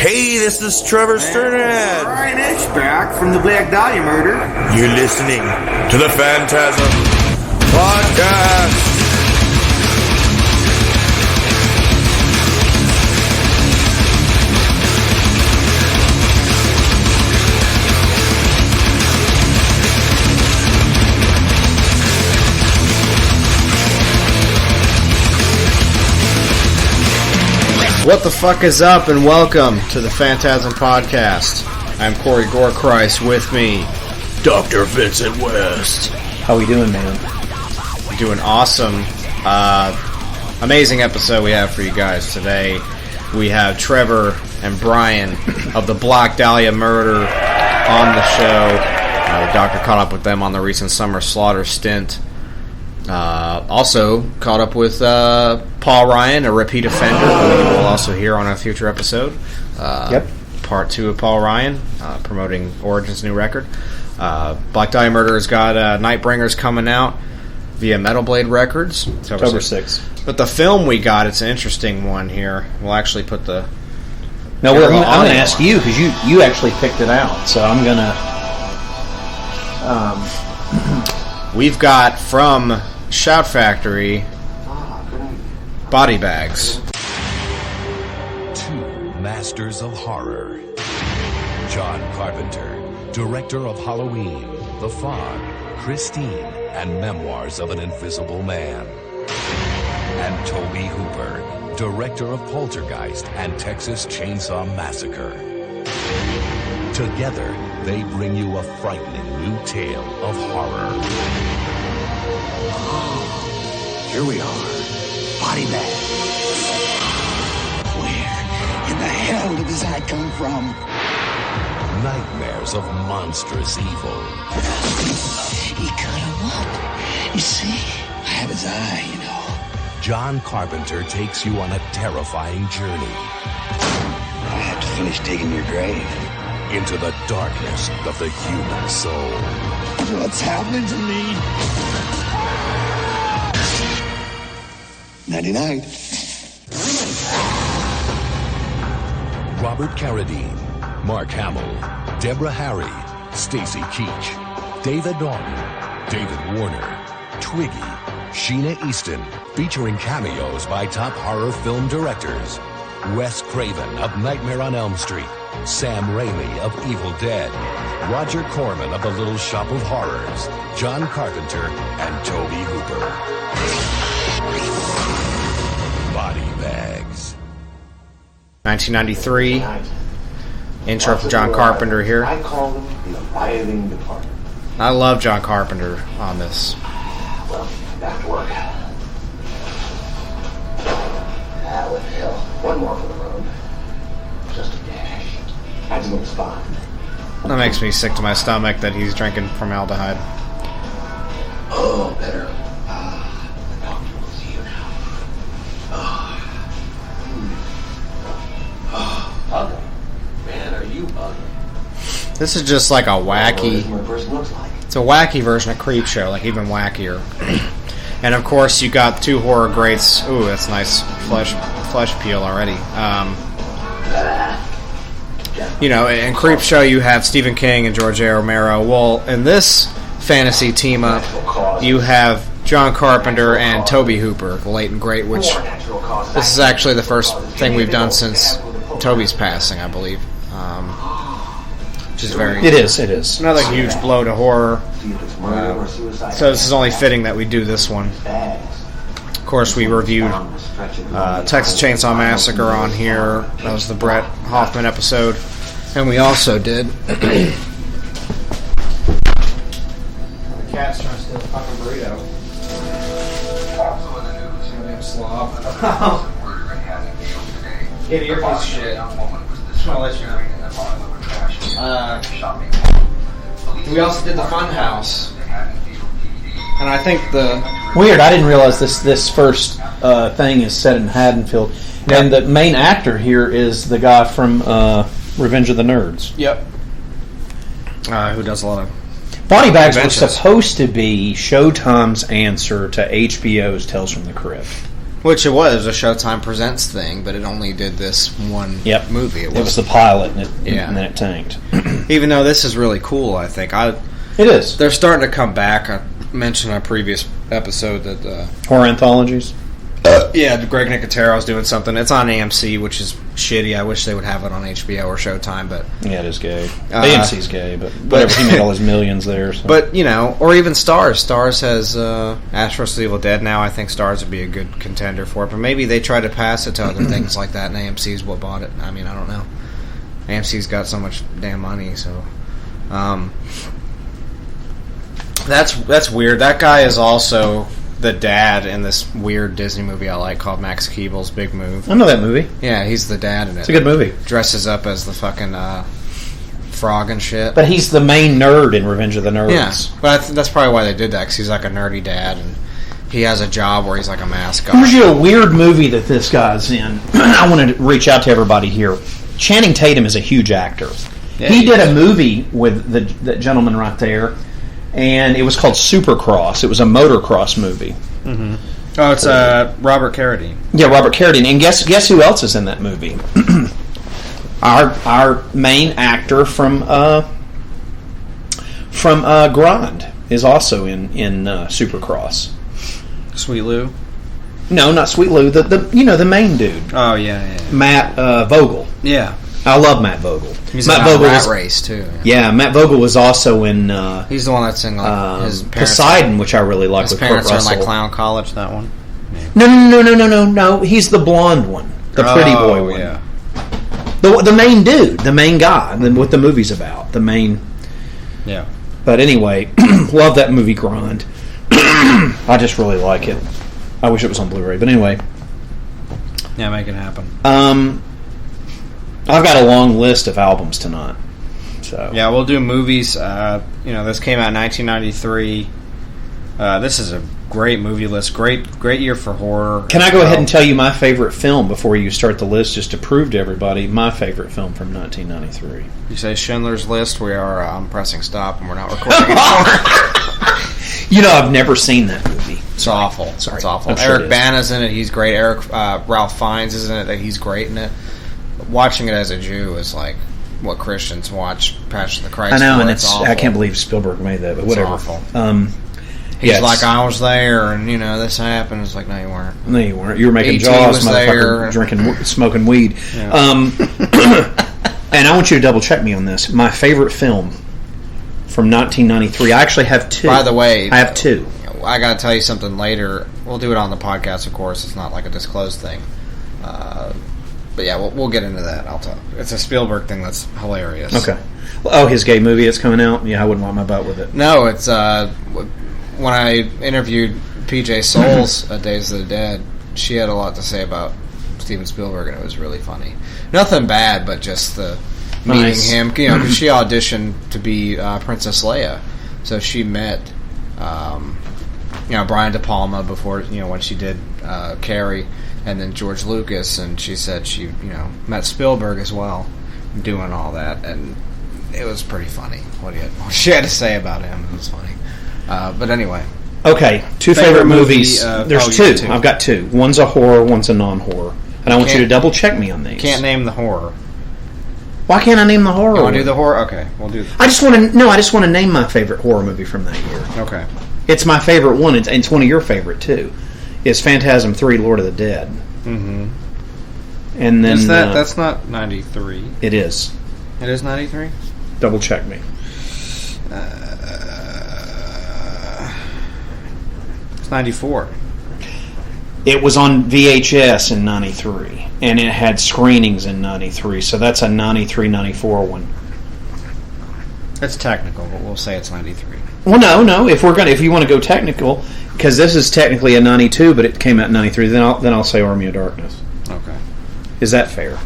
Hey, this is Trevor Sternad. Brian H. back from the Black Dahlia murder. You're listening to the FANTASM Podcast. What the fuck is up, and welcome to the FANTASM Podcast. I'm Corey Gorechrist. With me, Dr. Vincent West. How we doing, man? Doing awesome. Amazing episode we have for you guys today. We have Trevor and Brian of the Black Dahlia murder on the show. The doctor caught up with them on the recent summer slaughter stint. Also caught up with Paul Ryan, a repeat offender, who you will also hear on a future episode. Part 2 of Paul Ryan, promoting Origin's new record. Black Dahlia Murder has got Nightbringers coming out via Metal Blade Records. October 6th. But the film we got, it's an interesting one here. We'll actually put the... No, I'm going to ask you, because you actually picked it out. So I'm going to... We've got from Shout Factory, Body Bags. Two masters of horror. John Carpenter, director of Halloween, The Fog, Christine, and Memoirs of an Invisible Man. And Tobe Hooper, director of Poltergeist and Texas Chainsaw Massacre. Together, they bring you a frightening new tale of horror. Here we are. Body bag. Where in the hell did this hat come from? Nightmares of monstrous evil. He cut him up. You see? I have his eye, you know. John Carpenter takes you on a terrifying journey. I have to finish digging your grave. Into the darkness of the human soul. What's happening to me? 99. Robert Carradine, Mark Hamill, Deborah Harry, Stacy Keach, David Norton, David Warner, Twiggy, Sheena Easton, featuring cameos by top horror film directors. Wes Craven of Nightmare on Elm Street, Sam Raimi of Evil Dead, Roger Corman of The Little Shop of Horrors, John Carpenter, and Tobe Hooper. Body Bags. 1993. Intro from John Carpenter here. I call them the arriving department. I love John Carpenter on this. Well, back to work. What the hell? One more for the road. Just a dash. Had to move spot. That makes me sick to my stomach that he's drinking formaldehyde. Oh, better. The doctor will see you now. Ugly. Man, are you ugly? This is just like a wacky... What a person looks like. It's a wacky version of Creepshow, like even wackier. And of course, you got two horror greats. Ooh, that's nice flesh peel already. You know, in Creepshow, you have Stephen King and George A. Romero. Well, in this fantasy team up, you have John Carpenter and Tobe Hooper, the late and great, which this is actually the first thing we've done since Toby's passing, I believe. Which is very... It is. Another huge blow to horror. So this is only fitting that we do this one. Of course, we reviewed Texas Chainsaw Massacre on here. That was the Brett Hoffman episode. And we also did... The cat's trying to steal a fucking burrito. Goddamn slob. Get here, piece of shit. Just want to let you know. We also did the Funhouse. And I think the... Weird, I didn't realize this first thing is set in Haddonfield. Yep. And the main actor here is the guy from Revenge of the Nerds. Yep. Who does a lot of... Body Bags was supposed to be Showtime's answer to HBO's Tales from the Crypt. Which it was a Showtime Presents thing, but it only did this one movie. It was the pilot, and and then it tanked. Even though this is really cool, I think. It is. They're starting to come back. I mentioned on a previous episode that... horror anthologies? Greg Nicotero's doing something. It's on AMC, which is shitty. I wish they would have it on HBO or Showtime, but... Yeah, it is gay. AMC's gay, but whatever. He made all his millions there. So. But, or even Starz. Starz has Ash vs. Evil Dead now. I think Starz would be a good contender for it, but maybe they try to pass it to other things like that, and AMC's what bought it. I mean, I don't know. AMC's got so much damn money, so... That's weird. That guy is also... the dad in this weird Disney movie I like called Max Keeble's Big Move. I know that movie. Yeah, he's the dad in it. It's a good movie. Dresses up as the fucking frog and shit. But he's the main nerd in Revenge of the Nerds. Yeah, but that's probably why they did that, because he's like a nerdy dad, and he has a job where he's like a mascot. Here's you a weird movie that this guy's in. I want to reach out to everybody here. Channing Tatum is a huge actor. Yeah, he did a movie with that gentleman right there, and it was called Supercross. It was a motocross movie. Mm-hmm. Oh, it's Robert Carradine. Yeah, Robert Carradine. And guess who else is in that movie? our main actor from Grind is also in Supercross. Sweet Lou? No, not Sweet Lou. The main dude. Oh yeah. Matt Vogel. Yeah. I love Matt Vogel. He's Matt Vogel Rat Race too. Yeah, Matt Vogel was also in. He's the one that's in his Poseidon, which I really like. With Kurt Russell. His parents are in like Clown College. That one. Yeah. No. He's the blonde one, the pretty boy one. Yeah. The main dude, the main guy, what the movie's about. The main. Yeah. But anyway, love that movie Grind. I just really like it. I wish it was on Blu-ray, but anyway. Yeah, make it happen. I've got a long list of albums tonight. So yeah, we'll do movies. This came out in 1993. This is a great movie list. Great year for horror. Can I go ahead and tell you my favorite film before you start the list, just to prove to everybody my favorite film from 1993? You say Schindler's List. We are. I'm pressing stop, and we're not recording anymore. I've never seen that movie. It's awful. Sorry. It's awful. Sure Eric Bana's in it. He's great. Ralph Fiennes is in it. He's great in it. Watching it as a Jew is like what Christians watch Passion of the Christ. I know, for. and it's awful. I can't believe Spielberg made that, but whatever. It's awful. He's like, I was there, and this happened. It's like, no, you weren't. No, you weren't. You were making Jaws, motherfucker, drinking weed. Yeah. And I want you to double check me on this. My favorite film from 1993. I actually have two. By the way, I have two. I got to tell you something later. We'll do it on the podcast, of course. It's not like a disclosed thing. But yeah, we'll get into that. I'll talk. It's a Spielberg thing that's hilarious. Okay. Oh, his gay movie that's coming out? Yeah, I wouldn't want my butt with it. No, it's when I interviewed PJ Souls at Days of the Dead, she had a lot to say about Steven Spielberg, and it was really funny. Nothing bad, but just the meeting him. Because she auditioned to be Princess Leia, so she met Brian De Palma before when she did Carrie. And then George Lucas, and she said she, met Spielberg as well, doing all that, and it was pretty funny what she had to say about him. It was funny. But anyway. Okay, two favorite movies. There's two. I've got two. One's a horror, one's a non-horror. And I want you to double check me on these. Can't name the horror. Why can't I name the horror? You want to do the horror? Okay, we'll do I just want to name my favorite horror movie from that year. Okay. It's my favorite one, and it's one of your favorite, too. Is Phantasm 3, Lord of the Dead. Mm-hmm. And then... Is that's not 93. It is. It is 93? Double check me. It's 94. It was on VHS in 93, and it had screenings in 93, so that's a 93-94 one. That's technical, but we'll say it's 93. Well, no. If you want to go technical, because this is technically a 92, but it came out in 93, then I'll say Army of Darkness. Okay. Is that fair?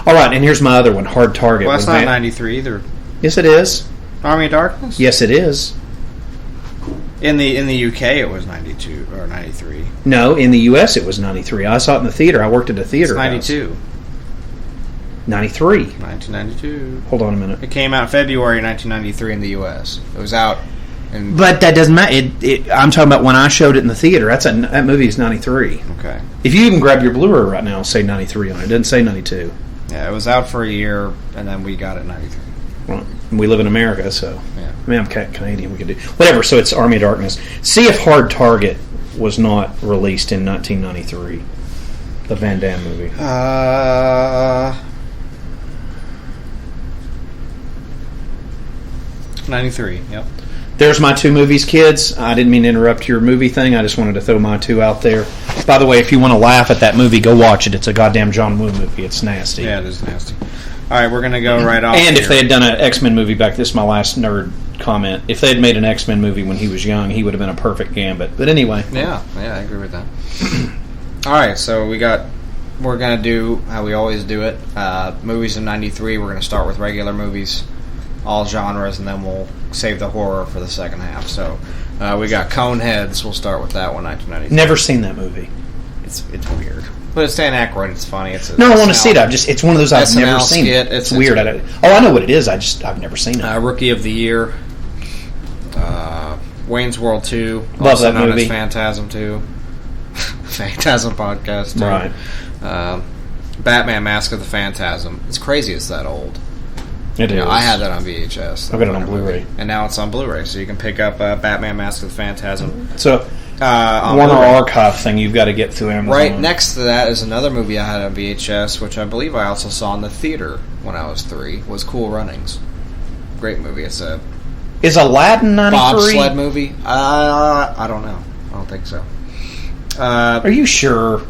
All right, and here's my other one, Hard Target. Well, that's not 93 either. Yes, it is. Army of Darkness? Yes, it is. In the UK, it was 92 or 93. No, in the US, it was 93. I saw it in the theater. I worked at a theater. It's 92. House. 93. 1992. Hold on a minute. It came out February 1993 in the US. It was out But that doesn't matter. I'm talking about when I showed it in the theater. That movie's 93. Okay. If you even grab your Blu-ray right now, it'll say 93 on it. It doesn't say 92. Yeah, it was out for a year, and then we got it 93. Well, we live in America, so... Yeah. I mean, I'm Canadian. We could do... Whatever, so it's Army of Darkness. See if Hard Target was not released in 1993. The Van Damme movie. 93, yep. There's my two movies, kids. I didn't mean to interrupt your movie thing. I just wanted to throw my two out there. By the way, if you want to laugh at that movie, go watch it. It's a goddamn John Woo movie. It's nasty. Yeah, it is nasty. All right, we're going to go right off And here. if they had done an X-Men movie back, this is my last nerd comment. If they had made an X-Men movie when he was young, he would have been a perfect Gambit. But anyway. Yeah, I agree with that. All right, so we're going to do how we always do it. Movies in 93, we're going to start with regular movies, all genres, and then we'll save the horror for the second half. So we got Coneheads. We'll start with that one, 1993. Never seen that movie. It's weird. But it's Dan Aykroyd. It's funny. No, I want to see it. It's one of those I've never seen. Skit. It's weird. I know what it is. I've never seen it. Rookie of the Year. Wayne's World 2. Love also that known movie. as Phantasm 2. Phantasm Podcast 2. Right. Batman Mask of the Phantasm. It's crazy it's that old. It is. I had that on VHS. I've got it on Blu-ray. And now it's on Blu-ray, so you can pick up Batman Mask of the Phantasm. So, on Warner Blu-ray. Archive thing you've got to get through Amazon. Right next to that is another movie I had on VHS, which I believe I also saw in the theater when I was 3, was Cool Runnings. Great movie. It's a Is Aladdin 93? bobsled movie. I don't know. I don't think so. Are you sure?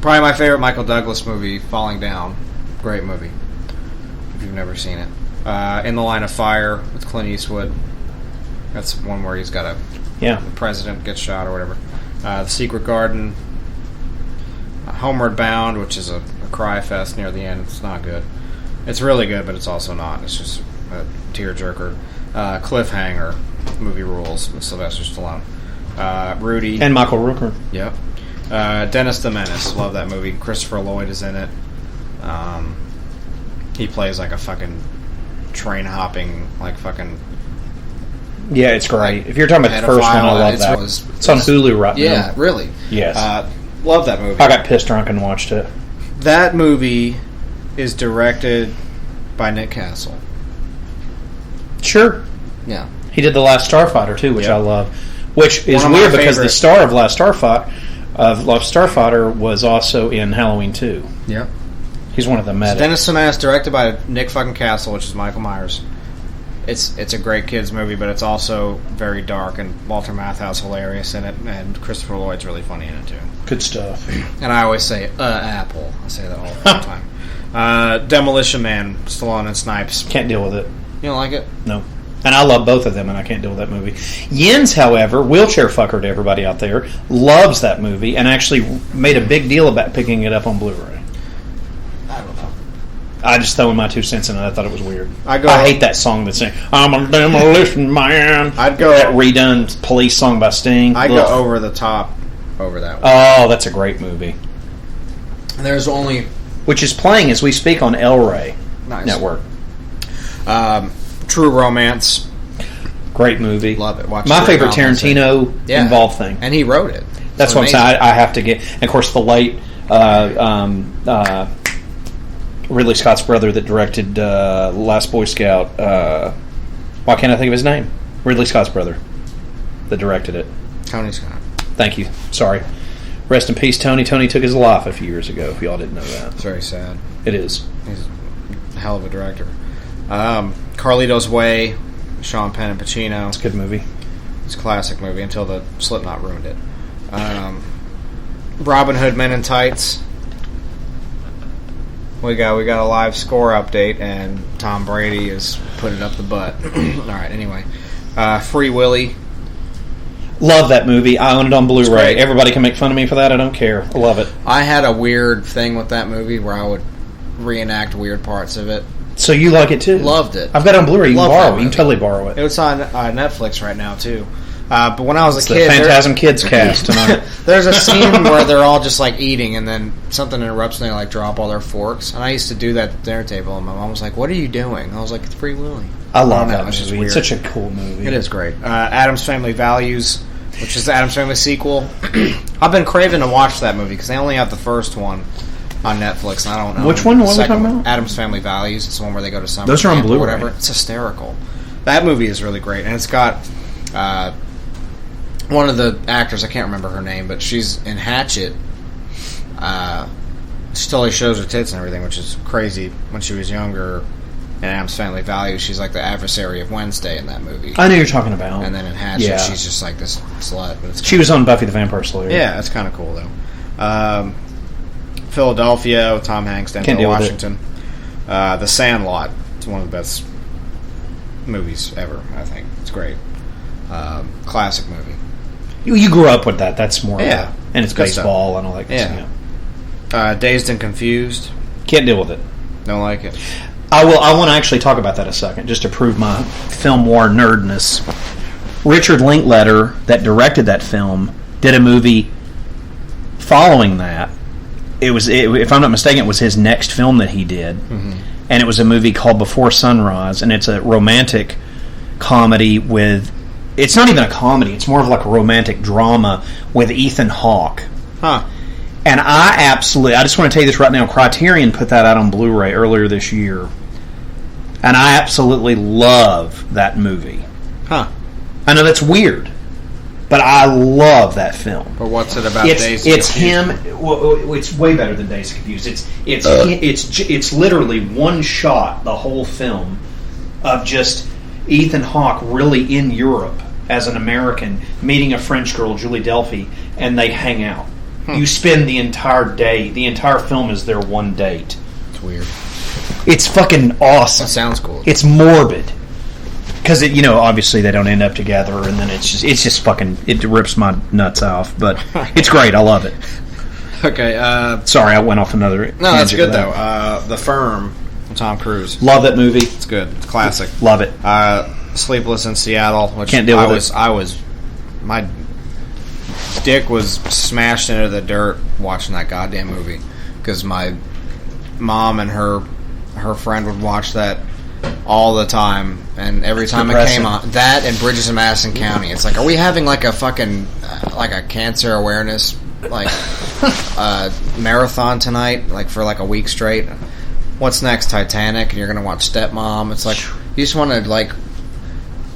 Probably my favorite Michael Douglas movie, Falling Down. Great movie. If you've never seen it. In the Line of Fire with Clint Eastwood. That's one where he's got the president gets shot or whatever. The Secret Garden. Homeward Bound, which is a cry fest near the end. It's not good. It's really good, but it's also not. It's just a tearjerker. Cliffhanger. Movie rules with Sylvester Stallone. Rudy. And Michael Rooker. Yep. Dennis the Menace. Love that movie. Christopher Lloyd is in it. He plays like a fucking train hopping, like fucking... Yeah, it's great. If you're talking about the first one, I love that. It's on Hulu right now. Yeah, really. Yes. Love that movie. I got pissed drunk and watched it. That movie is directed by Nick Castle. Sure. Yeah. He did The Last Starfighter, too, which I love. Which is One of my weird because favorite- the star of Last Starfighter was also in Halloween 2. Yep. He's one of the medics. Dennis the Menace, directed by Nick fucking Castle, which is Michael Myers. It's a great kids movie, but it's also very dark, and Walter Matthau's hilarious in it, and Christopher Lloyd's really funny in it too. Good stuff. And I always say Apple. I say that all the time. Demolition Man, Stallone and Snipes. Can't deal with it. You don't like it? No. And I love both of them, and I can't deal with that movie. Yins, however, wheelchair fucker to everybody out there, loves that movie and actually made a big deal about picking it up on Blu-ray. I don't know. I just threw in my 2 cents in it. I thought it was weird. I hate that song that's saying, I'm a demolition man. I'd go... That redone police song by Sting. I'd go over the top over that one. Oh, that's a great movie. There's only... Which is playing as we speak on El Rey Network. True Romance. Great movie. Love it. Watch my it favorite around Tarantino involved thing. And he wrote it. That's what I'm saying. I have to get... And of course, the late... Ridley Scott's brother that directed Last Boy Scout. Why can't I think of his name? Ridley Scott's brother that directed it. Tony Scott. Thank you. Sorry. Rest in peace, Tony. Tony took his life a few years ago, if y'all didn't know that. It's very sad. It is. He's a hell of a director. Carlito's Way, Sean Penn and Pacino. It's a good movie. It's a classic movie until the Slipknot ruined it. Robin Hood Men in Tights. We got a live score update, and Tom Brady is putting up the butt. All right, anyway. Free Willy. Love that movie. I own it on Blu-ray. great. Everybody can make fun of me for that. I don't care. I love it. I had a weird thing with that movie where I would reenact weird parts of it. So you like it too? Loved it. I've got it on Blu-ray. You can Love borrow that it. You can movie. totally borrow it. It's on Netflix right now, too. But when I was a The kid, Phantasm Kids cast tonight. there's a scene where they're all just like eating, and then something interrupts, and they like drop all their forks. And I used to do that at the dinner table, and my mom was like, "What are you doing?" I was like, "It's Free Willy." I love know, that it's just movie. weird. It's such a cool movie. It is great. Addams Family Values, which is the Addams Family sequel. I've been craving to watch that movie because they only have the first one on Netflix, and I don't know. Which one? The What are we second talking one, about? Addams Family Values. It's the one where they go to summer Those are on camp or Blu-ray. whatever. It's hysterical. That movie is really great, and it's got one of the actors, I can't remember her name, but she's in Hatchet. She totally shows her tits and everything, which is crazy. When she was younger, in Addams Family Values, she's like the adversary of Wednesday in that movie. I know you're talking about. And then in Hatchet, Yeah. she's just like this slut. But it's She was on Buffy the Vampire Slayer. yeah, it's kind of cool though. Philadelphia with Tom Hanks, Can't Denzel deal with it. Washington. The Sandlot. It's one of the best movies ever. I think it's great. Classic movie. You grew up with that. That's more. Yeah. And it's Good baseball stuff. and all that. Yeah. Dazed and Confused. Can't deal with it. Don't like it. I want to actually talk about that a second, just to prove my film noir nerdness. Richard Linklater, that directed that film, did a movie following that. If I'm not mistaken, it was his next film that he did, and it was a movie called Before Sunrise, and it's a romantic comedy with. It's not even a comedy; it's more of like a romantic drama with Ethan Hawke. Huh. And I just want to tell you this right now, Criterion put that out on Blu-ray earlier this year. And I absolutely love that movie. Huh. I know that's weird, but I love that film. But what's it about? Dazed and It's him. Confused? Well, it's way better than Dazed and Confused. It's literally one shot the whole film of just Ethan Hawke really in Europe as an American meeting a French girl, Julie Delphi, and they hang out. You spend the entire day. The entire film is their one date. It's weird. It's fucking awesome. That sounds cool. It's morbid because obviously they don't end up together, and then it's just fucking. It rips my nuts off, but it's great. I love it. Okay. Sorry, I went off another. No, that's tangent good with though. that. The Firm, Tom Cruise. Love that movie. It's good. It's classic. Love it. Sleepless in Seattle, which Can't deal with it. My dick was smashed into the dirt watching that goddamn movie because my mom and her friend would watch that all the time, and every time it came on, that and Bridges in Madison County, it's like, are we having like a fucking like a cancer awareness like marathon tonight, like for like a week straight? What's next? Titanic, and you're gonna watch Stepmom. It's like you just want to like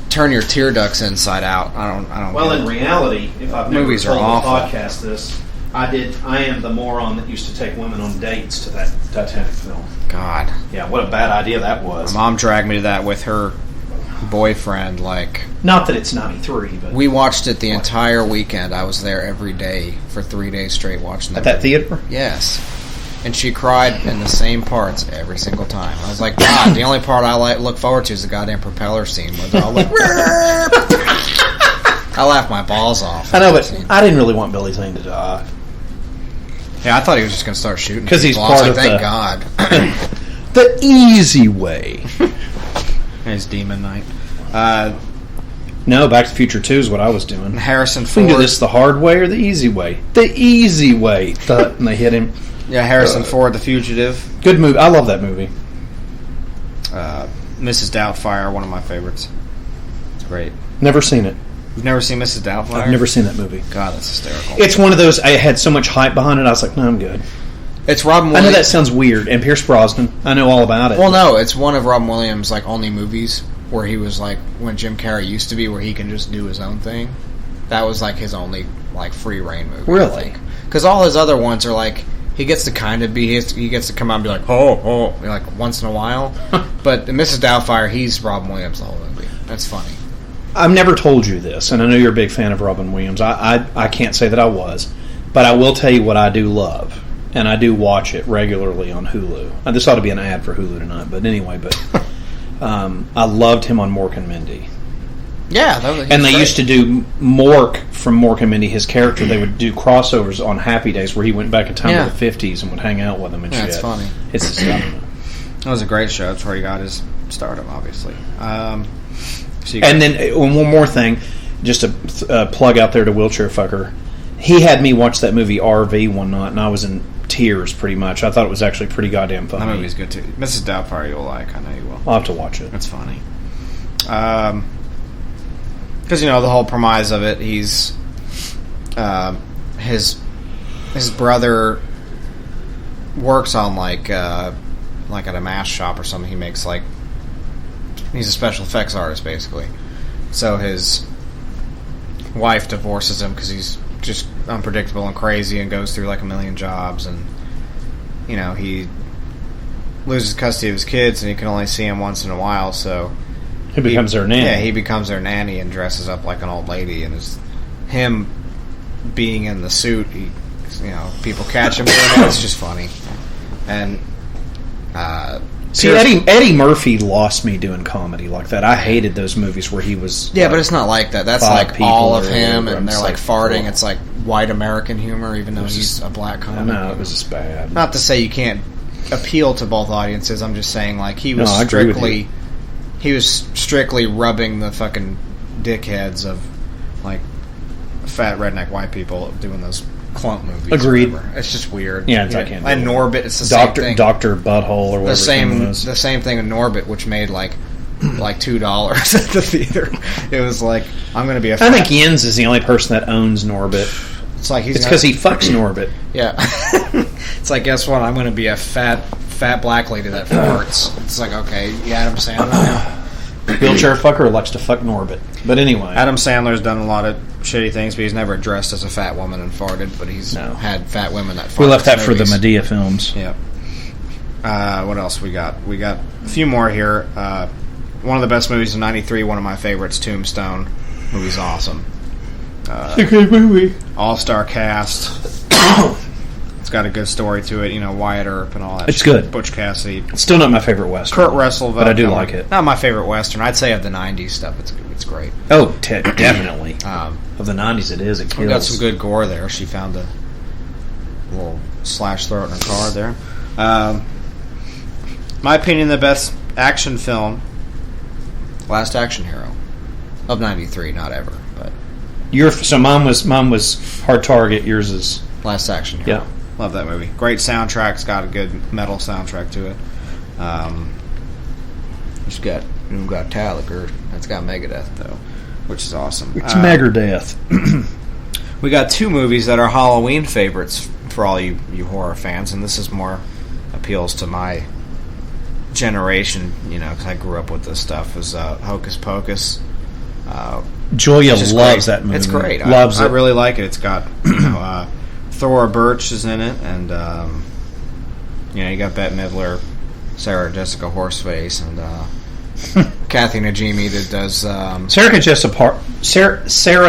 turn your tear ducts inside out. I don't. Well, get in it. reality, if I've never Movies are told the awful. podcast this, I am the moron that used to take women on dates to that Titanic film. God, Yeah, what a bad idea that was. my mom dragged me to that with her boyfriend. Like, Not that it's 93, but we watched it the entire weekend. I was there every day for 3 days straight watching at that theater. Yes. And she cried in the same parts every single time. I was like, God, the only part I look forward to is the goddamn propeller scene where they're all like, I laughed my balls off. I know, but I didn't really want Billy Zane to die. Yeah, I thought he was just going to start shooting. 'Cause he's people. I was part like, of thank God. The easy way. His Demon Knight. No, Back to the Future 2 is what I was doing. Harrison We can Ford. do this the hard way or the easy way. The easy way. And they hit him. Yeah, Harrison Ford, The Fugitive. Good movie. I love that movie. Mrs. Doubtfire, one of my favorites. It's great. Never seen it. You've never seen Mrs. Doubtfire? I've never seen that movie. God, that's hysterical. It's one of those, I had so much hype behind it, I was like, no, I'm good. It's Robin I Williams. know that sounds weird. And Pierce Brosnan. I know all about it. Well, no, it's one of Robin Williams' like only movies where he was like when Jim Carrey used to be, where he can just do his own thing. That was like his only like free reign movie. Really? Because all his other ones are like he gets to kind of be he gets to come out and be like like once in a while. But in Mrs. Doubtfire, he's Robin Williams the whole movie. That's funny. I've never told you this, and I know you're a big fan of Robin Williams. I can't say that I was, but I will tell you what I do love, and I do watch it regularly on Hulu. This ought to be an ad for Hulu tonight, but anyway, I loved him on Mork and Mindy. Yeah, and they used to do Mork from Mork and Mindy, his character. They would do crossovers on Happy Days where he went back in time to the 50s and would hang out with them and shit. It's funny. It's the stuff. It was a great show. That's where he got his stardom, obviously. And then one more thing. just a plug out there to Wheelchair Fucker. He had me watch that movie RV one night, and I was in tears pretty much. I thought it was actually pretty goddamn funny. That movie's good too. Mrs. Doubtfire you'll like. I know you will. I'll have to watch it. It's funny. Because the whole premise of it, he's his brother works on like at a mask shop or something. He makes he's a special effects artist basically. So his wife divorces him because he's just unpredictable and crazy and goes through a million jobs, and he loses custody of his kids and he can only see them once in a while, so he becomes their nanny. Yeah, he becomes their nanny and dresses up like an old lady, and him being in the suit, people catch him doing it. It's just funny. And see, Eddie Murphy lost me doing comedy like that. I hated those movies where he was. Yeah, but it's not like that. That's all of him, whatever. and they're farting. Cool. It's white American humor, even though he's a black comic. No, it was just bad. Not to say you can't appeal to both audiences. I'm just saying, he was strictly rubbing the fucking dickheads of fat redneck white people doing those clump movies. Agreed. It's just weird. Yeah, I can't. And Norbit, it's the same thing. Dr. Butthole or whatever. The same thing in Norbit, which made $2 at the theater. It was I'm going to be a fat... I think Jens is the only person that owns Norbit. It's because he fucks Norbit. Yeah. It's guess what? I'm going to be a fat black lady that farts. It's okay, Adam Sandler. Wheelchair Fucker likes to fuck Norbit. But anyway. Adam Sandler's done a lot of shitty things, but he's never dressed as a fat woman and farted, but he's had fat women that farted. We left that for the Medea films. Yep. What else we got? We got a few more here. One of the best movies in '93, one of my favorites, Tombstone. Movie's awesome. It's a good movie. All-star cast. It's got a good story to it, Wyatt Earp and all that. It's good. Butch Cassidy. It's still not my favorite Western. Kurt Russell, but I do like it. Not my favorite Western. I'd say of the '90s stuff, it's great. Oh, definitely. Of the '90s, it is. It kills. We got some good gore there. She found a little slash throat in her car there. My opinion, the best action film, Last Action Hero, of '93, not ever, but so mine was Hard Target. Yours is Last Action Hero. Yeah. Love that movie. Great soundtrack. It's got a good metal soundtrack to it. It's got Metallica. It's got Megadeth though, which is awesome. It's Megadeth. We got two movies that are Halloween favorites for all you horror fans, and this is more appeals to my generation. Because I grew up with this stuff. Is Hocus Pocus. Julia loves that movie. It's great. Loves it. I really like it. It's got Thora Birch is in it, and you got Bette Midler, Sarah Jessica Horseface, and Kathy Najimy that does. Sarah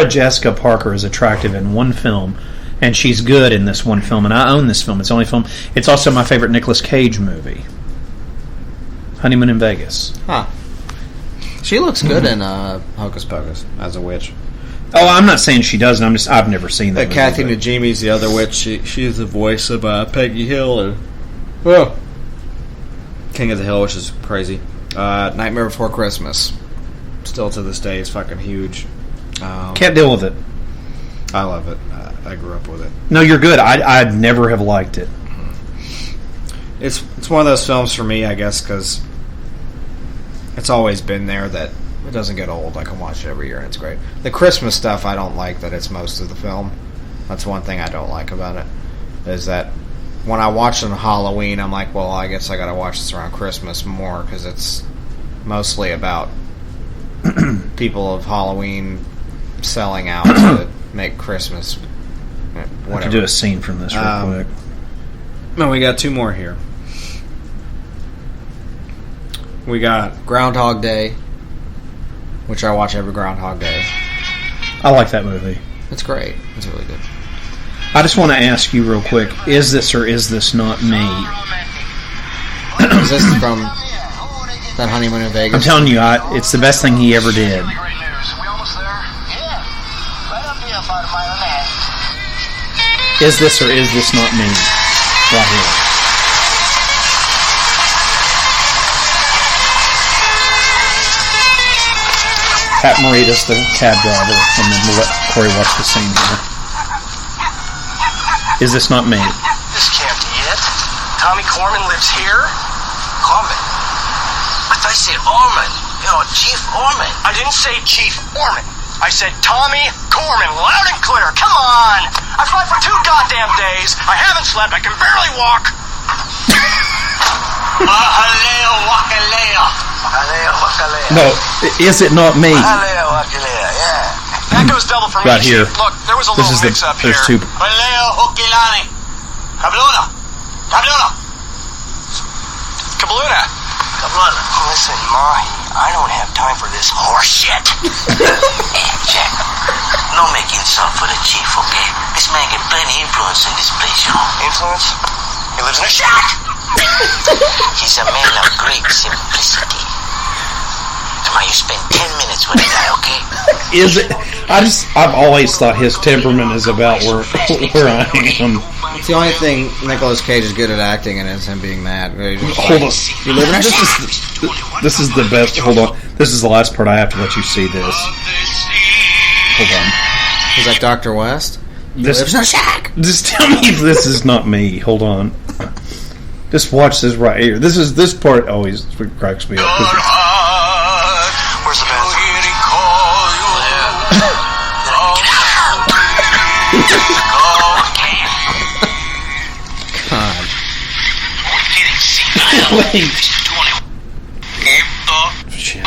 Jessica Parker is attractive in one film, and she's good in this one film. And I own this film. It's the only film. It's also my favorite Nicolas Cage movie, Honeymoon in Vegas. Huh. She looks good in Hocus Pocus as a witch. Oh, I'm not saying she doesn't. I've never seen that. Kathy Najimy's the other witch. She's the voice of Peggy Hill and King of the Hill, which is crazy. Nightmare Before Christmas, still to this day, is fucking huge. Can't deal with it. I love it. I grew up with it. No, you're good. I'd never have liked it. It's one of those films for me, I guess, because it's always been there that it doesn't get old. I can watch it every year, and it's great. The Christmas stuff, I don't like that it's most of the film. That's one thing I don't like about it, is that when I watch it on Halloween, I'm like, well, I guess I got to watch this around Christmas more, because it's mostly about people of Halloween selling out to make Christmas. Whatever. I could do a scene from this real quick. No, we got two more here. We got Groundhog Day, which I watch every Groundhog Day. I like that movie. It's great. It's really good. I just want to ask you real quick, is this or is this not me? Is this from that Honeymoon in Vegas? I'm telling you, it's the best thing he ever did. Is this or is this not me? Right here. Pat Morita's the cab driver, and then we'll let Corey watch the scene here. Is this not me? This can't be it. Tommy Corman lives here? Corman? I thought you said Orman. You know, Chief Orman. I didn't say Chief Orman. I said Tommy Corman, loud and clear. Come on! I fought for 2 goddamn days. I haven't slept. I can barely walk. Mahaleo wakaleo. Mahaleo wakaleo. No, is it not me? Mahaleo wakaleo, yeah. That goes double for me. Right here. Look, there was a little mix-up here. There's 2. Mahaleo hokilani. Kabluna. Kabluna. Kabluna. Kabluna. Listen, Mahi, I don't have time for this horse shit. Hey, Jack. No make insult for the chief, okay? This man get plenty influence in this place, you know. Influence? He lives in a shack. He's a man of great simplicity. Come on, you spend 10 minutes with the guy, okay? Is it? I've always thought his temperament is about where I am. It's the only thing Nicolas Cage is good at acting in is him being mad. Hold on. You live in a This is the best. Hold on. This is the last part. I have to let you see this. Hold on. Is that Dr. West? This, just tell me if this is not me. Hold on. Just watch this right here. This part always cracks me up. Where's the bathroom? God. Wait. Shit.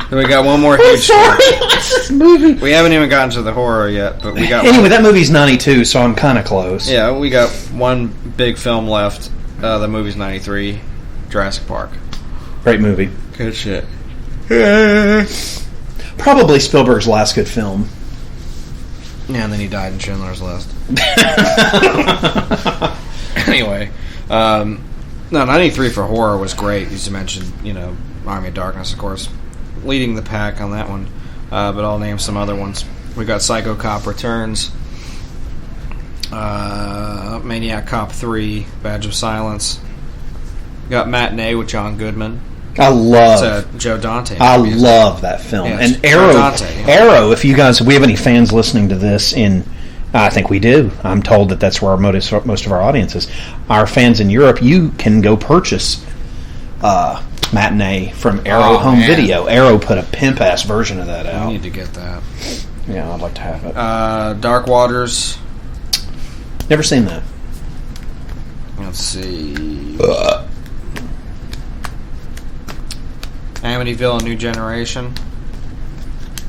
Then we got one more huge story. This movie. We haven't even gotten to the horror yet, but we got. Anyway, that movie's 92, so I'm kind of close. Yeah, we got one big film left. The movie's 93, Jurassic Park. Great movie. Good shit. Probably Spielberg's last good film. Yeah, and then he died in Schindler's List. Anyway, no, 93 for horror was great. As you mentioned, Army of Darkness, of course, leading the pack on that one. But I'll name some other ones. We got Psycho Cop Returns, Maniac Cop 3, Badge of Silence. We got Matinee with John Goodman. I love it's a Joe Dante. I love that film. Yeah, and Arrow, if you guys, we have any fans listening to this I think we do. I'm told that's where most of our audience is. Our fans in Europe, you can go purchase Matinee from Arrow Home Video. Arrow put a pimp-ass version of that out. I need to get that. Yeah, I'd like to have it. Dark Waters. Never seen that. Let's see. Amityville, A New Generation.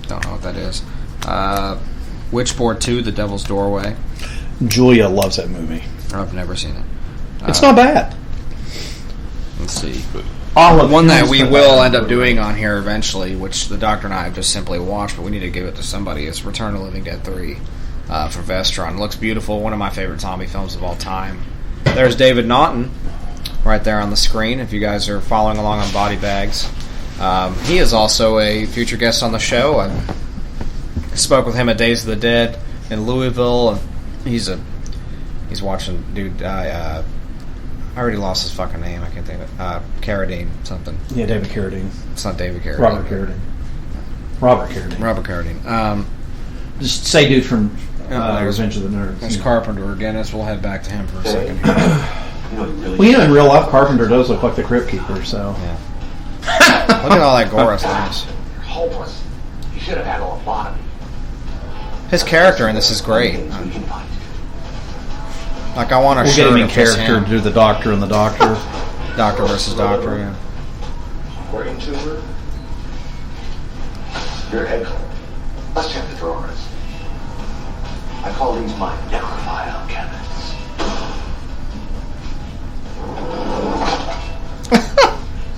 Don't know what that is. Witchboard 2, The Devil's Doorway. Julia loves that movie. I've never seen it. It's not bad. Let's see. One that we will end up doing on here eventually, which the Doctor and I have just simply watched, but we need to give it to somebody, is Return of the Living Dead 3 for Vestron. It looks beautiful. One of my favorite zombie films of all time. There's David Naughton right there on the screen, if you guys are following along on Body Bags. He is also a future guest on the show. I spoke with him at Days of the Dead in Louisville, and he's watching dude. I already lost his fucking name. I can't think of it. Carradine something. Yeah, David Carradine. It's not David Carradine. Robert Carradine. Robert Carradine. Just say dude from Revenge of the Nerds. There's Carpenter again. We'll head back to him for a second. Well, in real life, Carpenter does look like the Crypt Keeper. So. Yeah. Look at all that gore. It's nice. You're hopeless. You should have had a lobotomy. His character in this is great. Like, I want a we'll shirt get him in of just character him. to do the Doctor and the Doctor. Doctor versus Doctor, yeah. Working tumor. Your head cold. Let's check the drawers. I call these my necrophile cabinets.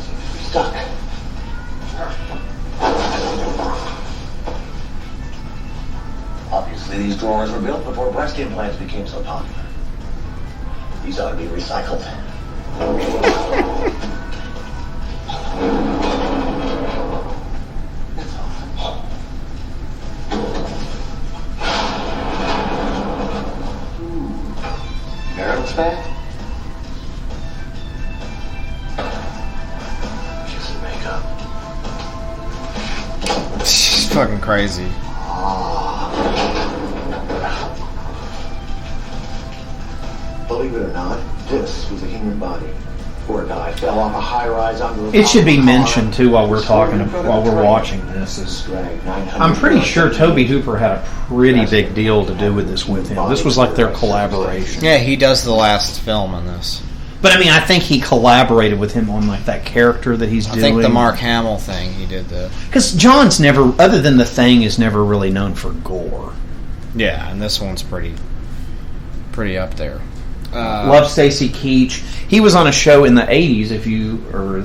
Seems to be stuck. Obviously, these drawers were built before breast implants became so popular. These ought to be recycled. crazy. Believe it or not, this was a human body. Poor guy fell off a high-rise onto a... It should be mentioned too while we're watching this. I'm pretty sure Tobe Hooper had a pretty big deal to do with this with him. This was like their collaboration. Yeah, he does the last film in this. But I mean, I think he collaborated with him on like that character that he's doing. I think the Mark Hamill thing he did the. Because John's never, other than The Thing, is never really known for gore. Yeah, and this one's pretty up there. Love Stacy Keach. He was on a show in the 80s, if you are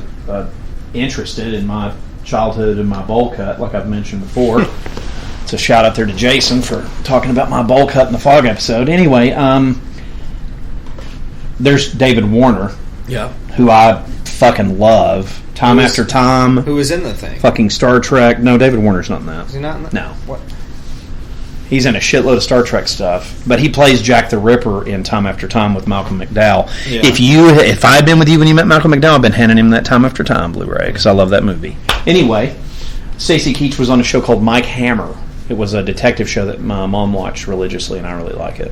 interested in my childhood and my bowl cut, like I've mentioned before. It's a shout out there to Jason for talking about my bowl cut in the Fog episode. Anyway, there's David Warner, who I fucking love. Time After Time. Who was in The Thing? Fucking Star Trek. No, David Warner's not in that. Is he not in that? No. What? He's in a shitload of Star Trek stuff, but he plays Jack the Ripper in Time After Time with Malcolm McDowell. Yeah. If I had been with you when you met Malcolm McDowell, I've been handing him that Time After Time Blu-ray because I love that movie. Anyway, Stacy Keach was on a show called Mike Hammer. It was a detective show that my mom watched religiously, and I really like it.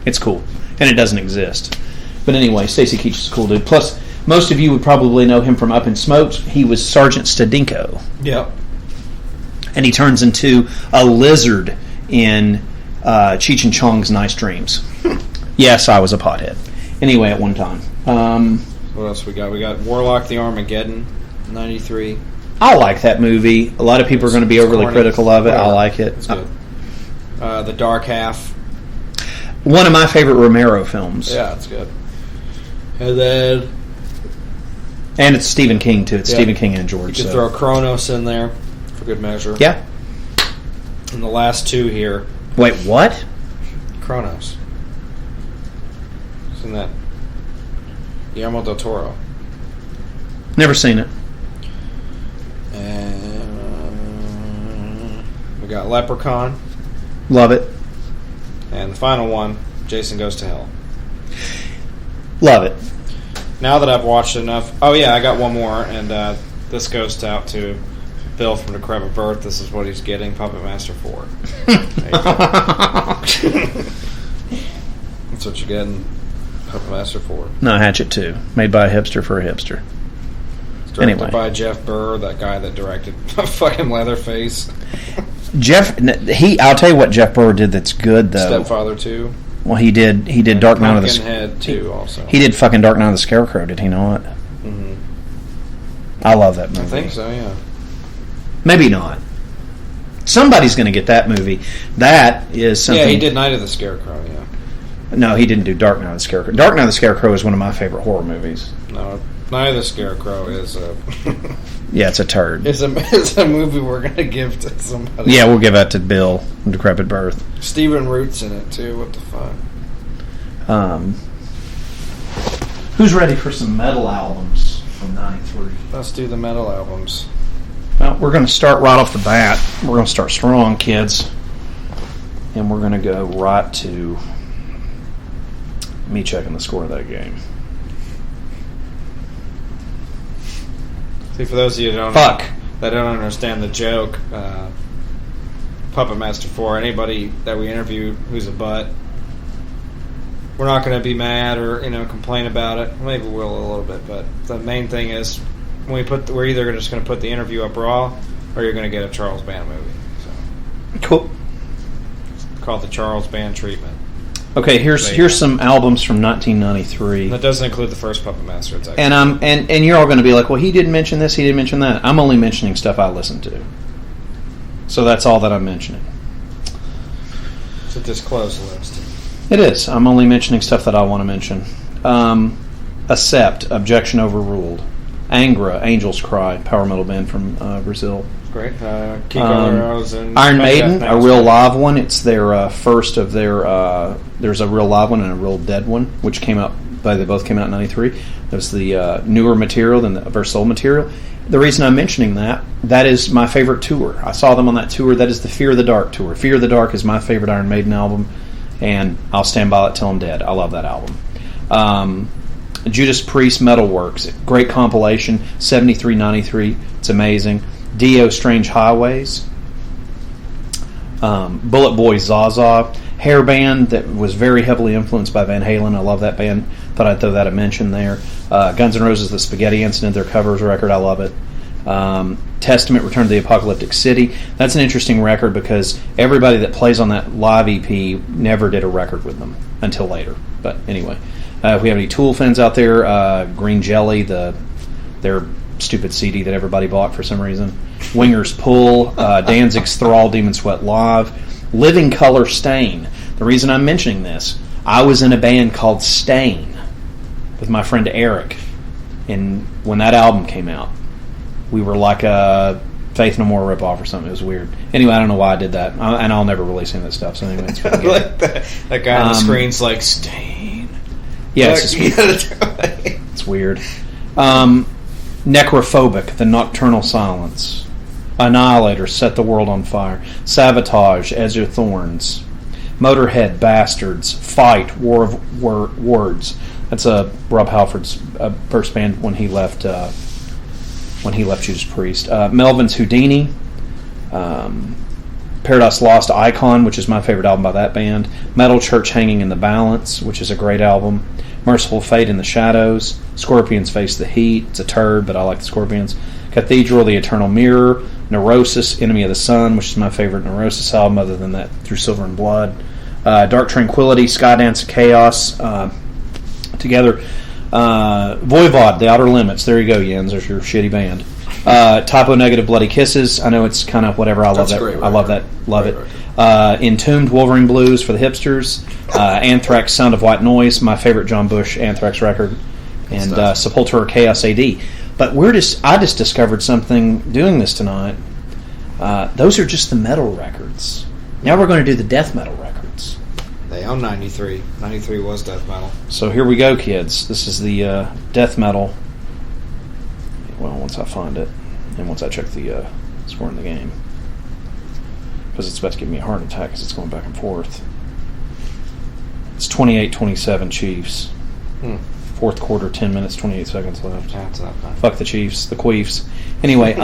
It's cool, and it doesn't exist. But anyway, Stacy Keach is a cool dude. Plus, most of you would probably know him from Up in Smoke. He was Sergeant Stadinko. Yep. And he turns into a lizard in Cheech and Chong's Nice Dreams. Yes, I was a pothead. Anyway, at one time. What else we got? We got Warlock the Armageddon, 93. I like that movie. A lot of people are going to be overly critical of it. I like it. It's good. The Dark Half. One of my favorite Romero films. Yeah, it's good. And then... And it's Stephen King, too. It's Stephen King and George. You could throw Kronos in there for good measure. Yeah. And the last two here. Wait, what? Kronos. Isn't that Guillermo del Toro? Never seen it. And we got Leprechaun. Love it. And the final one, Jason Goes to Hell. Love it. Now that I've watched enough... Oh, yeah, I got one more, and this goes out to Bill from Decrepit Birth. This is what he's getting, Puppet Master 4. That's what you get in Puppet Master 4. No, Hatchet 2. Made by a hipster for a hipster. It's directed by Jeff Burr, that guy that directed fucking Leatherface. I'll tell you what Jeff Burr did that's good, though. Stepfather 2. Well, he did Dark Night of the Pumpkinhead 2 also. He did fucking Dark Night of the Scarecrow, did he not? Mm-hmm. I love that movie. I think so, yeah. Maybe not. Somebody's going to get that movie. That is something... Yeah, he did Night of the Scarecrow, yeah. No, he didn't do Dark Night of the Scarecrow. Dark Night of the Scarecrow is one of my favorite horror movies. No, Night of the Scarecrow is a... Yeah, it's a turd. It's a movie we're going to give to somebody. Yeah, we'll give that to Bill from Decrepit Birth. Stephen Root's in it, too. What the fuck? Who's ready for some metal albums from 93? Let's do the metal albums. Well, we're going to start right off the bat. We're going to start strong, kids. And we're going to go right to me checking the score of that game. See, for those of you that don't understand the joke, Puppet Master 4, anybody that we interview who's a butt, we're not going to be mad or complain about it. Maybe we'll a little bit, but the main thing is we're either just going to put the interview up raw, or you're going to get a Charles Band movie. So. Cool. It's called the Charles Band treatment. Okay, here's some albums from 1993. That doesn't include the first Puppet Master. It's actually and you're all going to be like, well, he didn't mention this, he didn't mention that. I'm only mentioning stuff I listened to. So that's all that I'm mentioning. It's a disclosed list. It is. I'm only mentioning stuff that I want to mention. Accept, Objection Overruled. Angra, Angel's Cry, power metal band from Brazil. Great. And Iron Maiden, a real live one. It's their first of their... there's a real live one and a real dead one, which came out... They both came out in 93. There's the newer material than the versus old material. The reason I'm mentioning that is my favorite tour. I saw them on that tour. That is the Fear of the Dark tour. Fear of the Dark is my favorite Iron Maiden album, and I'll stand by it till I'm dead. I love that album. Judas Priest Metalworks, great compilation, 73-93. It's amazing. Dio Strange Highways. Bullet Boy Zaza, hair band that was very heavily influenced by Van Halen. I love that band. Thought I'd throw that a mention there. Guns N' Roses, The Spaghetti Incident, their covers record. I love it. Testament, Return to the Apocalyptic City. That's an interesting record because everybody that plays on that live EP never did a record with them until later. But anyway, if we have any Tool fans out there, Green Jelly, their stupid CD that everybody bought for some reason. Winger's Pull, Danzig's Thrall, Demon Sweat Live, Living Color Stain. The reason I'm mentioning this, I was in a band called Stain with my friend Eric, and when that album came out, we were like a Faith No More ripoff or something. It was weird. Anyway, I don't know why I did that, and I'll never release any of that stuff. So anyway, it's fucking good. that guy on the screen's like Stain. Yeah, it's just it's weird. Necrophobic, The Nocturnal Silence, Annihilator, Set the World on Fire, Sabotage, Edge of Thorns, Motorhead, Bastards, Fight, War of Words. That's Rob Halford's first band when he left Judas Priest. Melvin's Houdini, Paradise Lost, Icon, which is my favorite album by that band. Metal Church, Hanging in the Balance, which is a great album. Merciful Fate, In the Shadows. Scorpions, Face the Heat. It's a turd, but I like the Scorpions. Cathedral, The Eternal Mirror. Neurosis, Enemy of the Sun, which is my favorite Neurosis album other than that Through Silver and Blood. Dark Tranquility, Skydance of Chaos. Together. Voivod, The Outer Limits. There you go, Jens. There's your shitty band. Typo Negative, Bloody Kisses. I know it's kind of whatever. I love that. I love that. Love it. Entombed, Wolverine Blues for the hipsters. Anthrax, Sound of White Noise, my favorite John Bush Anthrax record, and Sepultura, Chaos AD. But I just discovered something doing this tonight. Those are just the metal records. Now we're going to do the death metal records. They own 93. 93 was death metal. So here we go, kids. This is the death metal. Well, once I find it, and once I check the score in the game. Because it's about to give me a heart attack as it's going back and forth. It's 28-27 Chiefs. Fourth quarter, 10 minutes, 28 seconds left. That's not bad. Fuck the Chiefs, the Queefs. Anyway,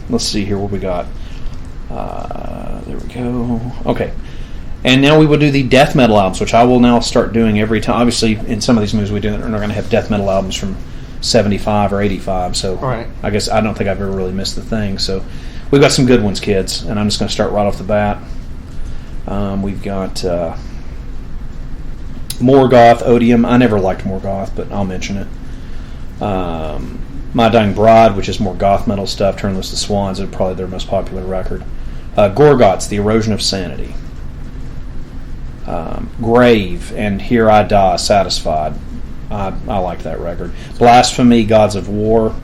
let's see here what we got. There we go. Okay. And now we will do the death metal albums, which I will now start doing every time. Obviously, in some of these movies we do, we're not going to have death metal albums from 75 or 85, so right. I guess I don't think I've ever really missed the thing. So we've got some good ones, kids, and I'm just going to start right off the bat. We've got Morgoth, Odium. I never liked Morgoth, but I'll mention it. My Dying Bride, which is more goth metal stuff. Turnless to Swans is probably their most popular record. Gorgots, The Erosion of Sanity. Grave and Here I Die, Satisfied. I like that record. Blasphemy, Gods of War.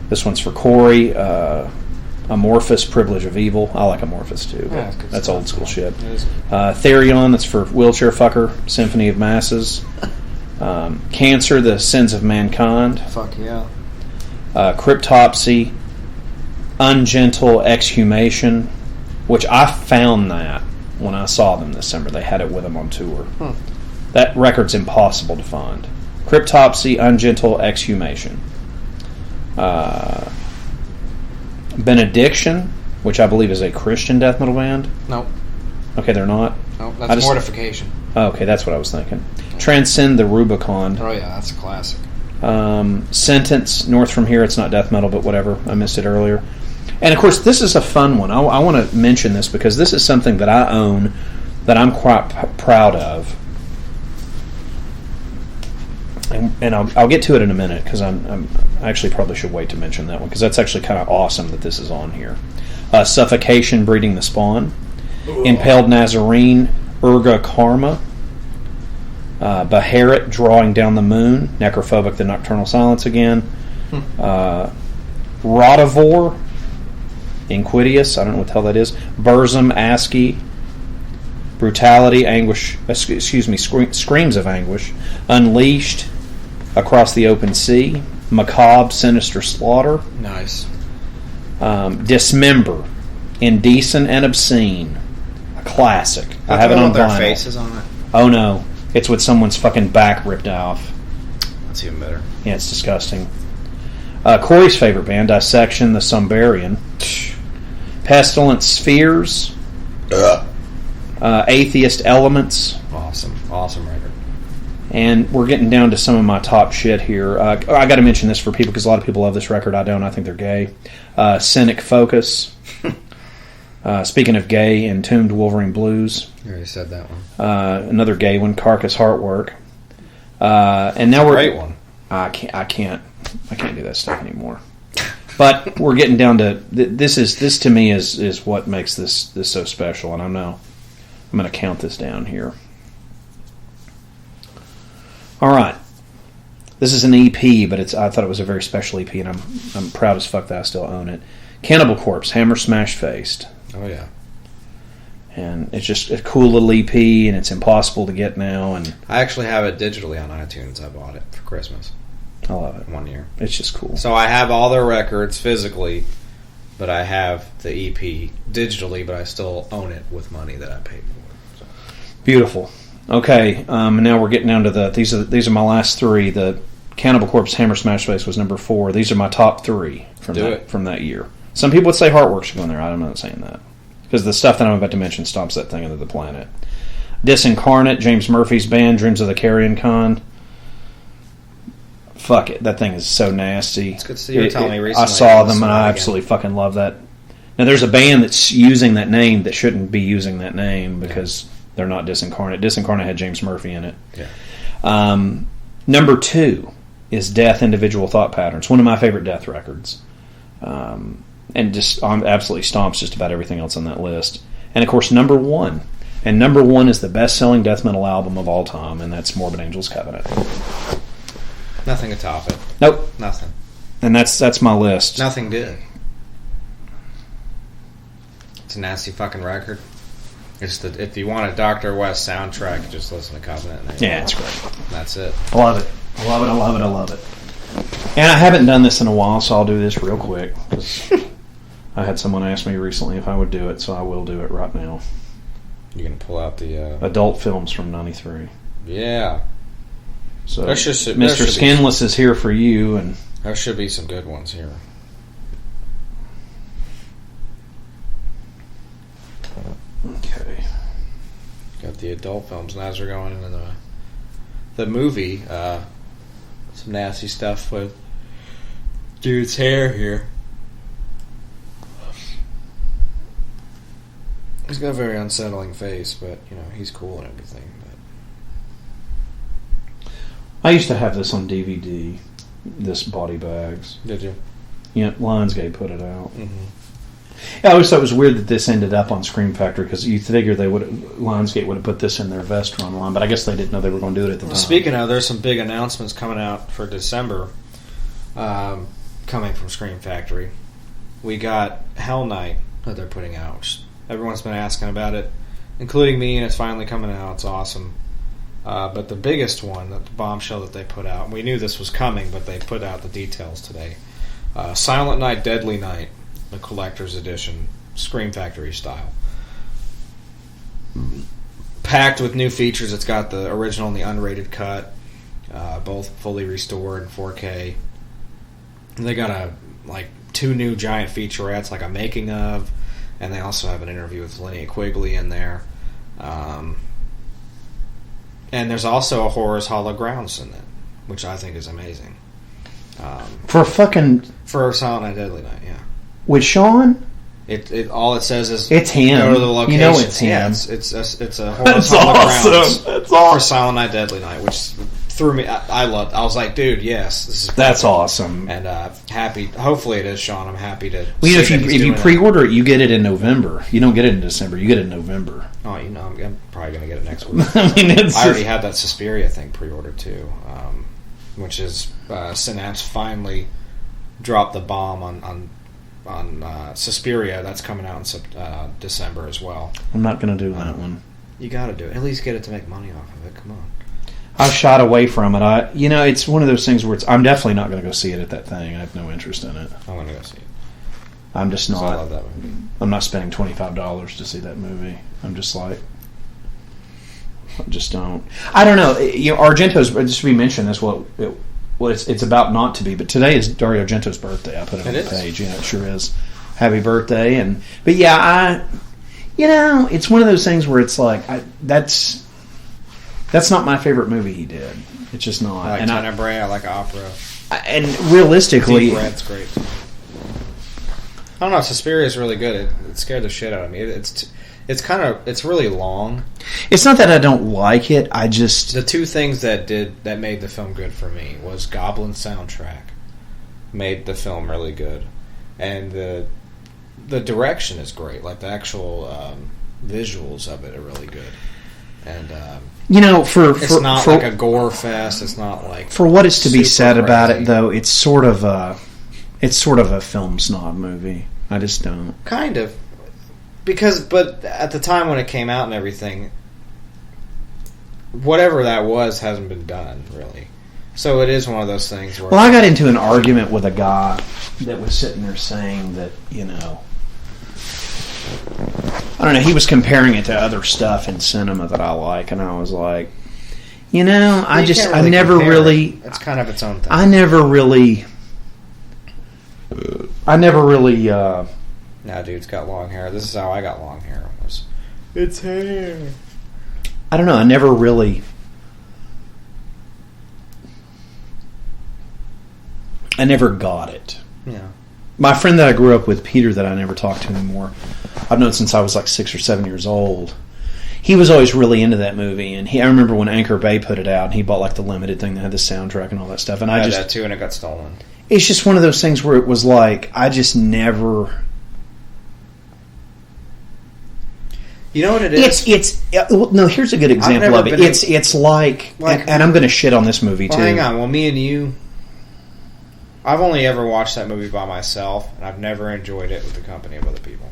This one's for Corey. Amorphous, Privilege of Evil. I like Amorphous too. Yeah, that's old school shit. Therion, that's for Wheelchair Fucker. Symphony of Masses. Cancer, The Sins of Mankind. Fuck yeah. Cryptopsy. Ungentle Exhumation, which I found that when I saw them this summer. They had it with them on tour. That record's impossible to find. Cryptopsy, Ungentle Exhumation. Benediction, which I believe is a Christian death metal band. Nope. Okay, they're not? Nope, that's Mortification. Okay, that's what I was thinking. Transcend the Rubicon. Oh yeah, that's a classic. Sentence, North from Here. It's not death metal, but whatever. I missed it earlier. And of course, this is a fun one. I want to mention this because this is something that I own that I'm quite proud of. And I'll get to it in a minute because I actually probably should wait to mention that one because that's actually kind of awesome that this is on here. Suffocation, Breeding the Spawn. Impaled Nazarene, Urga Karma. Beharit, Drawing Down the Moon. Necrophobic, The Nocturnal Silence again. Rodivore, Inquidius, I don't know what the hell that is. Burzum, ASCII. Brutality, Anguish, Screams of Anguish. Unleashed, Across the Open Sea. Macabre, Sinister Slaughter. Nice. Dismember, Indecent and Obscene. A classic. I have it on their vinyl. faces on it. Oh no, it's with someone's fucking back ripped off. That's even better. Yeah, it's disgusting. Corey's favorite band, Dissection, The Sumbarian. Pestilent Spheres. Atheist Elements. Awesome record. And we're getting down to some of my top shit here. I got to mention this for people because a lot of people love this record. I don't. I think they're gay. Cynic Focus. Speaking of gay, Entombed Wolverine Blues. You already said that one. Another gay one, Carcass Heartwork. And now we're great one. I can't do that stuff anymore. But we're getting down to this to me is what makes this so special. And I'm going to count this down here. All right, this is an EP, but I thought it was a very special EP, and I'm proud as fuck that I still own it. Cannibal Corpse, Hammer Smash Faced. Oh yeah, and it's just a cool little EP, and it's impossible to get now. And I actually have it digitally on iTunes. I bought it for Christmas. I love it. 1 year. It's just cool. So I have all their records physically, but I have the EP digitally, but I still own it with money that I paid for. So. Beautiful. Okay, now we're getting down to these are my last three. The Cannibal Corpse Hammer Smash Face was number 4. These are my top 3 from that year. Some people would say Heartwork should go in there. I'm not saying that because the stuff that I'm about to mention stomps that thing into the planet. Disincarnate, James Murphy's band, Dreams of the Carrion Con. Fuck it, that thing is so nasty. It's good to see you were telling me recently. I saw them and I absolutely fucking love that. Now there's a band that's using that name that shouldn't be using that name because. Yeah. They're not Disincarnate. Disincarnate had James Murphy in it. Yeah. Number 2 is Death, Individual Thought Patterns. One of my favorite Death records. And just absolutely stomps just about everything else on that list. And, of course, number 1. And number 1 is the best-selling death metal album of all time, and that's Morbid Angel's Covenant. Nothing to top it. Nope. Nothing. And that's my list. Nothing did. It's a nasty fucking record. If you want a Dr. West soundtrack, just listen to Covenant. Yeah, it's great. That's it. I love it. I love it. And I haven't done this in a while, so I'll do this real quick. I had someone ask me recently if I would do it, so I will do it right now. You're going to pull out the... adult films from 93. Yeah. So Mr. Skinless is here for you. And there should be some good ones here. Okay. Got the adult films, and as we're going into the movie, some nasty stuff with dude's hair here. He's got a very unsettling face, but he's cool and everything. But I used to have this on DVD. This Body Bags. Did you? Yeah, Lionsgate put it out. Mm-hmm. Yeah, I always thought it was weird that this ended up on Scream Factory because you figure Lionsgate would have put this in their Vest Run line, but I guess they didn't know they were going to do it at the time. Speaking of, there's some big announcements coming out for December, coming from Scream Factory. We got Hell Night that they're putting out, which everyone's been asking about it, including me, and it's finally coming out. It's awesome. But the biggest one, the bombshell that they put out, we knew this was coming, but they put out the details today. Silent Night, Deadly Night. The collector's edition, Scream Factory style. Packed with new features. It's got the original and the unrated cut, both fully restored in 4K. And they got 2 new giant featurettes, like a making of, and they also have an interview with Linnea Quigley in there. And there's also a Horrors Hollow Grounds in it, which I think is amazing. For Silent Night, Deadly Night, yeah. With Sean? It all it says is it's him. Go to the location. It's him. Yeah, it's a Horrors Hollow Grounds. That's awesome. For Silent Night, Deadly Night, which threw me. I loved. I was like, dude, yes, this is perfect. That's awesome. And happy. Hopefully, it is Sean. I'm happy to. Well, if you pre-order it, you get it in November. You don't get it in December. You get it in November. Oh, I'm probably going to get it next week. I already had that Suspiria thing pre-ordered too, which is Synapse finally dropped the bomb on Suspiria. That's coming out in December as well. I'm not going to do that one. You got to do it. At least get it to make money off of it. Come on. I've shied away from it. It's one of those things where I'm definitely not going to go see it at that thing. I have no interest in it. I'm going to go see it. I'm just not. I love that movie. I'm not spending $25 to see that movie. I'm just like, I just don't. I don't know. Argento's, just to be mentioned, is what it's about not to be. But today is Dario Argento's birthday. I put it on the page. Yeah, it sure is. Happy birthday! But yeah, it's one of those things where it's like that's not my favorite movie he did. It's just not. I like Tenebrae. I like Opera. And realistically, Deep Red's great. I don't know. Suspiria is really good. It scared the shit out of me. It's really long. It's not that I don't like it. I just the two things that made the film good for me was Goblin soundtrack made the film really good, and the direction is great. Like the actual visuals of it are really good, and it's not like a gore fest. It's not like for what is to be said crazy about it though. It's sort of a film snob movie. I just don't kind of. But at the time when it came out and everything, whatever that was hasn't been done, really. So it is one of those things where... Well, I got into an argument with a guy that was sitting there saying that, I don't know, he was comparing it to other stuff in cinema that I like, and I was like, I never really... It's kind of its own thing. I never really... Nah, dude's got long hair. This is how I got long hair. It's hair. I don't know. I never really... I never got it. Yeah. My friend that I grew up with, Peter, that I never talk to anymore, I've known since I was like 6 or 7 years old. He was always really into that movie, and I remember when Anchor Bay put it out, and he bought like the limited thing that had the soundtrack and all that stuff. And I had just that too, and it got stolen. It's just one of those things where it was like I just never. You know what it is? No. Here's a good example of it. It's like and I'm going to shit on this movie too. Hang on. Well, me and you, I've only ever watched that movie by myself, and I've never enjoyed it with the company of other people.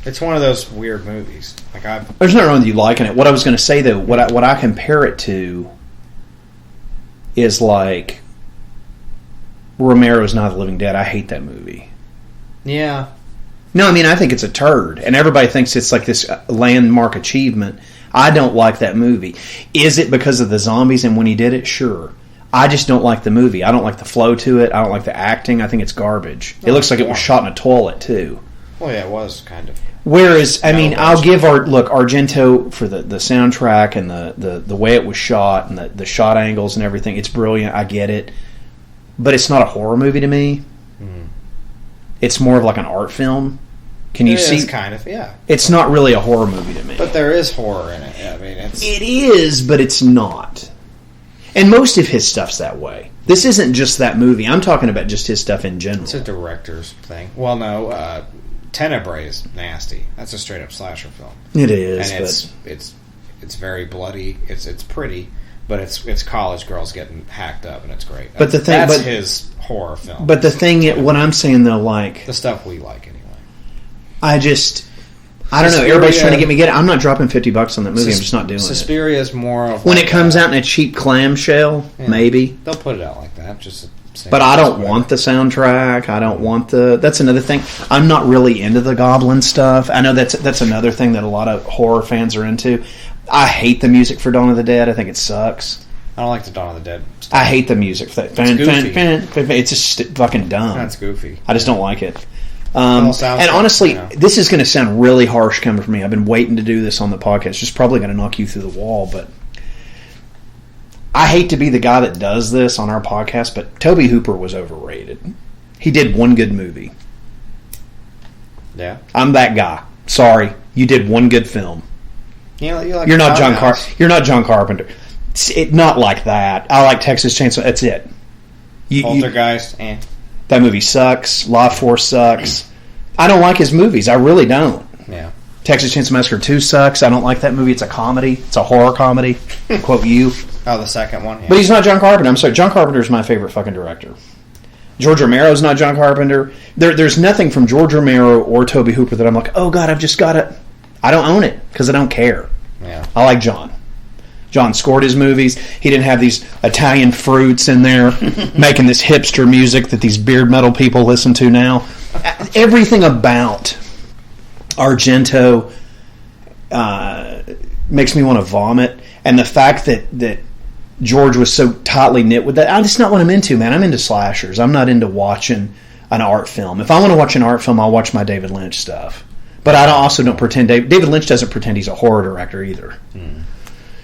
It's one of those weird movies. There's nothing wrong with you liking it. What I was going to say though, what I compare it to, is like Romero's Night of the Living Dead. I hate that movie. Yeah. No, I mean, I think it's a turd, and everybody thinks it's like this landmark achievement. I don't like that movie. Is it because of the zombies and when he did it? Sure. I just don't like the movie. I don't like the flow to it. I don't like the acting. I think it's garbage. It looks like it was shot in a toilet, too. Well, yeah, it was, kind of. Whereas, I mean, I'll give Argento for the soundtrack and the way it was shot and the shot angles and everything. It's brilliant. I get it. But it's not a horror movie to me. Mm. It's more of like an art film. Can you see? It's kind of, yeah. It's not really a horror movie to me. But there is horror in it. I mean, it is, but it's not. And most of his stuff's that way. This isn't just that movie. I'm talking about just his stuff in general. It's a director's thing. Well, no, Tenebrae is nasty. That's a straight up slasher film. It is, and it's very bloody. It's pretty, but it's college girls getting hacked up, and it's great. But that's his horror film. But the thing, what I'm saying though, like the stuff we like anyway. I don't know. Everybody's trying to get me get it. I'm not dropping $50 on that movie. I'm just not doing it. Suspiria is more of when it comes out in a cheap clamshell. Yeah, maybe they'll put it out like that. But I don't want the soundtrack. I don't want That's another thing. I'm not really into the Goblin stuff. I know that's another thing that a lot of horror fans are into. I hate the music for Dawn of the Dead. I think it sucks. I don't like the Dawn of the Dead stuff. I hate the music. It's just fucking dumb. That's goofy. I just don't like it. And honestly, this is going to sound really harsh coming from me. I've been waiting to do this on the podcast. It's just probably going to knock you through the wall, but I hate to be the guy that does this on our podcast, but Tobe Hooper was overrated. He did one good movie. Yeah. I'm that guy. Sorry. You did one good film. You're not John Carpenter. Not like that. I like Texas Chainsaw. That's it. Poltergeist, That movie sucks. Life Force sucks. I don't like his movies. I really don't. Yeah. Texas Chainsaw Massacre 2 sucks. I don't like that movie. It's a comedy. It's a horror comedy. Quote you. Oh, the second one? Yeah. But he's not John Carpenter. I'm sorry. John Carpenter is my favorite fucking director. George Romero's not John Carpenter. There's nothing from George Romero or Tobe Hooper that I'm like, oh, God, I've just got it. I don't own it because I don't care. Yeah. I like John. John scored his movies. He didn't have these Italian fruits in there making this hipster music that these beard metal people listen to now. Everything about Argento makes me want to vomit. And the fact that George was so tightly knit with that, that's not what I'm into, man. I'm into slashers. I'm not into watching an art film. If I want to watch an art film, I'll watch my David Lynch stuff. But I also don't pretend... David Lynch doesn't pretend he's a horror director either.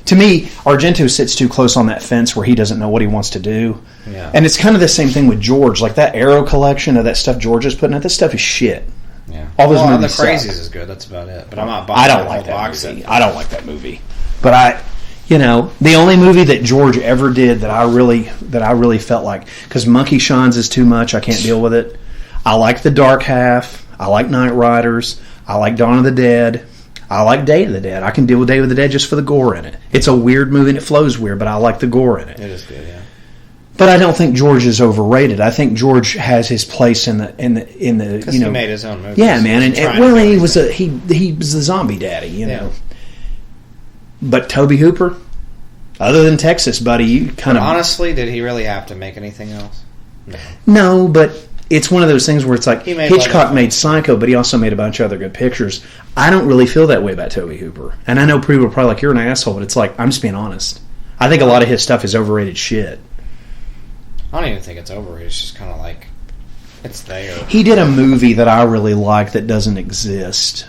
To me, Argento sits too close on that fence where he doesn't know what he wants to do. Yeah. And it's kind of the same thing with George. Like that Arrow collection of that stuff George is putting out, this stuff is shit. Yeah. All those The movies Crazies suck. is good. That's about it. But I'm not buying I don't the like whole that box movie. set. I don't like that movie. But the only movie that George ever did that I really felt like, because Monkey Shines is too much, I can't deal with it. I like The Dark Half. I like Night Riders. I like Dawn of the Dead. I like Day of the Dead. I can deal with Day of the Dead just for the gore in it. It's a weird movie and it flows weird, but I like the gore in it. It is good, yeah. But I don't think George is overrated. I think George has his place in the Because he made his own movies. Yeah, man, he was the zombie daddy, you know. But Tobe Hooper, other than Texas, buddy, you kind of honestly, did he really have to make anything else? No, but it's one of those things where it's like Hitchcock made Psycho, but he also made a bunch of other good pictures. I don't really feel that way about Tobe Hooper, and I know people are probably like, "You're an asshole," but it's like I'm just being honest. I think a lot of his stuff is overrated shit. I don't even think it's overrated. It's just kind of like it's there. He did a movie that I really like that doesn't exist.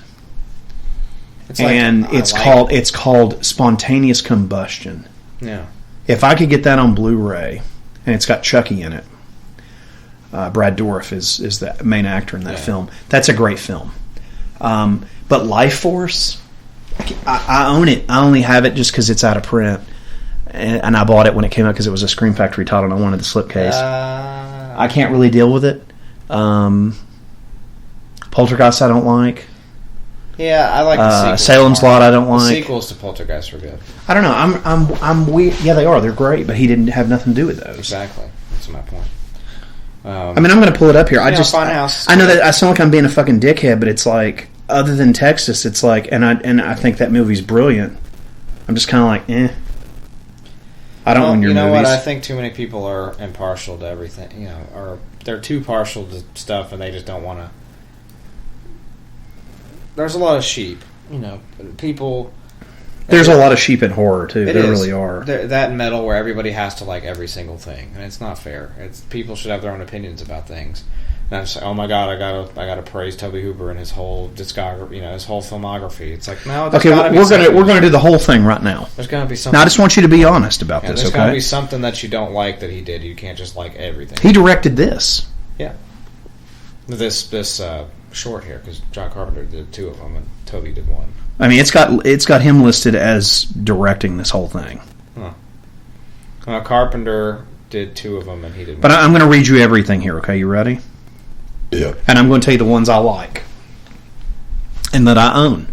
It's called Spontaneous Combustion. Yeah. If I could get that on Blu-ray, and it's got Chucky in it. Brad Dourif is the main actor in that film. That's a great film. But Life Force, I own it. I only have it just because it's out of print. And I bought it when it came out because it was a Scream Factory title and I wanted the slipcase. I can't really deal with it. Poltergeist I don't like. Yeah, I like the sequels. Salem's Lot I don't like. The sequels to Poltergeist were good. I don't know. I'm weird. Yeah, they are. They're great, but he didn't have nothing to do with those. Exactly. That's my point. I mean, I'm going to pull it up here. I know that I sound like I'm being a fucking dickhead, but it's like, other than Texas, it's like, and I think that movie's brilliant. I'm just kind of like, I don't own your movies. You know what? I think too many people are impartial to everything. Or they're too partial to stuff, and they just don't want to. There's a lot of sheep. People. There's a lot of sheep in horror too. There really are. That metal where everybody has to like every single thing, and it's not fair. People should have their own opinions about things. And I'm just like, oh my god, I gotta praise Tobe Hooper and his whole discography, his whole filmography. It's like no. Okay, we're gonna do the whole thing right now. There's gonna be something. Now I just want you to be honest about this. There's okay. gonna be something that you don't like that he did. You can't just like everything. He directed this. Yeah. This short here because John Carpenter did 2 of them and Tobe did 1. I mean, it's got him listed as directing this whole thing. Huh. Carpenter did 2 of them and he did 1. But I'm going to read you everything here, okay? You ready? Yeah. And I'm going to tell you the ones I like. And that I own.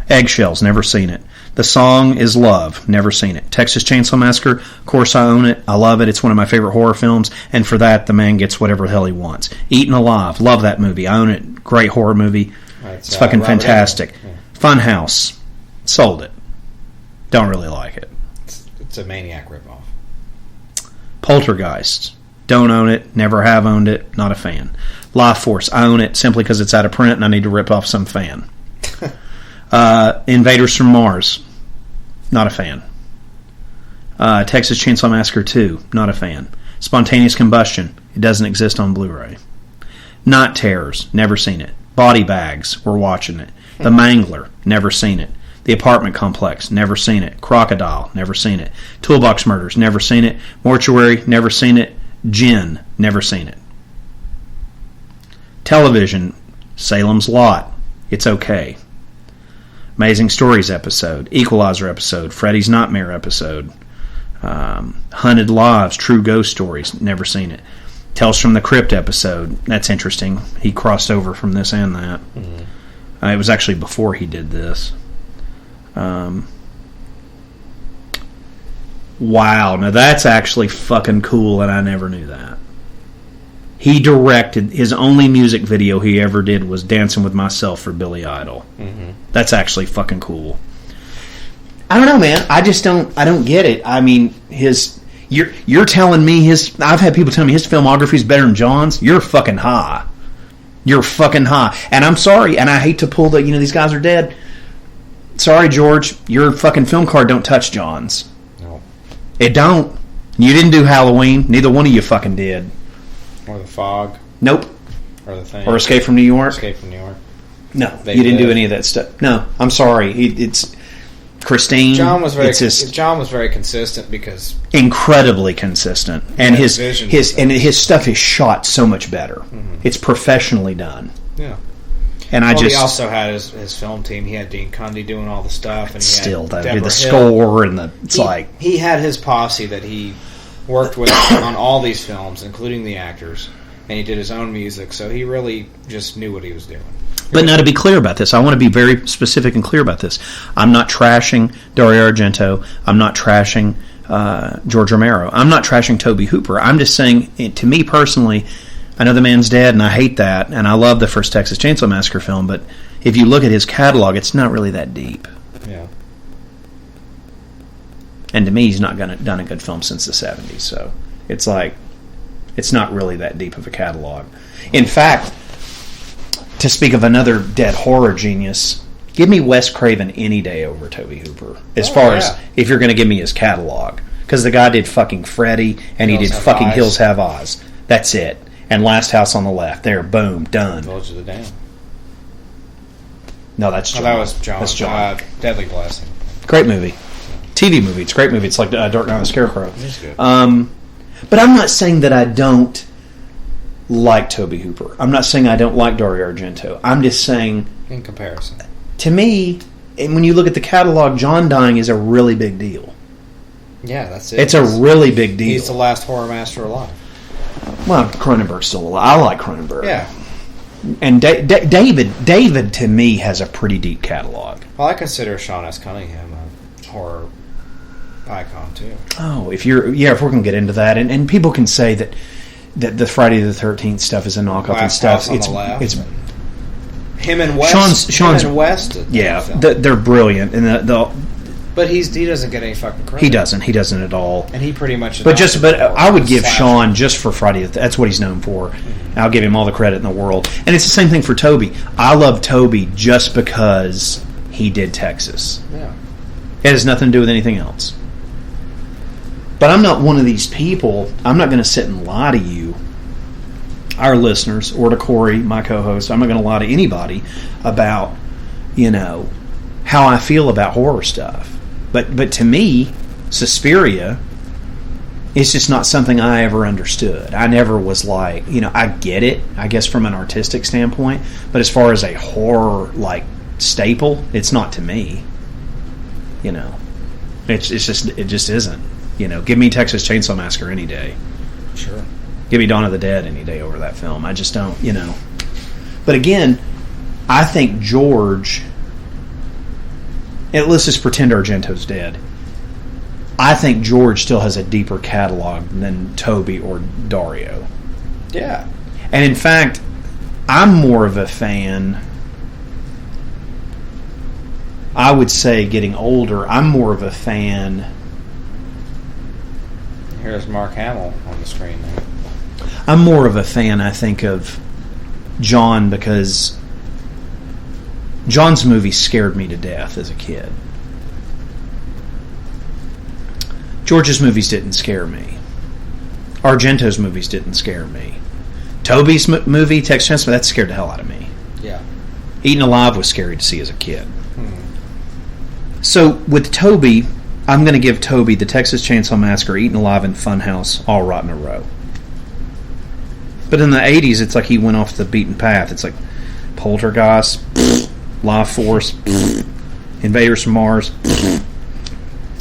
Eggshells, never seen it. The Song is Love, never seen it. Texas Chainsaw Massacre, of course I own it. I love it. It's one of my favorite horror films. And for that, the man gets whatever the hell he wants. Eaten Alive, love that movie. I own it. Great horror movie. It's fucking fantastic. Yeah. Funhouse, sold it. Don't really like it. It's a Maniac ripoff. Poltergeist, don't own it. Never have owned it. Not a fan. Life Force, I own it simply because it's out of print and I need to rip off some fan. Invaders from Mars, not a fan. Texas Chainsaw Massacre 2, not a fan. Spontaneous Combustion, it doesn't exist on Blu-ray. Night Terrors, never seen it. Body Bags, we're watching it. The Mangler, never seen it. The Apartment Complex, never seen it. Crocodile, never seen it. Toolbox Murders, never seen it. Mortuary, never seen it. Gin, never seen it. Television, Salem's Lot, it's okay. Amazing Stories episode, Equalizer episode, Freddy's Nightmare episode, Hunted Lives, True Ghost Stories, never seen it. Tales from the Crypt episode, that's interesting. He crossed over from this and that. Mm-hmm. It was actually before he did this. Wow, now that's actually fucking cool, and I never knew that. He directed, his only music video he ever did was Dancing with Myself for Billy Idol. Mm-hmm. That's actually fucking cool. I don't know, man. I don't get it. I mean, you're telling me I've had people tell me his filmography is better than John's. You're fucking high. You're fucking high. And I'm sorry, and I hate to pull these guys are dead. Sorry, George, your fucking film card don't touch John's. No. It don't. You didn't do Halloween. Neither one of you fucking did. Or The Fog. Nope. Or The Thing. Or Escape from New York. Escape from New York. No, you didn't do any of that stuff. No, I'm sorry. It's Christine. John was very consistent because incredibly consistent, and his stuff is shot so much better. Mm-hmm. It's professionally done. Yeah. And he also had his film team. He had Dean Cundy doing all the stuff, and the score and he had his posse that he worked with on all these films, including the actors, and he did his own music. So he really just knew what he was doing. But now, to be clear about this, I want to be very specific and clear about this. I'm not trashing Dario Argento. I'm not trashing George Romero. I'm not trashing Tobe Hooper. I'm just saying, to me personally, I know the man's dead, and I hate that, and I love the first Texas Chainsaw Massacre film, but if you look at his catalog, it's not really that deep. Yeah. And to me, he's not done a good film since the 70s, so it's like, it's not really that deep of a catalog. In fact, to speak of another dead horror genius, give me Wes Craven any day over Tobe Hooper, as far as if you're going to give me his catalog. Because the guy did fucking Freddy, and he did fucking Hills Have Eyes. That's it. And Last House on the Left. There, boom, done. Village of the Damned. No, that's John. That was John. That's John. Deadly Blessing. Great movie. TV movie. It's a great movie. It's like Dark Knight of the Scarecrow. It's good. But I'm not saying that I don't like Tobe Hooper. I'm not saying I don't like Dario Argento. I'm just saying, in comparison, to me, and when you look at the catalog, John dying is a really big deal. Yeah, that's it. It's a really big deal. He's the last horror master alive. Well, Cronenberg's still alive. I like Cronenberg. Yeah. And David to me has a pretty deep catalog. Well, I consider Sean S. Cunningham a horror icon too. Oh, if we're going to get into that, and people can say that the Friday the 13th stuff is a knockoff and stuff. It's him and West. Sean's and West. They're brilliant, and but he doesn't get any fucking credit. He doesn't at all. And he pretty much. But I would give Sean just for Friday. That's what he's known for. Mm-hmm. I'll give him all the credit in the world. And it's the same thing for Tobe. I love Tobe just because he did Texas. Yeah. It has nothing to do with anything else. But I'm not one of these people. I'm not going to sit and lie to you, our listeners, or to Corey, my co-host. I'm not going to lie to anybody about, how I feel about horror stuff. But to me, Suspiria is just not something I ever understood. I never was like, I get it, I guess, from an artistic standpoint. But as far as a horror, staple, it's not to me. It just isn't. Give me Texas Chainsaw Massacre any day. Sure. Give me Dawn of the Dead any day over that film. I just don't, But again, I think George... let's just pretend Argento's dead. I think George still has a deeper catalog than Tobe or Dario. Yeah. And in fact, I'm more of a fan... I would say, getting older, I'm more of a fan... Here's Mark Hamill on the screen there. I'm more of a fan, I think, of John because John's movies scared me to death as a kid. George's movies didn't scare me. Argento's movies didn't scare me. Tobe's movie, Texas Chainsaw, that scared the hell out of me. Yeah. Eaten Alive was scary to see as a kid. So with Tobe, I'm going to give Tobe the Texas Chainsaw Massacre, Eaten Alive, and Funhouse all right in a row. But in the 80s, it's like he went off the beaten path. It's like Poltergeist, Life Force, Invaders from Mars. I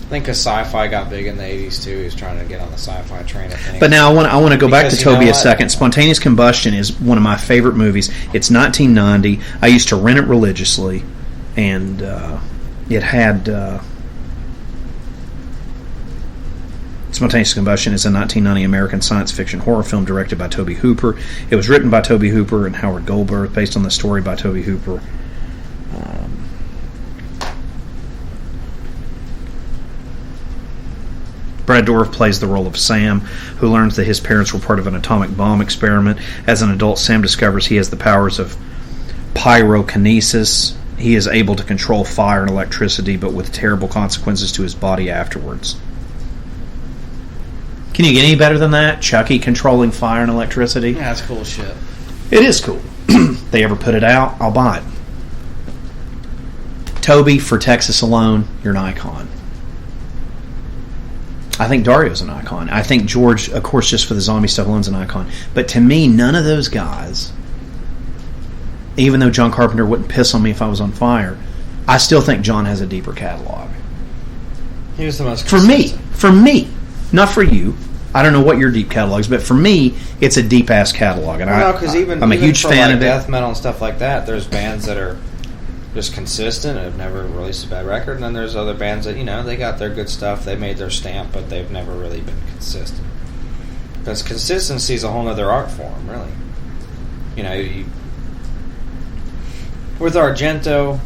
think because sci-fi got big in the 80s too. He was trying to get on the sci-fi train, I think. But now I want to go back to Tobe a second. Spontaneous Combustion is one of my favorite movies. It's 1990. I used to rent it religiously, and it had... Spontaneous Combustion is a 1990 American science fiction horror film directed by Tobe Hooper. It was written by Tobe Hooper and Howard Goldberg, based on the story by Tobe Hooper. Brad Dourif plays the role of Sam, who learns that his parents were part of an atomic bomb experiment. As an adult, Sam discovers he has the powers of pyrokinesis. He is able to control fire and electricity, but with terrible consequences to his body afterwards. Can you get any better than that? Chucky controlling fire and electricity? Yeah, that's cool shit. It is cool. They ever put it out, I'll buy it. Tobe, for Texas alone, you're an icon. I think Dario's an icon. I think George, of course, just for the zombie stuff alone, is an icon. But to me, none of those guys, even though John Carpenter wouldn't piss on me if I was on fire, I still think John has a deeper catalog. He was the most For me, not for you. I don't know what your deep catalog is, but for me, it's a deep-ass catalog. And I'm a huge fan of it. Death metal and stuff like that, there's bands that are just consistent and have never released a bad record, and then there's other bands that, they got their good stuff, they made their stamp, but they've never really been consistent. Because consistency is a whole other art form, really. With Argento,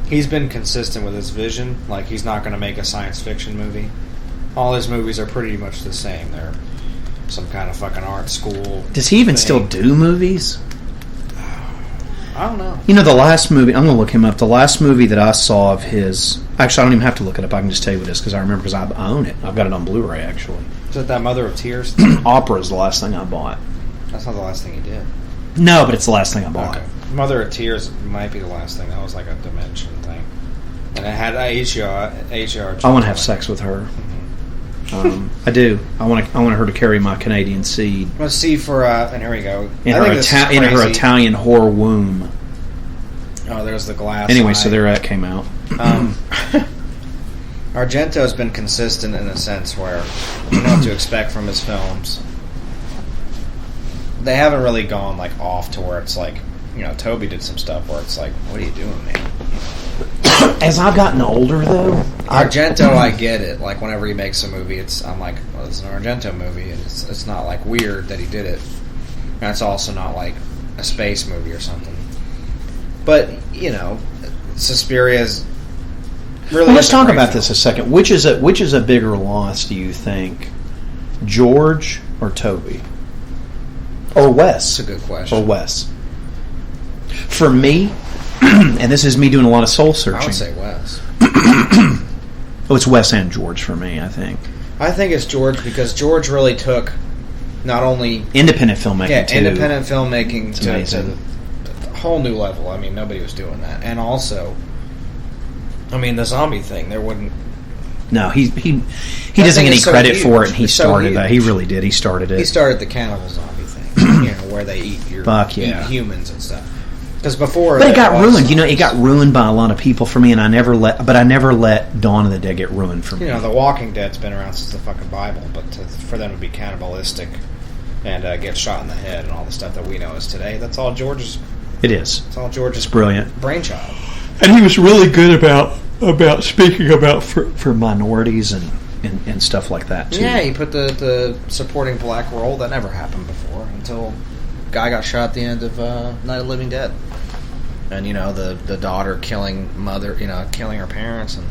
he's been consistent with his vision. Like, he's not going to make a science fiction movie. All his movies are pretty much the same. They're some kind of fucking art school. Does he even still do movies? I don't know. The last movie, I'm going to look him up. The last movie that I saw of his, actually, I don't even have to look it up. I can just tell you what it is because I remember, because I own it. I've got it on Blu-ray, actually. Is it that Mother of Tears? Opera is the last thing I bought. That's not the last thing he did. No, but it's the last thing I bought. Okay. Mother of Tears might be the last thing. That was like a Dimension thing. And it had HR. I want to have sex with her. Mm-hmm. I do. I want her to carry my Canadian seed. Let's see for and here we go. In her Italian whore womb. Oh, there's the glass. Anyway, eye. so there that came out. Argento's been consistent in a sense where you know what to expect from his films. They haven't really gone like off to where it's like, Tobe did some stuff where it's like, what are you doing, man? As I've gotten older, though, Argento, I get it. Like, whenever he makes a movie, I'm like, well, it's an Argento movie, and it's not like weird that he did it. And it's also not like a space movie or something. But Suspiria's really. Well, let's talk about this a second. Which is a bigger loss, do you think, George or Tobe, or Wes? That's a good question. Or Wes. For me, and this is me doing a lot of soul searching. I would say Wes. It's Wes and George for me, I think. I think it's George because George really took not only independent filmmaking, independent filmmaking to a whole new level. I mean, nobody was doing that, and also, the zombie thing. There wouldn't. No, he doesn't get any credit for it, and he started that. He really did. He started it. He started the cannibal zombie thing, where they eat eat humans and stuff. Because before, but it got ruined. It got ruined by a lot of people for me, and I never let Dawn of the Dead get ruined for me. The Walking Dead's been around since the fucking Bible, but for them to be cannibalistic and get shot in the head and all the stuff that we know is today, that's all George's. It is. It's all George's brilliant brainchild. And he was really good about speaking about for minorities and stuff like that too. Yeah, he put the supporting black role that never happened before until guy got shot at the end of Night of the Living Dead. And the daughter killing mother, killing her parents, and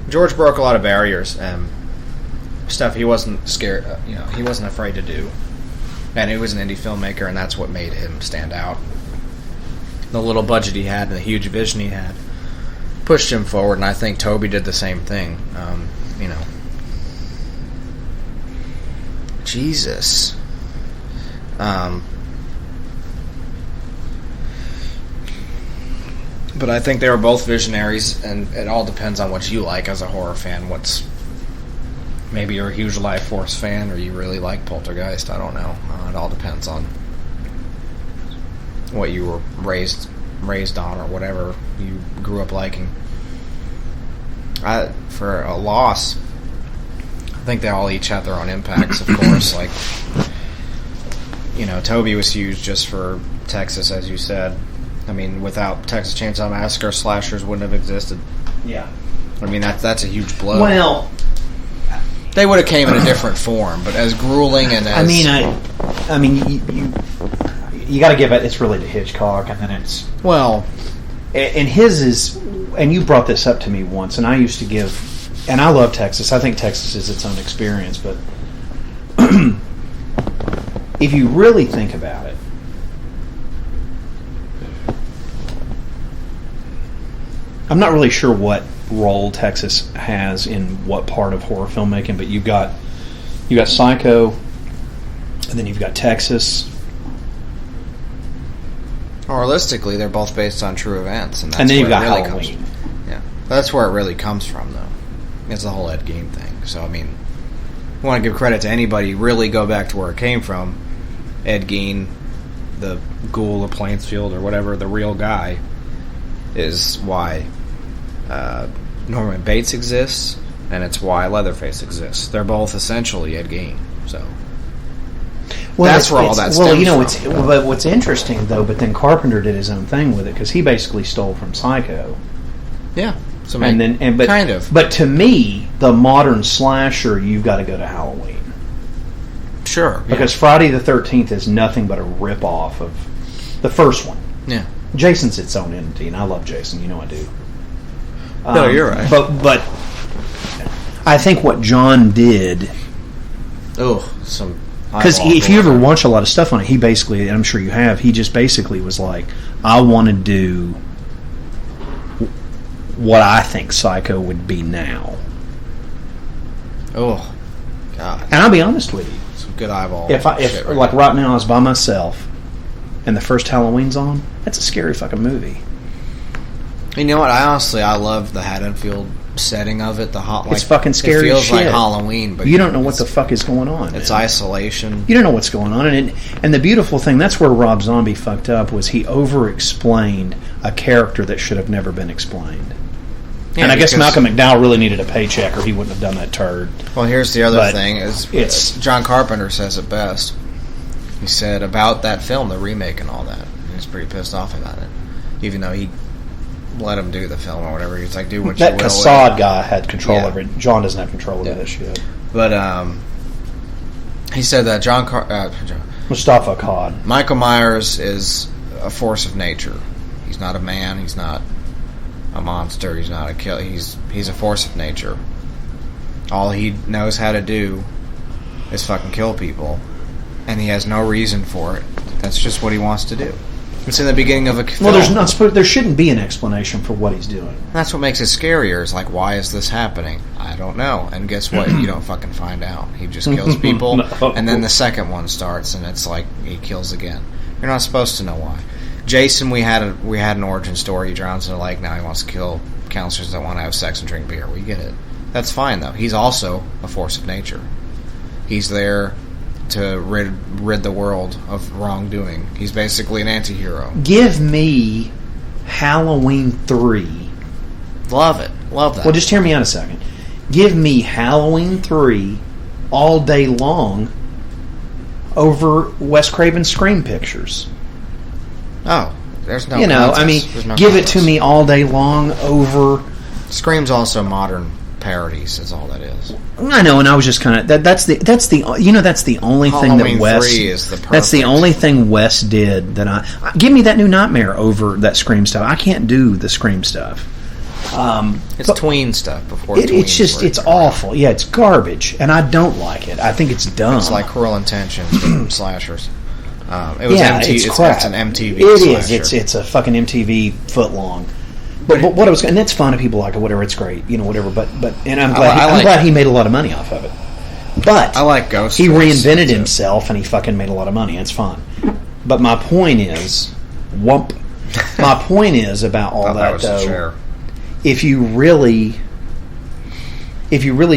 George broke a lot of barriers and stuff he wasn't scared, he wasn't afraid to do. And he was an indie filmmaker, and that's what made him stand out. The little budget he had and the huge vision he had pushed him forward, and I think Tobe did the same thing. Jesus. But I think they were both visionaries, and it all depends on what you like as a horror fan. Maybe you're a huge Life Force fan, or you really like Poltergeist. I don't know. It all depends on what you were raised on, or whatever you grew up liking. For a loss, I think they all each have their own impacts, of course. Like, Tobe was huge just for Texas, as you said. Without Texas Chainsaw Massacre, slashers wouldn't have existed. Yeah. That's a huge blow. Well, they would have came in a different form, but as grueling and as... you got to give it, it's really to Hitchcock, and then it's... Well... And his is... And you brought this up to me once, and I used to give... And I love Texas. I think Texas is its own experience, but... if you really think about it, I'm not really sure what role Texas has in what part of horror filmmaking, but you've got Psycho, and then you've got Texas, Realistically, they're both based on true events, and that's And then you've where got it really Halloween. Yeah, that's where it really comes from, though. It's the whole Ed Gein thing. So, I mean, I want to give credit to anybody. Really go back to where it came from. Ed Gein, the ghoul of Plainsfield, or whatever, the real guy, is why Norman Bates exists, and it's why Leatherface exists. They're both essentially Ed Gein. So that's where all that stems from. But what's interesting though, but then Carpenter did his own thing with it because he basically stole from Psycho. Yeah. So kind of. But to me, the modern slasher, you've got to go to Halloween. Sure. Because Friday the 13th is nothing but a rip-off of the first one. Yeah. Jason's its own entity, and I love Jason. You know I do. No, you're right. But I think what John did... Because if you ever watch a lot of stuff on it, he basically, and I'm sure you have, he just basically was like, I want to do what I think Psycho would be now. Oh, God. And I'll be honest with you. Some good eyeball If like right now I was by myself and the first Halloween's on, that's a scary fucking movie. You know what? I love the Haddonfield setting of it. It's fucking scary. It feels as like shit. Halloween, but you don't know what the fuck is going on. It's man. isolation. You don't know what's going on, and the beautiful thing, that's where Rob Zombie fucked up, was he over-explained a character that should have never been explained. Yeah, and I guess Malcolm McDowell really needed a paycheck, or he wouldn't have done that turd. Well, here's the other thing: it's John Carpenter says it best. He said about that film, the remake and all that. He was pretty pissed off about it, even though he let him do the film or whatever. He's like, do what you will. That Kassad guy had control over it. John doesn't have control over that shit. But he said that Mustafa Akkad. Michael Myers is a force of nature. He's not a man. He's not a monster. He's not a killer. He's a force of nature. All he knows how to do is fucking kill people, and he has no reason for it. That's just what he wants to do. It's in the beginning of a film. Well, there shouldn't be an explanation for what he's doing. That's what makes it scarier. It's like, why is this happening? I don't know. And guess what? You don't fucking find out. He just kills people, and then the second one starts, and it's like he kills again. You're not supposed to know why. Jason, we had an origin story. He drowns in a lake. Now he wants to kill counselors that want to have sex and drink beer. We get it. That's fine, though. He's also a force of nature. He's there to rid the world of wrongdoing. He's basically an anti-hero. Give me Halloween 3. Love it. Love that. Well, just hear me out a second. Give me Halloween 3 all day long over Wes Craven's Scream pictures. Oh, there's no give it to me all day long over... Scream's also modern parodies is all that is. I know, and I was just kind of that's the only Halloween thing that Wes 3 is the perfect. That's the only thing Wes did that I give me that new Nightmare over that Scream stuff. I can't do the Scream stuff. It's tween stuff before. It's awful. Yeah, it's garbage, and I don't like it. I think it's dumb. It's like Cruel Intentions from slashers. It's crap. It's an MTV. It slasher. is. It's a fucking MTV foot long. But what I was, and that's fun if people like it, whatever. It's great, whatever. But and I'm glad he made a lot of money off of it. But I like Ghost. He reinvented himself, and he fucking made a lot of money. It's fine. But my point is, my point is about all that though. If you really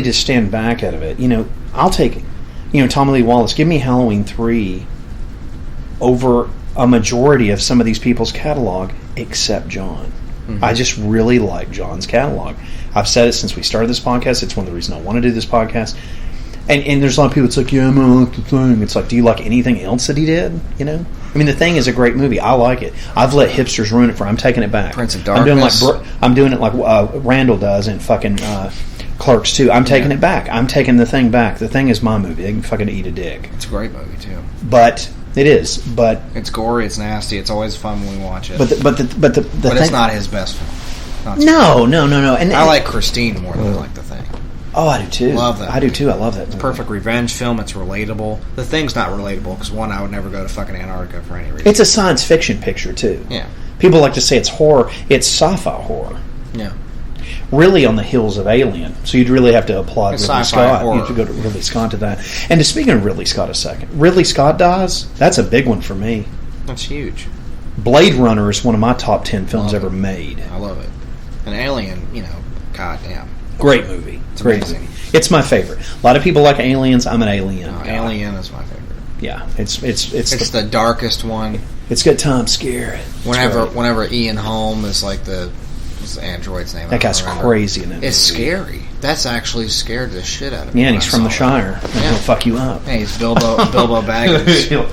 just stand back out of it, I'll take, Tommy Lee Wallace. Give me Halloween 3 over a majority of some of these people's catalog, except John. Mm-hmm. I just really like John's catalog. I've said it since we started this podcast. It's one of the reasons I want to do this podcast. And there's a lot of people that's like, yeah, I'm going to like the Thing. It's like, do you like anything else that he did? The Thing is a great movie. I like it. I've let hipsters ruin it I'm taking it back. Prince of Darkness. I'm doing it like Randall does in fucking Clerks 2. I'm taking it back. I'm taking The Thing back. The Thing is my movie. They can fucking eat a dick. It's a great movie too. But it is. But it's gory. It's nasty. It's always fun when we watch it. But it's not his best film. No. And I like Christine more than I like The Thing. Oh, I do too. Love that. I do too. I love that. It's a perfect revenge film. It's relatable. The Thing's not relatable because one, I would never go to fucking Antarctica for any reason. It's a science fiction picture too. Yeah. People like to say it's horror. It's sci-fi horror. Yeah. Really on the heels of Alien. So you'd really have to applaud it's Ridley Scott. You have to go to Ridley Scott to that. And speaking of Ridley Scott a second, Ridley Scott dies. That's a big one for me. That's huge. Blade Runner is one of my top 10 films ever made. I love it. And Alien, goddamn. Great movie. It's Great amazing. movie. It's my favorite. A lot of people like Aliens. I'm an Alien guy. Alien is my favorite. Yeah, it's the darkest one. It's got Tom Skerritt. Whenever Ian Holm is like what's the android's name? That guy's crazy in it. It's scary. That's actually scared the shit out of me. Yeah, and he's from the Shire. And he'll fuck you up. Hey, he's Bilbo Baggins.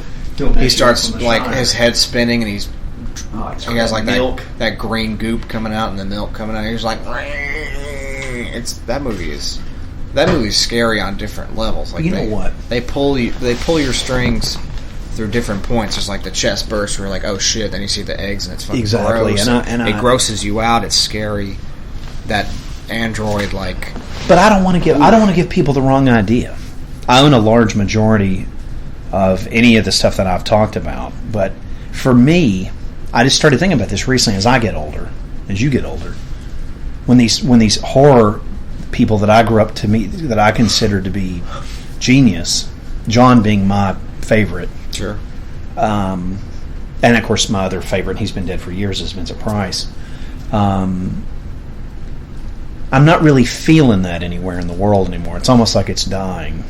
He starts his head's spinning and he has like that green goop coming out and the milk coming out. He's like, that movie is scary on different levels. Like know what? They pull your strings through different points. There's like the chest burst where you're like, oh shit, then you see the eggs and it's fucking gross. And it grosses you out. It's scary. That android But I don't want to give people the wrong idea. I own a large majority of any of the stuff that I've talked about, but for me, I just started thinking about this recently as I get older, as you get older. When these horror people that I grew up to meet, that I consider to be genius, John being my favorite. Sure. And of course my other favorite, he's been dead for years, is Vincent Price. I'm not really feeling that anywhere in the world anymore. It's almost like it's dying.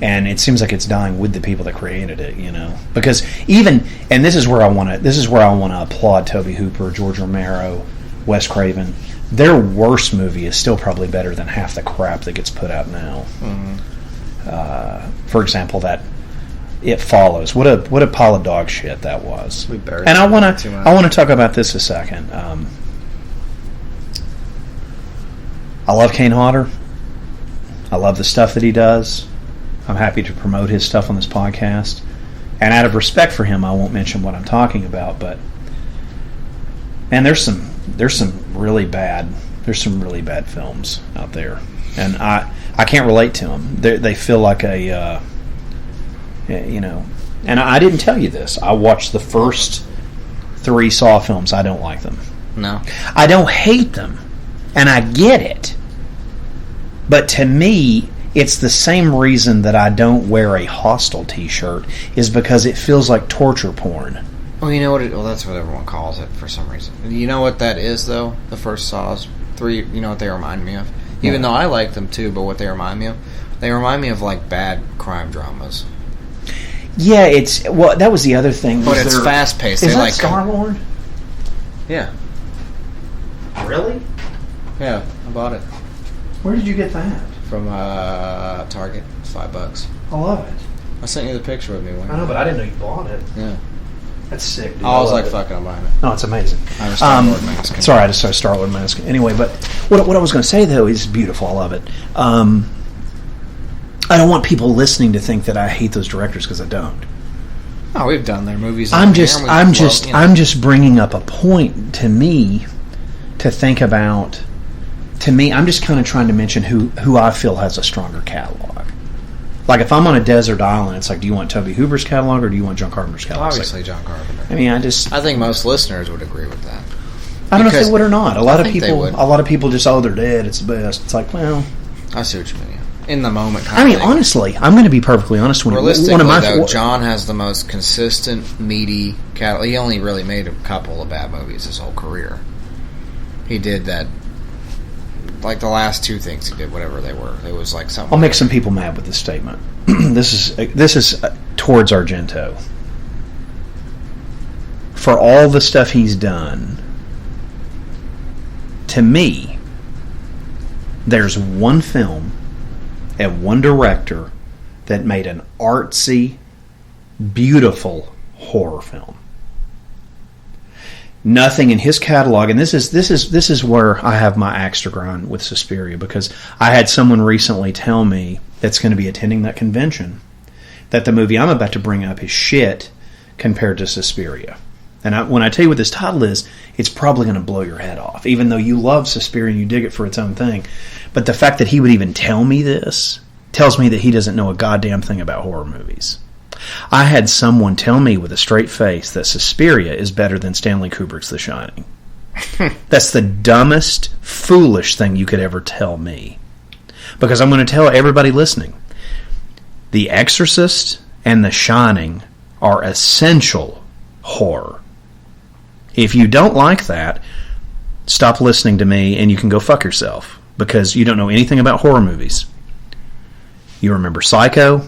And it seems like it's dying with the people that created it, because and this is where I want to applaud Tobe Hooper, George Romero, Wes Craven. Their worst movie is still probably better than half the crap that gets put out now. For example, that It Follows. What a pile of dog shit that was. And I want to talk about this a second. I love Kane Hodder. I love the stuff that he does. I'm happy to promote his stuff on this podcast. And out of respect for him, I won't mention what I'm talking about, but there's some really bad films out there. And I can't relate to them. They feel like and I didn't tell you this. I watched the first 3 Saw films. I don't like them. No. I don't hate them. And I get it. But to me, it's the same reason that I don't wear a Hostel t-shirt, is because it feels like torture porn. Well, you know what? That's what everyone calls it for some reason. You know what that is, though? The first Saws 3, you know what they remind me of? Even though I like them, too, but what they remind me of? They remind me of, bad crime dramas. Yeah, that was the other thing. But it's fast-paced. Is that Star-Lord? Yeah. Really? Yeah, I bought it. Where did you get that? From Target. It's $5. I love it. I sent you the picture of me. I know, but I didn't know you bought it. Yeah. That's sick, dude. I was like, fucking, I'm buying it. No, it's amazing. I have a Star-Lord mask. Sorry, I just saw a Star-Lord mask. Anyway, but what I was going to say, though, is beautiful. I love it. I don't want people listening to think that I hate those directors, because I don't. Oh, we've done their movies. I'm just bringing up a point to me to think about. To me, I'm just kind of trying to mention who I feel has a stronger catalog. Like, if I'm on a desert island, it's like, do you want Tobe Hooper's catalog or do you want John Carpenter's catalog? Obviously, John Carpenter. I mean, I think most listeners would agree with that. I don't know if they would or not. A lot of people just, they're dead. It's the best. It's like, well, I see what you mean. In the moment, honestly, I'm going to be perfectly honest. Realistically, John has the most consistent, meaty catalog. He only really made a couple of bad movies his whole career. He did that. Like the last 2 things he did, whatever they were, it was like something. I'll make some people mad with this statement. This is towards Argento. For all the stuff he's done, to me, there's one film and one director that made an artsy, beautiful horror film. Nothing in his catalog, and this is where I have my axe to grind with Suspiria, because I had someone recently tell me that's going to be attending that convention that the movie I'm about to bring up is shit compared to Suspiria. And when I tell you what this title is, it's probably going to blow your head off, even though you love Suspiria and you dig it for its own thing. But the fact that he would even tell me this tells me that he doesn't know a goddamn thing about horror movies. I had someone tell me with a straight face that Suspiria is better than Stanley Kubrick's The Shining. That's the dumbest, foolish thing you could ever tell me. Because I'm going to tell everybody listening, The Exorcist and The Shining are essential horror. If you don't like that, stop listening to me and you can go fuck yourself, because you don't know anything about horror movies. You remember Psycho,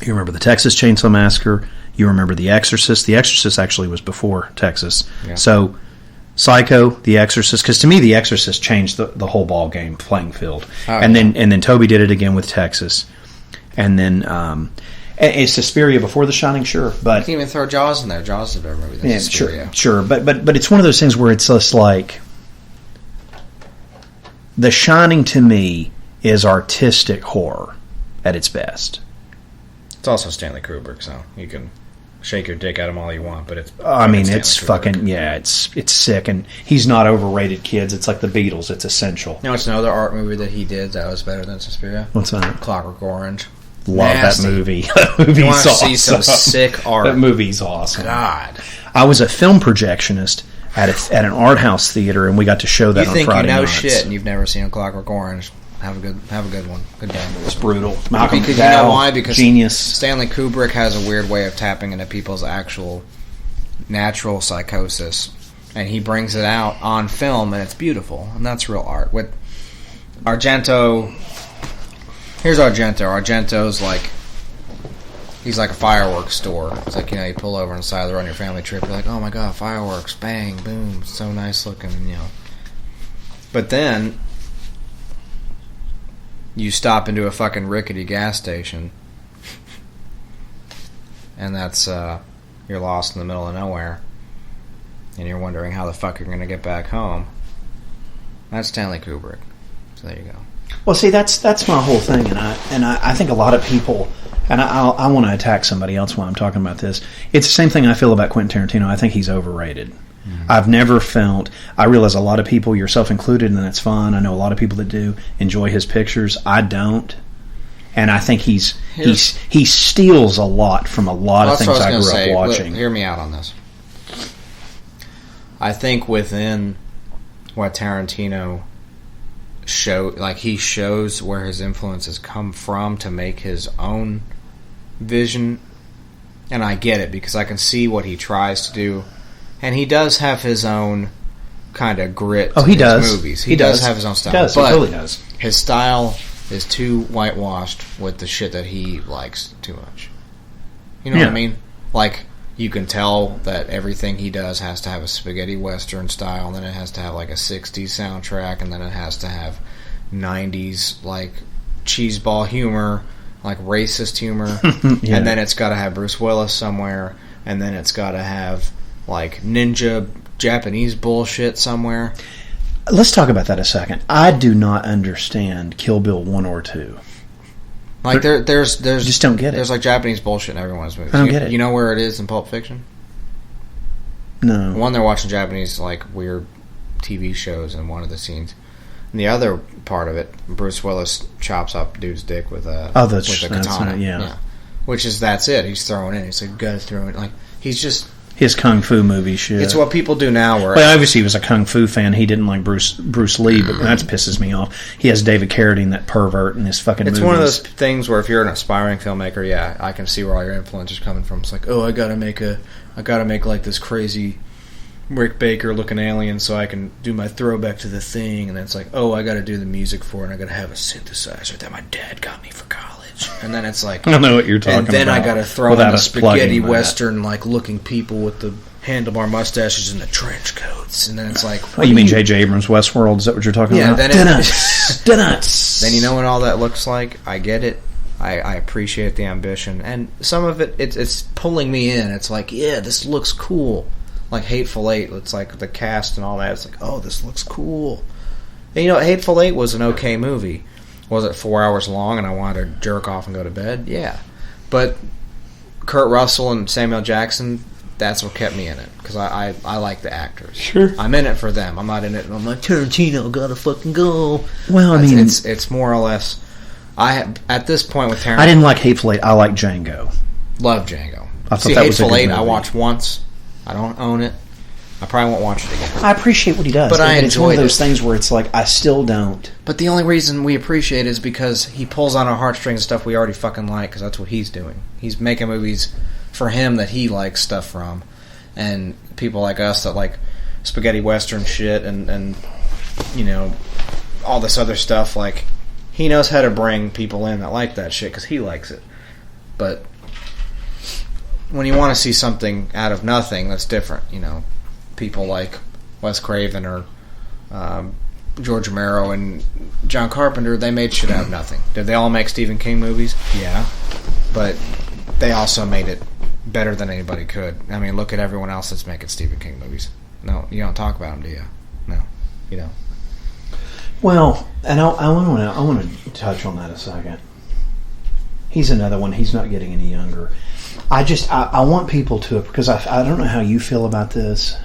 you remember the Texas Chainsaw Massacre, you remember The Exorcist. The Exorcist actually was before Texas. Yeah. So Psycho, The Exorcist, because to me The Exorcist changed the whole ball game playing field. And then Tobe did it again with Texas. And then is Suspiria before The Shining? Sure, but you can even throw Jaws in there. Jaws is a better movie than Suspiria. Sure, but it's one of those things where it's just like The Shining to me is artistic horror at its best. It's also Stanley Kubrick, so you can shake your dick at him all you want, but it's... it's fucking... Yeah, it's sick, and he's not overrated, kids. It's like the Beatles. It's essential. You know, it's another art movie that he did that was better than Suspiria. What's that? Clockwork Orange. Love Nasty. that movie. That movie's you want to awesome. see some sick art. That movie's awesome. God. I was a film projectionist at an art house theater, and we got to show that on Friday nights. You think you know shit, and you've never seen a Clockwork Orange. Have a good one. Good day. It's brutal. Malcolm because McDowell, you know why? Because genius. Stanley Kubrick has a weird way of tapping into people's actual natural psychosis, and he brings it out on film, and it's beautiful, and that's real art. With Argento, here's Argento. Argento's like, he's like a fireworks store. It's like, you know, you pull over on the side of the road on your family trip, you're like, oh my god, fireworks, bang, boom, so nice looking, you know. But then you stop into a fucking rickety gas station, and that's you're lost in the middle of nowhere, and you're wondering how the fuck you're going to get back home. That's Stanley Kubrick. So there you go. Well, see, that's my whole thing, and I think a lot of people, and I want to attack somebody else when I'm talking about this. It's the same thing I feel about Quentin Tarantino. I think he's overrated. I've never felt... I realize a lot of people, yourself included, and that's fine. I know a lot of people that do enjoy his pictures. I don't. And I think he steals a lot from a lot of things I grew up watching. Look, hear me out on this. I think within what Tarantino he shows where his influences come from to make his own vision. And I get it, because I can see what he tries to do. And he does have his own kind of grit to his movies. He does have his own style. He totally does. His style is too whitewashed with the shit that he likes too much. You know what I mean? Like, you can tell that everything he does has to have a spaghetti western style, and then it has to have like a 60s soundtrack, and then it has to have 90s like cheeseball humor, like racist humor, and then it's got to have Bruce Willis somewhere, and then it's got to have like ninja Japanese bullshit somewhere. Let's talk about that a second. I do not understand Kill Bill 1 or 2. Like there's just don't get it. There's like Japanese bullshit in everyone's movies. I don't get it. You know where it is in Pulp Fiction? No. One, they're watching Japanese like weird TV shows in one of the scenes. And the other part of it, Bruce Willis chops up dude's dick with a katana. Yeah. Which is, that's it. He's throwing in. He's like, gotta throw it. Like, he's just... His kung fu movie shit. It's what people do now. Well, obviously he was a kung fu fan. He didn't like Bruce Lee, but that pisses me off. He has David Carradine, that pervert, in his fucking movies. It's one of those things where if you're an aspiring filmmaker, yeah, I can see where all your influence is coming from. It's like, oh, I gotta make like this crazy Rick Baker looking alien so I can do my throwback to The Thing, and then it's like, oh, I gotta do the music for it, and I gotta have a synthesizer that my dad got me for college. And then it's like, I don't know what you're talking about. And then I gotta throw in the spaghetti western like looking people with the handlebar mustaches and the trench coats, and then it's like, oh, you mean J.J. Abrams' Westworld? Is that what you're talking about? Then then you know what all that looks like? I get it. I appreciate the ambition, and some of it's pulling me in. It's like, yeah, this looks cool. Like Hateful Eight, it's like the cast and all that. It's like, oh, this looks cool. And you know, Hateful Eight was an okay movie. Was it 4 hours long and I wanted to jerk off and go to bed? Yeah. But Kurt Russell and Samuel Jackson, that's what kept me in it. Because I like the actors. Sure. I'm in it for them. I'm not in it and I'm like, Tarantino, gotta fucking go. Well, I mean... It's more or less... at this point with Tarantino... I didn't like Hateful Eight. I like Django. Love Django. I thought that was a good movie. I watched once. I don't own it. I probably won't watch it again. I appreciate what he does. But it's one of those things where it's like, I still don't. But the only reason we appreciate it is because he pulls on our heartstrings stuff we already fucking like, because that's what he's doing. He's making movies for him that he likes stuff from. and people like us that like spaghetti western shit and you know, all this other stuff, like, he knows how to bring people in that like that shit because he likes it. But when you want to see something out of nothing, that's different. You know, people like Wes Craven or George Romero and John Carpenter, they made shit out of nothing. Did they all make Stephen King movies? Yeah. But they also made it better than anybody could. I mean, look at everyone else that's making Stephen King movies. No, you don't talk about them, do you? No, you don't. Well, and I want to touch on that a second. He's another one. He's not getting any younger. I want people to, because I don't know how you feel about this.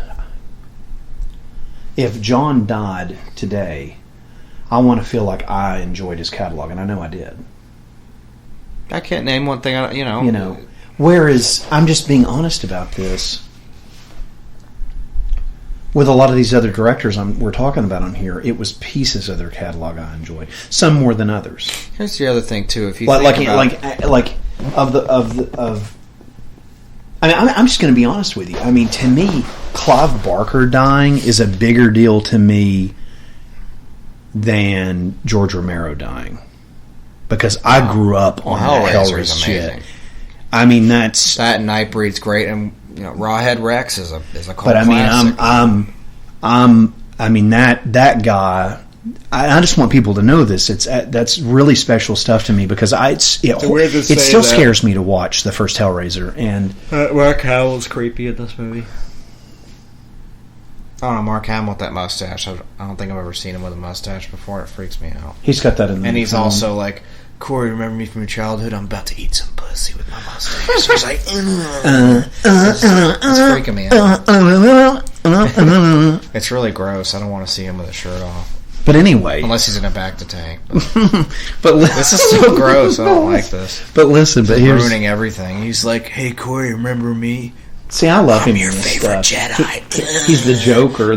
If John died today, I want to feel like I enjoyed his catalog, and I know I did. I can't name one thing. You know. Whereas I'm just being honest about this. With a lot of these other directors we're talking about on here, it was pieces of their catalog I enjoyed, some more than others. Here's the other thing too: if you I'm just going to be honest with you. I mean, to me, Clive Barker dying is a bigger deal to me than George Romero dying, because I grew up on the Hellraiser shit. I mean, that and Nightbreed's great, and you know, Rawhead Rex is a cult but I mean, classic. I mean that guy. I just want people to know this. That's really special stuff to me, because it still scares me to watch the first Hellraiser. And Mark Hamill's creepy in this movie. I don't know, Mark Hamill with that mustache. I don't think I've ever seen him with a mustache before. It freaks me out. He's got that in the and he's also like, Corey, remember me from your childhood? I'm about to eat some pussy with my mustache. So he's like, it's freaking me out. It's really gross. I don't want to see him with a shirt off. But anyway, unless he's in a Bacta tank. But this is so gross. I don't like this. But listen, but here's ruining everything. He's like, "Hey Corey, remember me? See, I love him. I'm your favorite Jedi. He's the Joker.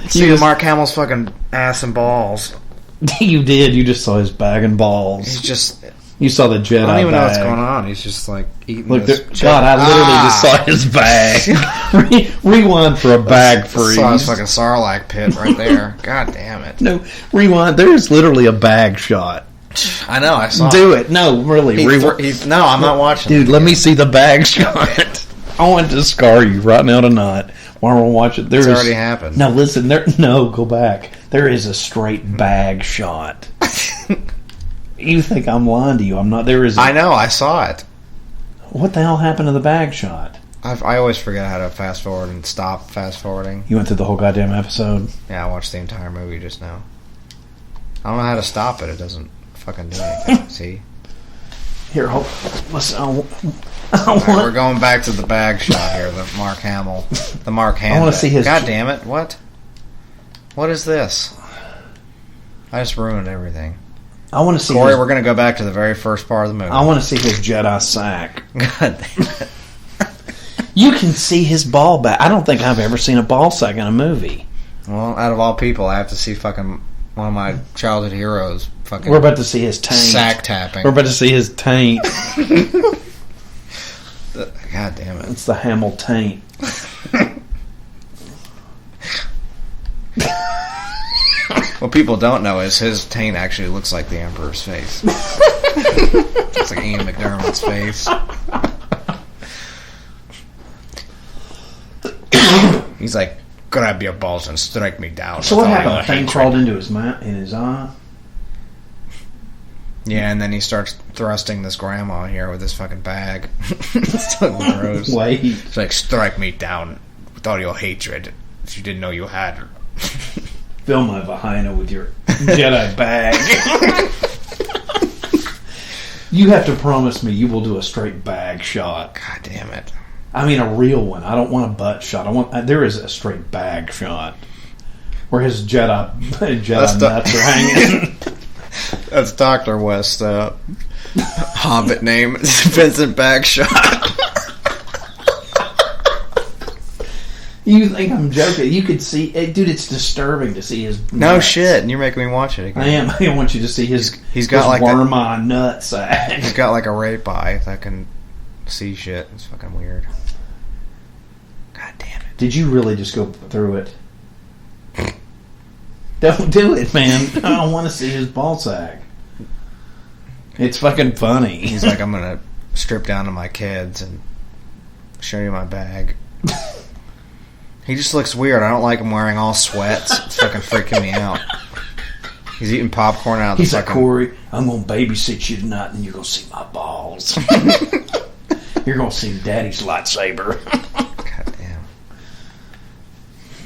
See Mark Hamill's fucking ass and balls. You did. You just saw his bag and balls. He's just. You saw the Jedi. I don't even bag. know what's going on. He's just like eating. Look, this God, I literally just saw his bag. Rewind for a bag freeze. Saw his fucking Sarlacc pit right there. God damn it. No, rewind. There's literally a bag shot. I know. I saw. Do it. No, really. No, I'm not watching. Dude, let me see the bag shot. I want to scar you right now tonight. While we're watching, it's already happened. No, listen. Go back. There is a straight bag shot. You think I'm lying to you? I'm not. There is. I know. I saw it. What the hell happened to the bag shot? I always forget how to fast forward and stop fast forwarding. You went through the whole goddamn episode? Yeah, I watched the entire movie just now. I don't know how to stop it. It doesn't fucking do anything. See? Here, listen. We're going back to the bag shot here. The Mark Hamill. The Mark Hamill. I want to see his. God damn it! What? What is this? I just ruined everything. I want to see. Corey, we're going to go back to the very first part of the movie. I want to see his Jedi sack. God damn it. You can see his ball back. I don't think I've ever seen a ball sack in a movie. Well, out of all people, I have to see fucking one of my childhood heroes. Fucking. We're about to see his taint. Sack tapping. We're about to see his taint. God damn it! It's the Hamill taint. What people don't know is his taint actually looks like the Emperor's face. It's like Ian McDermott's face. He's like, grab your balls and strike me down. So what happened? The thing crawled into his eye? Yeah, and then he starts thrusting this grandma here with this fucking bag. It's so gross. Wait. It's like, strike me down with all your hatred that you didn't know you had her. Fill my vagina with your Jedi bag. You have to promise me you will do a straight bag shot. God damn it. I mean a real one. I don't want a butt shot. There is a straight bag shot where his Jedi nuts are hanging. That's Dr. West's Hobbit name. It's Vincent Bagshot. You think I'm joking? You could see, dude. It's disturbing to see his. No nuts. shit, and you're making me watch it again. I am. I want you to see his. He's got his like worm eye nut sack. He's got like a rape eye that can see shit. It's fucking weird. Did you really just go through it? Don't do it, man. I don't want to see his ball sack. It's fucking funny. He's like, I'm going to strip down to my kids and show you my bag. He just looks weird. I don't like him wearing all sweats. It's fucking freaking me out. He's eating popcorn out of the He's like, fucking... Corey, I'm going to babysit you tonight and you're going to see my balls. You're going to see Daddy's lightsaber. God damn.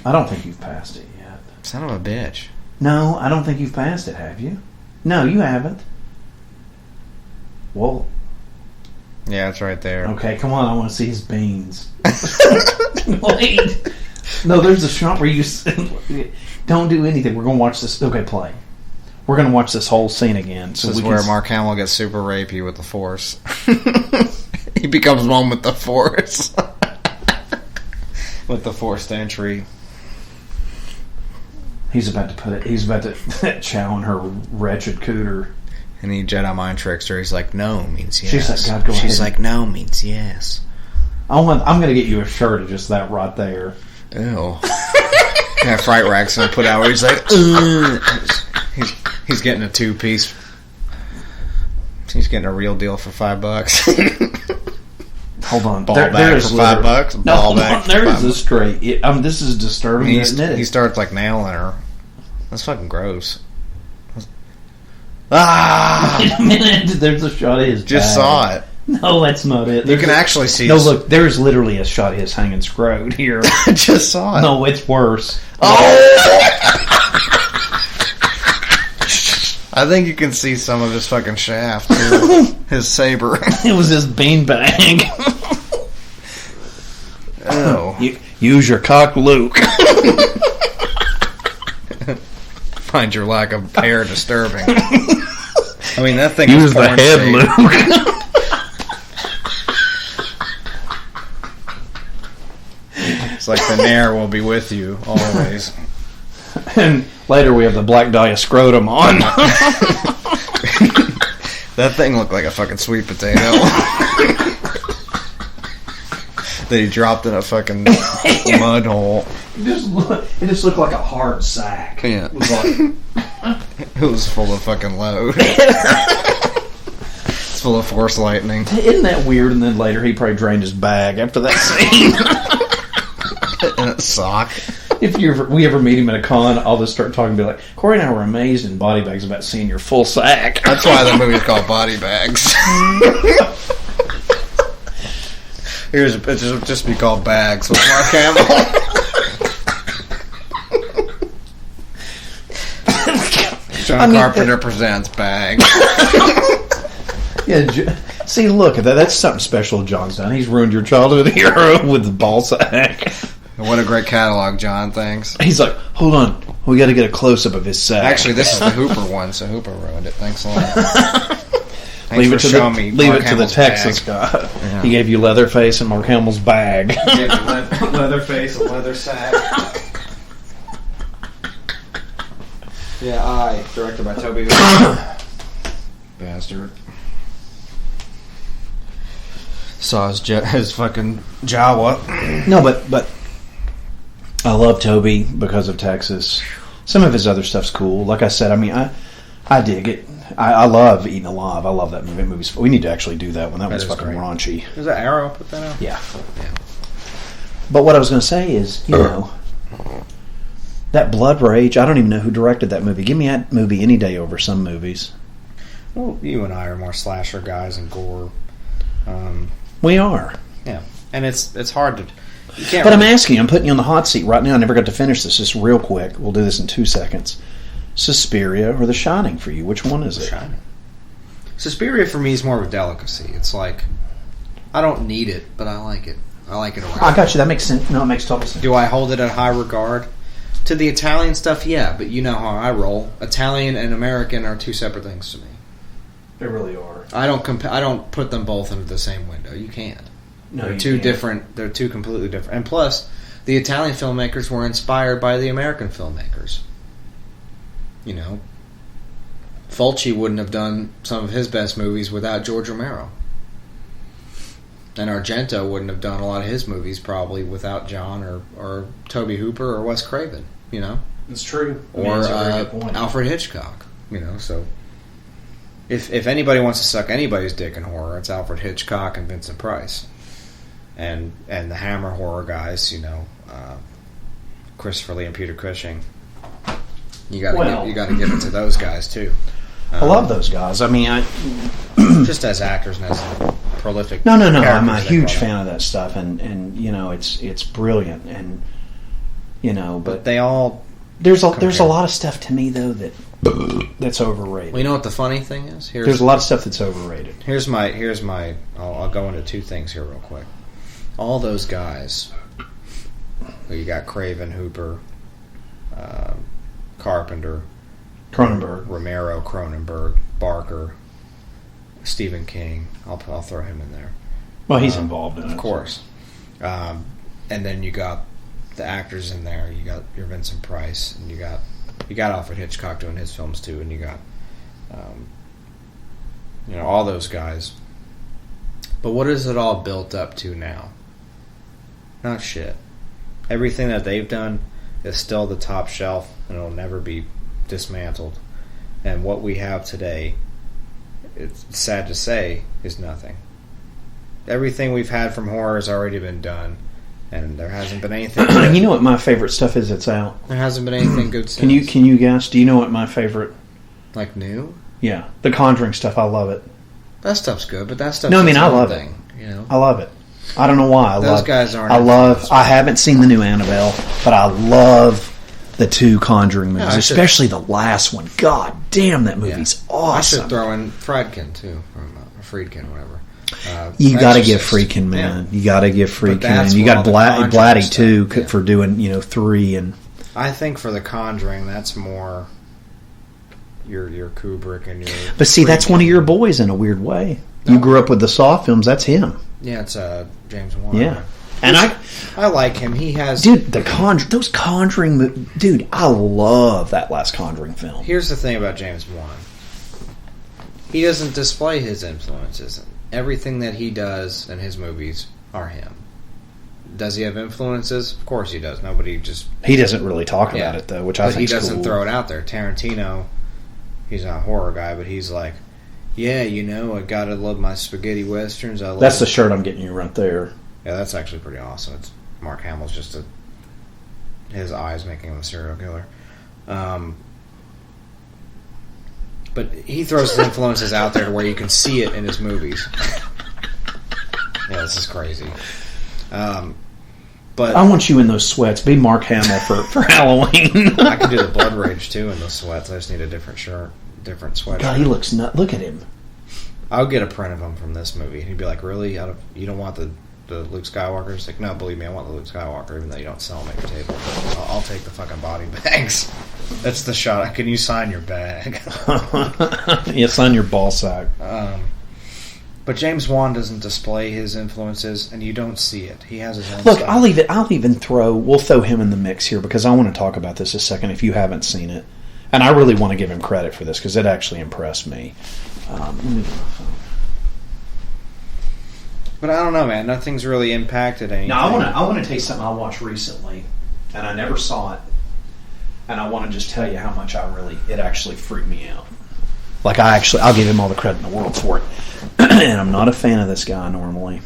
I don't think you've passed it yet. Son of a bitch. No, I don't think you've passed it, have you? No, you haven't. Well... Yeah, it's right there. Okay, come on, I want to see his beans. Wait. No, there's a shot where you... Don't do anything. We're going to watch this... Okay, play. We're going to watch this whole scene again. So this is where Mark Hamill gets super rapey with the Force. He becomes one with the Force. With the forced entry. He's about to chow on her wretched cooter. And he Jedi mind tricks her. He's like, no means yes. She's like, God, go She's ahead. like, no means yes. I'm going to get you a shirt of just that right there. Ew. Yeah, Fright Rack's gonna put out where he's like, he's getting a 2-piece. He's getting a real deal for $5. Hold on. Ball bag for $5. No, Ball bag. There's a straight. This is disturbing. He starts like nailing her. That's fucking gross. Ah! Wait a minute. There's a shot of his Just bag. saw it. No, that's not it. You can actually see. No, look. There's literally a shot of his hanging scrot here. I just saw it. No, it's worse. Oh! I think you can see some of his fucking shaft, too. His saber. It was his beanbag. Oh. Use your cock, Luke. Find your lack of hair disturbing. I mean, that thing Use was the porn head, safe. Luke. It's like the Nair will be with you always. And later we have the Black Dahlia scrotum on. That thing looked like a fucking sweet potato. That he dropped in a fucking mud hole. It just looked like a hard sack. Yeah. It was like, It was full of fucking load. It's full of force lightning. isn't that weird? And then later he probably drained his bag after that scene. In a sock. If we ever meet him at a con, I'll just start talking and be like, Corey and I were amazed in Body Bags about seeing your full sack. That's why the movie's called Body Bags. It'll just be called Bags with Mark Hamill. John Carpenter presents Bags. Yeah, see, look, that's something special John's done. He's ruined your childhood hero with the ball sack. What a great catalog John thinks. He's like, hold on, we got to get a close-up of his sack. Actually, this is the Hooper one, so Hooper ruined it. Thanks a lot. Thanks leave for it to showing me leave Mark it to the Hamill's Texas bag. guy. Yeah. He gave you Leatherface and Mark Hamill's bag. Leatherface and leather sack. Yeah, directed by Tobe Hooper. Bastard. Saw his fucking Jawa. No, but I love Toby because of Texas. Some of his other stuff's cool. Like I said, I mean, I dig it. I love Eating Alive. I love that movie. We need to actually do that one. That was fucking great. raunchy. Is that Arrow put that out? Yeah. But what I was going to say is, you know, that Blood Rage, I don't even know who directed that movie. Give me that movie any day over some movies. Well, you and I are more slasher guys and gore. We are. Yeah. And it's hard to... You can't But really, I'm asking you, I'm putting you on the hot seat right now. I never got to finish this. Just real quick. We'll do this in 2 seconds. Suspiria or The Shining for you? Which one is it? Shining. Suspiria for me is more of a delicacy. It's like, I don't need it, but I like it. I like it around. I got you. That makes sense. No, it makes total sense. Do I hold it at high regard? To the Italian stuff, yeah, but you know how I roll. Italian and American are two separate things to me. They really are. I don't put them both into the same window. You can't. No, they're you two can't. different. They're two completely different. And plus, the Italian filmmakers were inspired by the American filmmakers. You know, Fulci wouldn't have done some of his best movies without George Romero. And Argento wouldn't have done a lot of his movies probably without John or Tobe Hooper or Wes Craven, you know? It's true. Or Alfred Hitchcock, you know? So if anybody wants to suck anybody's dick in horror, it's Alfred Hitchcock and Vincent Price. And the Hammer horror guys, you know, Christopher Lee and Peter Cushing. You got to give it to those guys too. I love those guys. I mean, just as actors and as prolific. No. I'm a huge fan of that stuff, and you know, it's brilliant, and you know, but they all there's a lot of stuff to me though that's overrated. Well, you know what the funny thing is? There's a lot of stuff that's overrated. Here's my. I'll go into two things here real quick. All those guys. You got Craven, Hooper, Carpenter, Cronenberg, Romero, Cronenberg, Barker, Stephen King. I'll throw him in there. Well, he's involved in it, of course. And then you got the actors in there. You got your Vincent Price, and you got Alfred Hitchcock doing his films too, and you got all those guys. But what is it all built up to now? Not shit. Everything that they've done is still the top shelf, and it'll never be dismantled. And what we have today, it's sad to say, is nothing. Everything we've had from horror has already been done, and there hasn't been anything good. You know what my favorite stuff is that's out? There hasn't been anything good since. Can you guess? Do you know what my favorite... Like new? Yeah. The Conjuring stuff, I love it. That stuff's good, but that stuff's I love it. You know? I love it. I don't know why. Those guys aren't... I haven't seen the new Annabelle, but I love the two Conjuring movies, especially the last one. God damn, that movie's awesome. I should throw in Friedkin, too, from Friedkin, whatever. You got to give Friedkin, man. Yeah. You got to give Friedkin, man. You got Blatty, too, for doing, 3. And I think for the Conjuring, that's more your Kubrick and your... But see, that's one of your boys in a weird way. No. You grew up with the Saw films. That's him. Yeah, it's James Wan. Yeah. And I like him. He has... Dude, those Conjuring... Dude, I love that last Conjuring film. Here's the thing about James Wan. He doesn't display his influences. Everything that he does in his movies are him. Does he have influences? Of course he does. Nobody just... He doesn't really talk about it, though, which I think is cool. But he doesn't throw it out there. Tarantino, he's not a horror guy, but he's like, yeah, I gotta love my spaghetti westerns. That's the shirt I'm getting you right there. Yeah, that's actually pretty awesome. It's Mark Hamill's just his eyes making him a serial killer. But he throws his influences out there to where you can see it in his movies. Yeah, this is crazy. But I want you in those sweats. Be Mark Hamill for Halloween. I can do the Blood Rage too in those sweats. I just need a different shirt, different sweatshirt. God, he looks nuts. Look at him. I'll get a print of him from this movie. He'd be like, "Really? You don't want the Luke Skywalker?" It's like, "No, believe me, I want the Luke Skywalker, even though you don't sell them at your table. I'll take the fucking body bags." That's the shot. Can you sign your bag? Yeah, sign your ball sack. But James Wan doesn't display his influences, and you don't see it. He has his own Look, style. We'll throw him in the mix here, because I want to talk about this a second if you haven't seen it. And I really want to give him credit for this, because it actually impressed me. Let me get my phone. But I don't know, man. Nothing's really impacted anything. Now, I want to tell you something I watched recently, and I never saw it. And I want to just tell you how much it actually freaked me out. Like, I'll give him all the credit in the world for it. And I'm not a fan of this guy normally.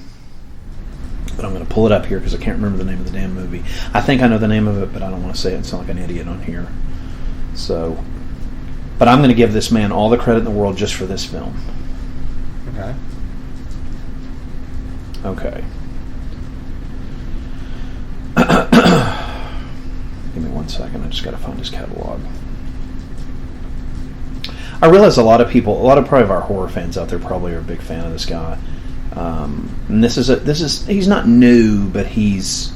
But I'm going to pull it up here because I can't remember the name of the damn movie. I think I know the name of it, but I don't want to say it and sound like an idiot on here. So, but I'm going to give this man all the credit in the world just for this film. Okay. Give me 1 second. I just got to find his catalog. I realize a lot of probably of our horror fans out there probably are a big fan of this guy. And he's not new, but he's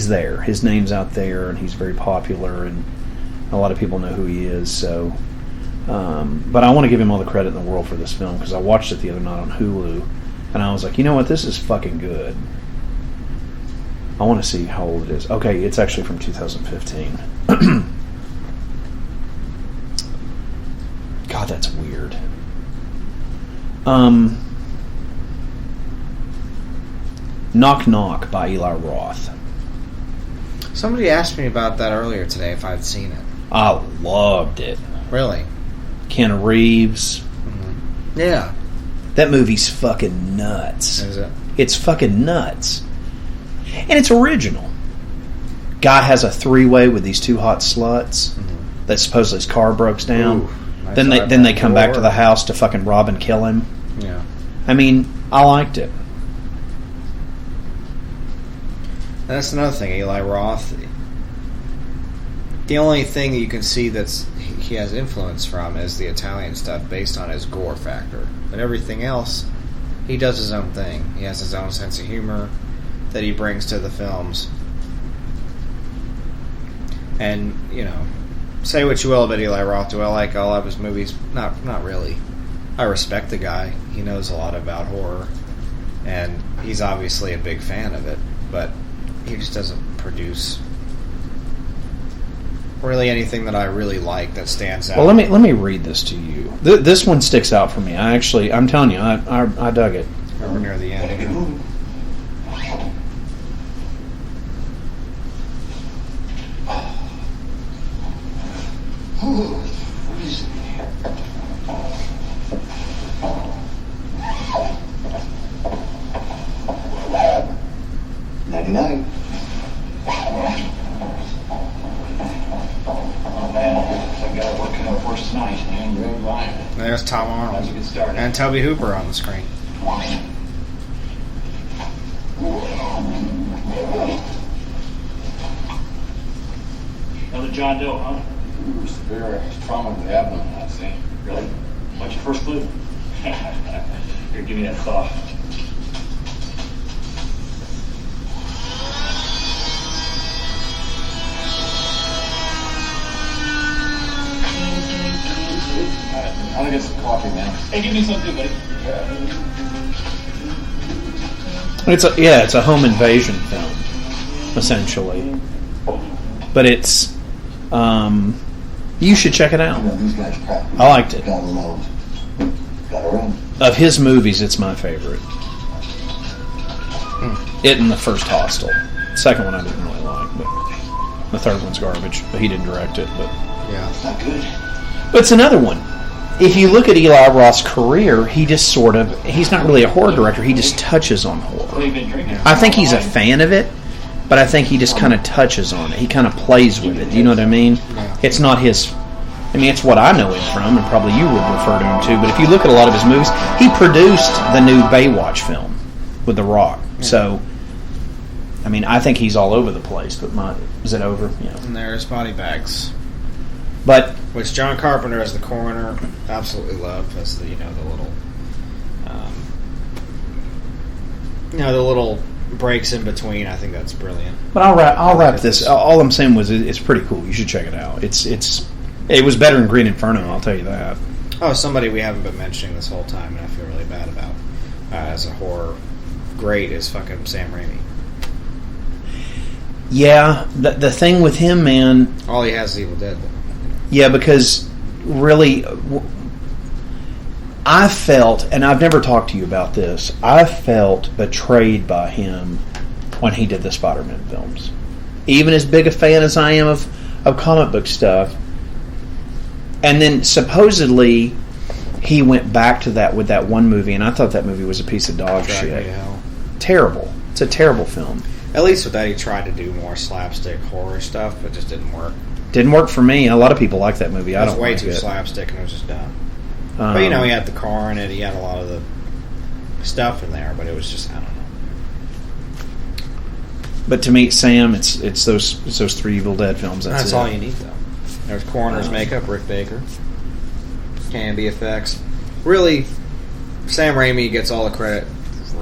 there. His name's out there, and he's very popular, and a lot of people know who he is. So, but I want to give him all the credit in the world for this film, because I watched it the other night on Hulu, and I was like, you know what, this is fucking good. I want to see how old it is. Okay, it's actually from 2015. God, that's weird. Knock Knock by Eli Roth. Somebody asked me about that earlier today if I'd seen it. I loved it. Really? Keanu Reeves. Mm-hmm. Yeah. That movie's fucking nuts. Is it? It's fucking nuts. And it's original. Guy has a 3-way with these 2 hot sluts that supposedly his car broke down. Ooh, then they come back to the house to fucking rob and kill him. Yeah. I mean, I liked it. And that's another thing, Eli Roth. The only thing that you can see that's he has influence from is the Italian stuff based on his gore factor. But everything else, he does his own thing. He has his own sense of humor that he brings to the films. And, you know, say what you will about Eli Roth. Do I like all of his movies? Not really. I respect the guy. He knows a lot about horror. And he's obviously a big fan of it. But he just doesn't produce really anything that I really like that stands out. Well, let me read this to you. This one sticks out for me. I'm telling you, I dug it. We're near the end. Night. There's Tom Arnold and Tobe Hooper on the screen. Another John Doe, huh? Severe trauma to the abdomen, I see. Really? What's your first clue? Here, give me that saw. I'm gonna get some coffee, man. Hey, give me some too, buddy. It's a home invasion film, essentially. But it's, you should check it out. These guys crap. I liked it. Gotta load. Gotta run. Of his movies, it's my favorite. It and the first Hostel. The second one I didn't really like, but the third one's garbage. But he didn't direct it. But Yeah. Not good. But it's another one. If you look at Eli Roth's career, he's not really a horror director. He just touches on horror. What have you been drinking? I think he's a fan of it, but I think he just kind of touches on it. He kind of plays with it. Do you know what I mean? It's not his... I mean, it's what I know him from, and probably you would refer to him too. But if you look at a lot of his movies, he produced the new Baywatch film with The Rock. Yeah. So, I mean, I think he's all over the place. But is it over? Yeah. And there's Body Bags. But which John Carpenter as the coroner absolutely loved as the the little breaks in between. I think that's brilliant. But I'll wrap this. All I'm saying was it's pretty cool. You should check it out. It was better than Green Inferno. I'll tell you that. Oh, somebody we haven't been mentioning this whole time, and I feel really bad about as a horror great is fucking Sam Raimi. Yeah, the thing with him, man. All he has is Evil Dead. Yeah, because really, I felt, and I've never talked to you about this, I felt betrayed by him when he did the Spider-Man films. Even as big a fan as I am of comic book stuff. And then supposedly he went back to that with that one movie, and I thought that movie was a piece of dog shit. Terrible. It's a terrible film. At least with that, he tried to do more slapstick horror stuff, but it just didn't work. Didn't work for me. A lot of people like that movie. I don't like it. It was way too slapstick, and it was just dumb. But he had the car in it. He had a lot of the stuff in there, but it was just, I don't know. But to me, Sam, it's those 3 Evil Dead films. That's all you need, though. There's coroner's makeup, Rick Baker, Canby effects. Really, Sam Raimi gets all the credit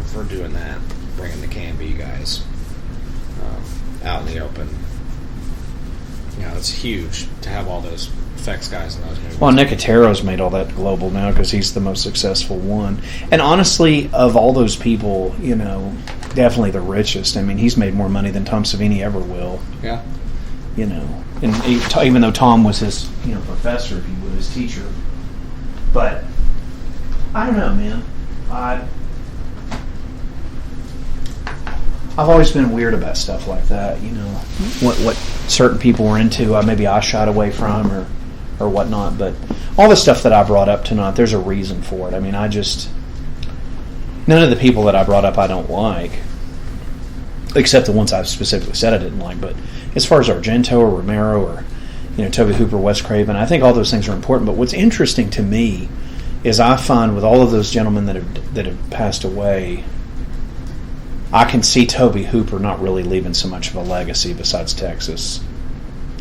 for doing that, bringing the Canby guys out in the open. It's huge to have all those effects guys in those movies. Well, Nicotero's made all that global now because he's the most successful one. And honestly, of all those people, definitely the richest. I mean, he's made more money than Tom Savini ever will. Yeah. And even though Tom was his, professor, if you would, his teacher. But I don't know, man. I've always been weird about stuff like that. You know, what certain people were into, maybe I shied away from or whatnot. But all the stuff that I brought up tonight, there's a reason for it. I mean, none of the people that I brought up I don't like, except the ones I've specifically said I didn't like. But as far as Argento or Romero or Tobe Hooper, Wes Craven, I think all those things are important. But what's interesting to me is I find with all of those gentlemen that have passed away, I can see Tobe Hooper not really leaving so much of a legacy besides Texas.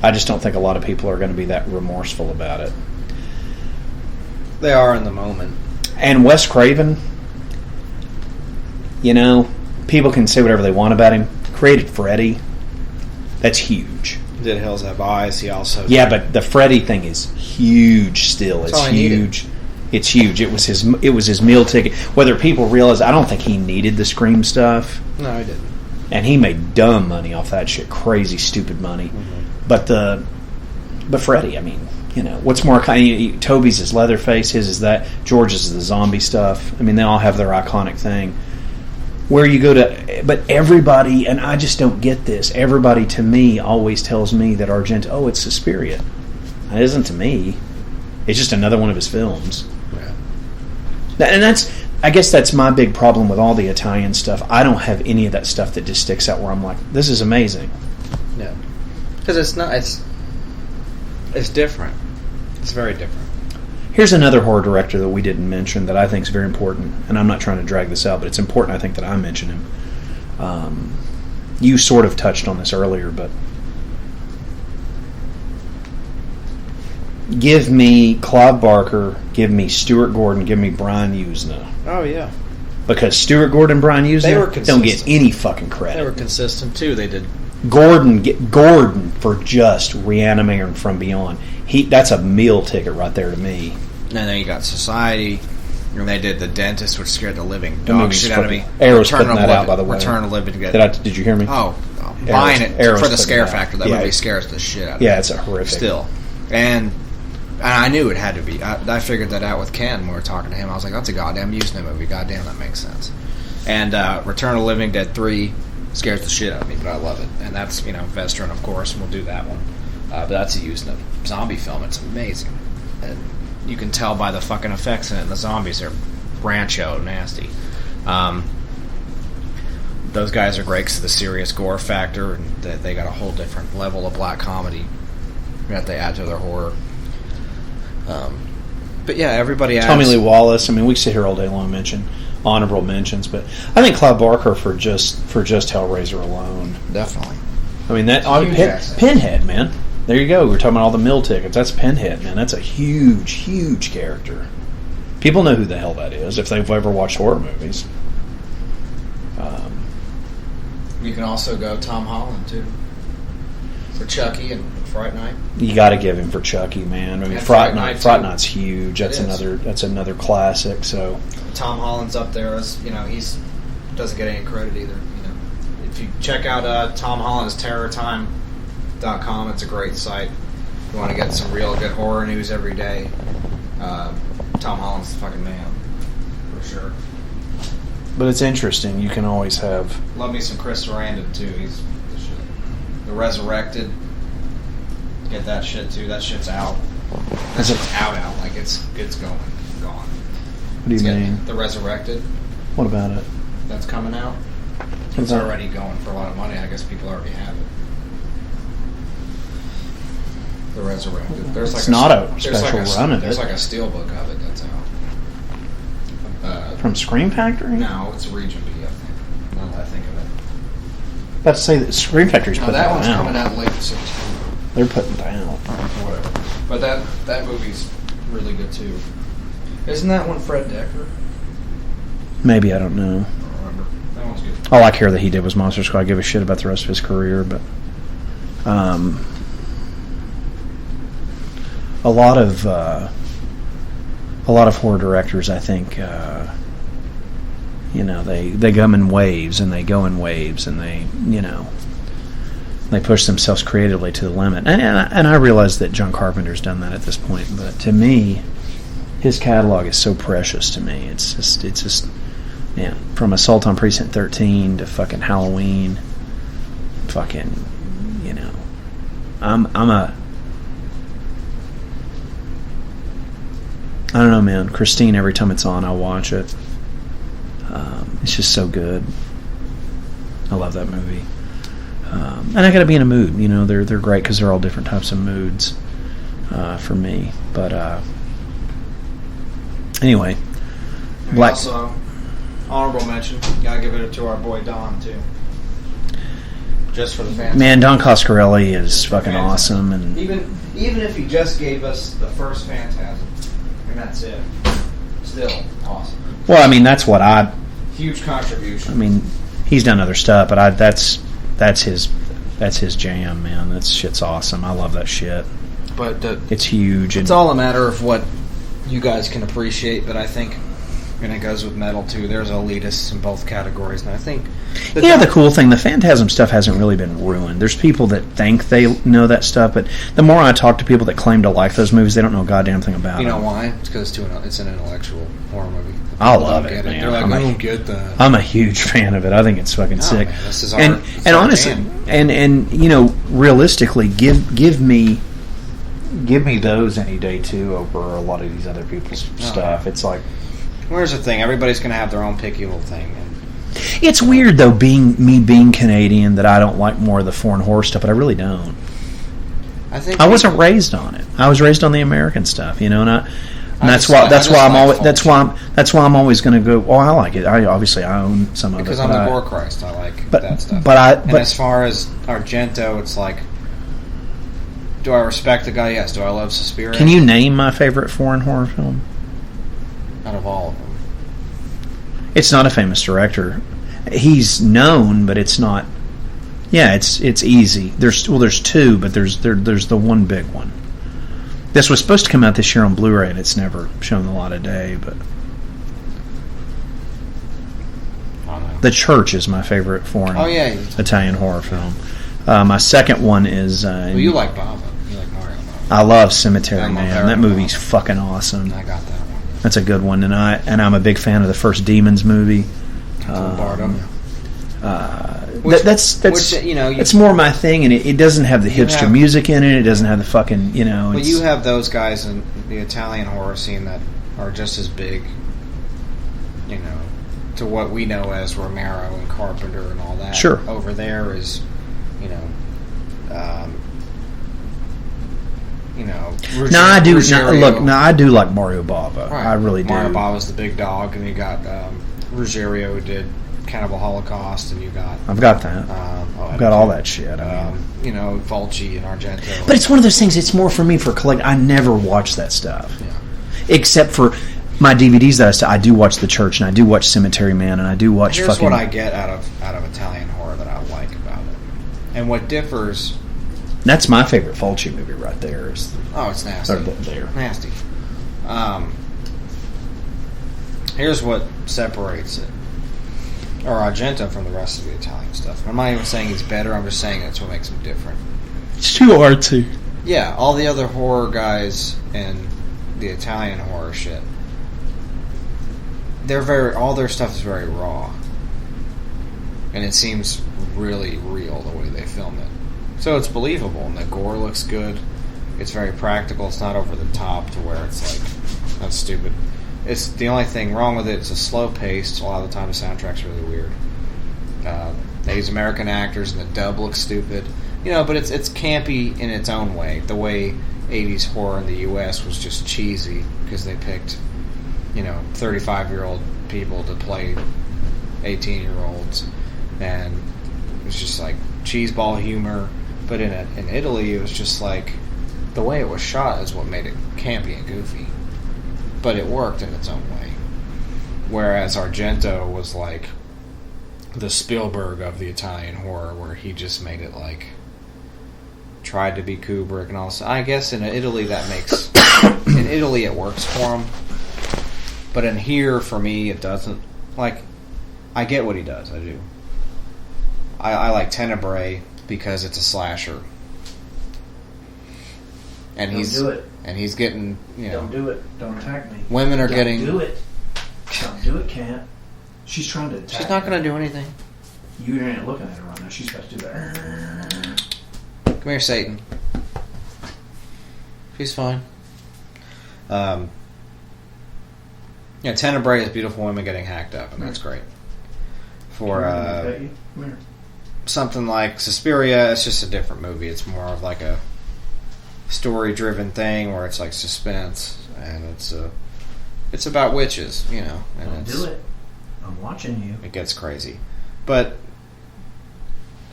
I just don't think a lot of people are going to be that remorseful about it. They are in the moment. And Wes Craven, people can say whatever they want about him. Created Freddy. That's huge. Did Hills Have Eyes? He also but the Freddy thing is huge still. It's huge. It's huge. It was his meal ticket. Whether people realize, I don't think he needed the Scream stuff. No, he didn't. And he made dumb money off that shit, crazy, stupid money. Mm-hmm. But Freddy, I mean, what's more kind? Toby's is Leatherface, his is that. George's is the zombie stuff. I mean, they all have their iconic thing. Where you go to, but everybody, and I just don't get this. Everybody to me always tells me that Argento, it's Suspiria. It isn't to me. It's just another one of his films. Yeah. And I guess that's my big problem with all the Italian stuff. I don't have any of that stuff that just sticks out where I'm like, this is amazing. Yeah. Because it's different. It's very different. Here's another horror director that we didn't mention that I think is very important, and I'm not trying to drag this out, but it's important I think that I mention him. You sort of touched on this earlier, but give me Clive Barker, give me Stuart Gordon, give me Brian Usna. Oh, yeah. Because Stuart Gordon and Brian Usna don't get any fucking credit. They were consistent, too. They did. Gordon for just Reanimator and From Beyond. That's a meal ticket right there to me. And then you got Society, and they did The Dentist, which scared the living dog shit out of me. Arrow's putting that out, by the way. Return of the Living Dead. Did you hear me? Buying it for the scare factor. That movie scares the shit out of me. Yeah, it's a horrific. Still. And I knew it had to be. I figured that out with Ken when we were talking to him. I was like, that's a goddamn Usna movie. Goddamn, that makes sense. And Return of the Living Dead 3 scares the shit out of me, but I love it. And that's, Vestron, of course, and we'll do that one. But that's a Usna zombie film. It's amazing. And you can tell by the fucking effects in it. And the zombies are brancho nasty. Those guys are great because of the serious gore factor, and they got a whole different level of black comedy that they add to their horror. But yeah, everybody adds. Tommy Lee Wallace. I mean, we sit here all day long mention honorable mentions, but I think Clive Barker for just Hellraiser alone. Definitely. I mean that Pinhead, man. There you go. We were talking about all the mill tickets. That's Pinhead, man. That's a huge, huge character. People know who the hell that is if they've ever watched horror movies. You can also go Tom Holland too for Chucky and Fright Night. You got to give him for Chucky, man. I mean, Fright Night's huge. That's another classic. So Tom Holland's up there as he's doesn't get any credit either. If you check out Tom Holland's TerrorTime.com, it's a great site. If you want to get some real good horror news every day, Tom Holland's the fucking man for sure. But it's interesting. You can always have. Love me some Chris Sarandon too. He's the shit. The Resurrected. Get that shit too. That shit's out. That shit's out. Like it's gone. What do you mean? The Resurrected. What about it? That's coming out. It's already going for a lot of money. I guess people already have it. The Resurrected. It's not a special run of it. There's like a steelbook of it that's out. From Scream Factory? No, it's Region B, I think. Now that I think of it. About to say that Scream Factory's putting that down. That one's coming out late September. They're putting down. Whatever. But that movie's really good too. Isn't that one Fred Decker? Maybe, I don't know. I don't remember. That one's good. All I care that he did was Monster Squad. I give a shit about the rest of his career, but a lot of horror directors, I think, they come in waves and they go in waves and they push themselves creatively to the limit. And I realize that John Carpenter's done that at this point, but to me, his catalog is so precious to me. It's just Yeah, from Assault on Precinct 13 to fucking Halloween, fucking, you know, I don't know, man. Christine, every time it's on, I'll watch it. It's just so good. I love that movie. And I got to be in a mood. You know, they're great because they're all different types of moods for me. But anyway, Black. Also, honorable mention. Gotta give it to our boy Don too. Just for the fans. Man, Don Coscarelli is fucking awesome, and even if he just gave us the first Phantasm, and that's it, still awesome. Well, I mean, that's what huge contribution. I mean, he's done other stuff, but that's his jam, man. That shit's awesome. I love that shit. But it's huge. It's all a matter of what you guys can appreciate. But I think, and it goes with metal too. There's elitists in both categories, and I think. The cool thing, the Phantasm stuff hasn't really been ruined. There's people that think they know that stuff, but the more I talk to people that claim to like those movies, they don't know a goddamn thing about it. You know why? It's because it's an intellectual horror movie. I love it, man. They're like, I don't get that. I'm a huge fan of it. I think it's fucking sick. Man, this is and honestly, and you know, realistically, give me those any day too over a lot of these other people's stuff. It's like, where's the thing? Everybody's going to have their own picky little thing. It's weird though, being Canadian, that I don't like more of the foreign horror stuff, but I really don't. I wasn't raised on it. I was raised on the American stuff, you know, and that's why I'm always going to go. Oh, I like it. I own some of it because I'm the gore Christ. I like that stuff. But as far as Argento, it's like, do I respect the guy? Yes. Do I love Suspiria? Can you name my favorite foreign horror film? Out of all of them. It's not a famous director. He's known, but it's not. Yeah, it's easy. There's two, but there's the one big one. This was supposed to come out this year on Blu-ray, and it's never shown the light of day. But The Church is my favorite foreign Italian horror film. My second one is. Well, you like Bava. You like Mario Bava. I love Cemetery Man. That movie's fucking awesome. I got that one. That's a good one, and I'm a big fan of the first Demons movie. That's more my thing, and it doesn't have the hipster music in it. It doesn't have the fucking But you have those guys in the Italian horror scene that are just as big, to what we know as Romero and Carpenter and all that. Sure. Over there is, I do like Mario Bava. Right. I really do. Mario Bava's the big dog, and you got Ruggiero who did Cannibal Holocaust, and you got. I've got that. I've got all that shit. Fulci and Argento. But it's one of those things. It's more for me for collect. I never watch that stuff, except for my DVDs that I do watch The Church, and I do watch Cemetery Man, and I do watch. Here's what I get out of Italian horror that I like about it, and what differs. That's my favorite Fulci movie right there. It's nasty. Nasty. Here's what separates it, or Argento, from the rest of the Italian stuff. I'm not even saying he's better. I'm just saying that's what makes him different. It's too artsy. Yeah, all the other horror guys and the Italian horror shit, all their stuff is very raw, and it seems really real the way they film it. So it's believable, and the gore looks good. It's very practical. It's not over the top to where it's like, that's stupid. It's the only thing wrong with it. It's a slow pace. A lot of the time, the soundtrack's really weird. They use American actors, and the dub looks stupid. But it's campy in its own way. The way 80s horror in the U.S. was just cheesy because they picked, 35-year-old people to play 18-year-olds, and it was just like cheeseball humor. But in Italy, it was just like the way it was shot is what made it campy and goofy. But it worked in its own way. Whereas Argento was like the Spielberg of the Italian horror, where he just made it like tried to be Kubrick and all. I guess in Italy that makes in Italy it works for him. But in here, for me, it doesn't. Like, I get what he does. I do. I like Tenebrae because it's a slasher, and he's getting Don't do it. Don't attack me. Women are getting. Do it. Don't do it, cat. She's trying to attack. She's not going to do anything. You ain't looking at her right now. She's about to do that. Come here, Satan. She's fine. Tenebrae is beautiful women getting hacked up, and that's great. For something like Suspiria, it's just a different movie. It's more of like a story-driven thing where it's like suspense, and it's about witches, you know. And Don't do it. I'm watching you. It gets crazy, but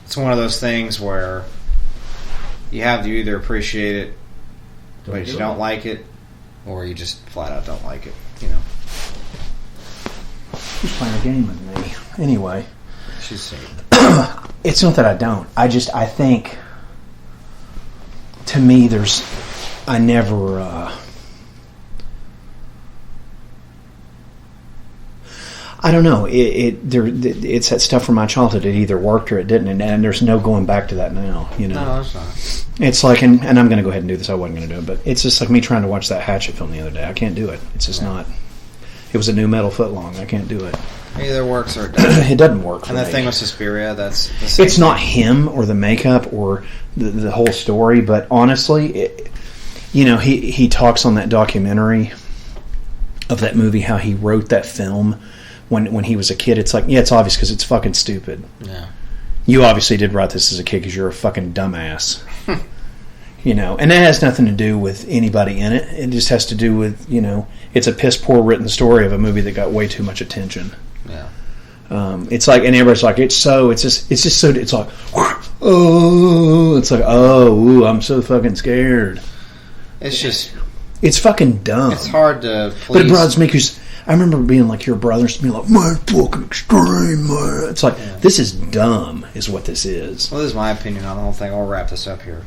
it's one of those things where you have to either appreciate it, but you don't like it, or you just flat out don't like it, you know. She's playing a game with me. Anyway. She's saying. It's not that I don't. I think, to me, I never, I don't know. It's that stuff from my childhood. It either worked or it didn't, and there's no going back to that now. You know, no, it's not. It's like, and I'm going to go ahead and do this. I wasn't going to do it, but it's just like me trying to watch that Hatchet film the other day. I can't do it. It's just not. It was a new metal footlong. I can't do it. It either works or it doesn't. It doesn't work. And the thing with Suspiria, that's the same it's thing. not him or the makeup or the whole story, but honestly, he talks on that documentary of that movie how he wrote that film when he was a kid. It's like, yeah, it's obvious because it's fucking stupid. Yeah. You obviously did write this as a kid because you're a fucking dumbass. You know, and that has nothing to do with anybody in it. It just has to do with, it's a piss poor written story of a movie that got way too much attention. Yeah. It's like, and everybody's like, it's like, oh, it's like, oh, ooh, I'm so fucking scared. It's fucking dumb. It's hard to please. But it bothers me because I remember being like your brothers to be like, man, fucking extreme, man. It's like, this is dumb, is what this is. Well, this is my opinion on the whole thing. I'll wrap this up here.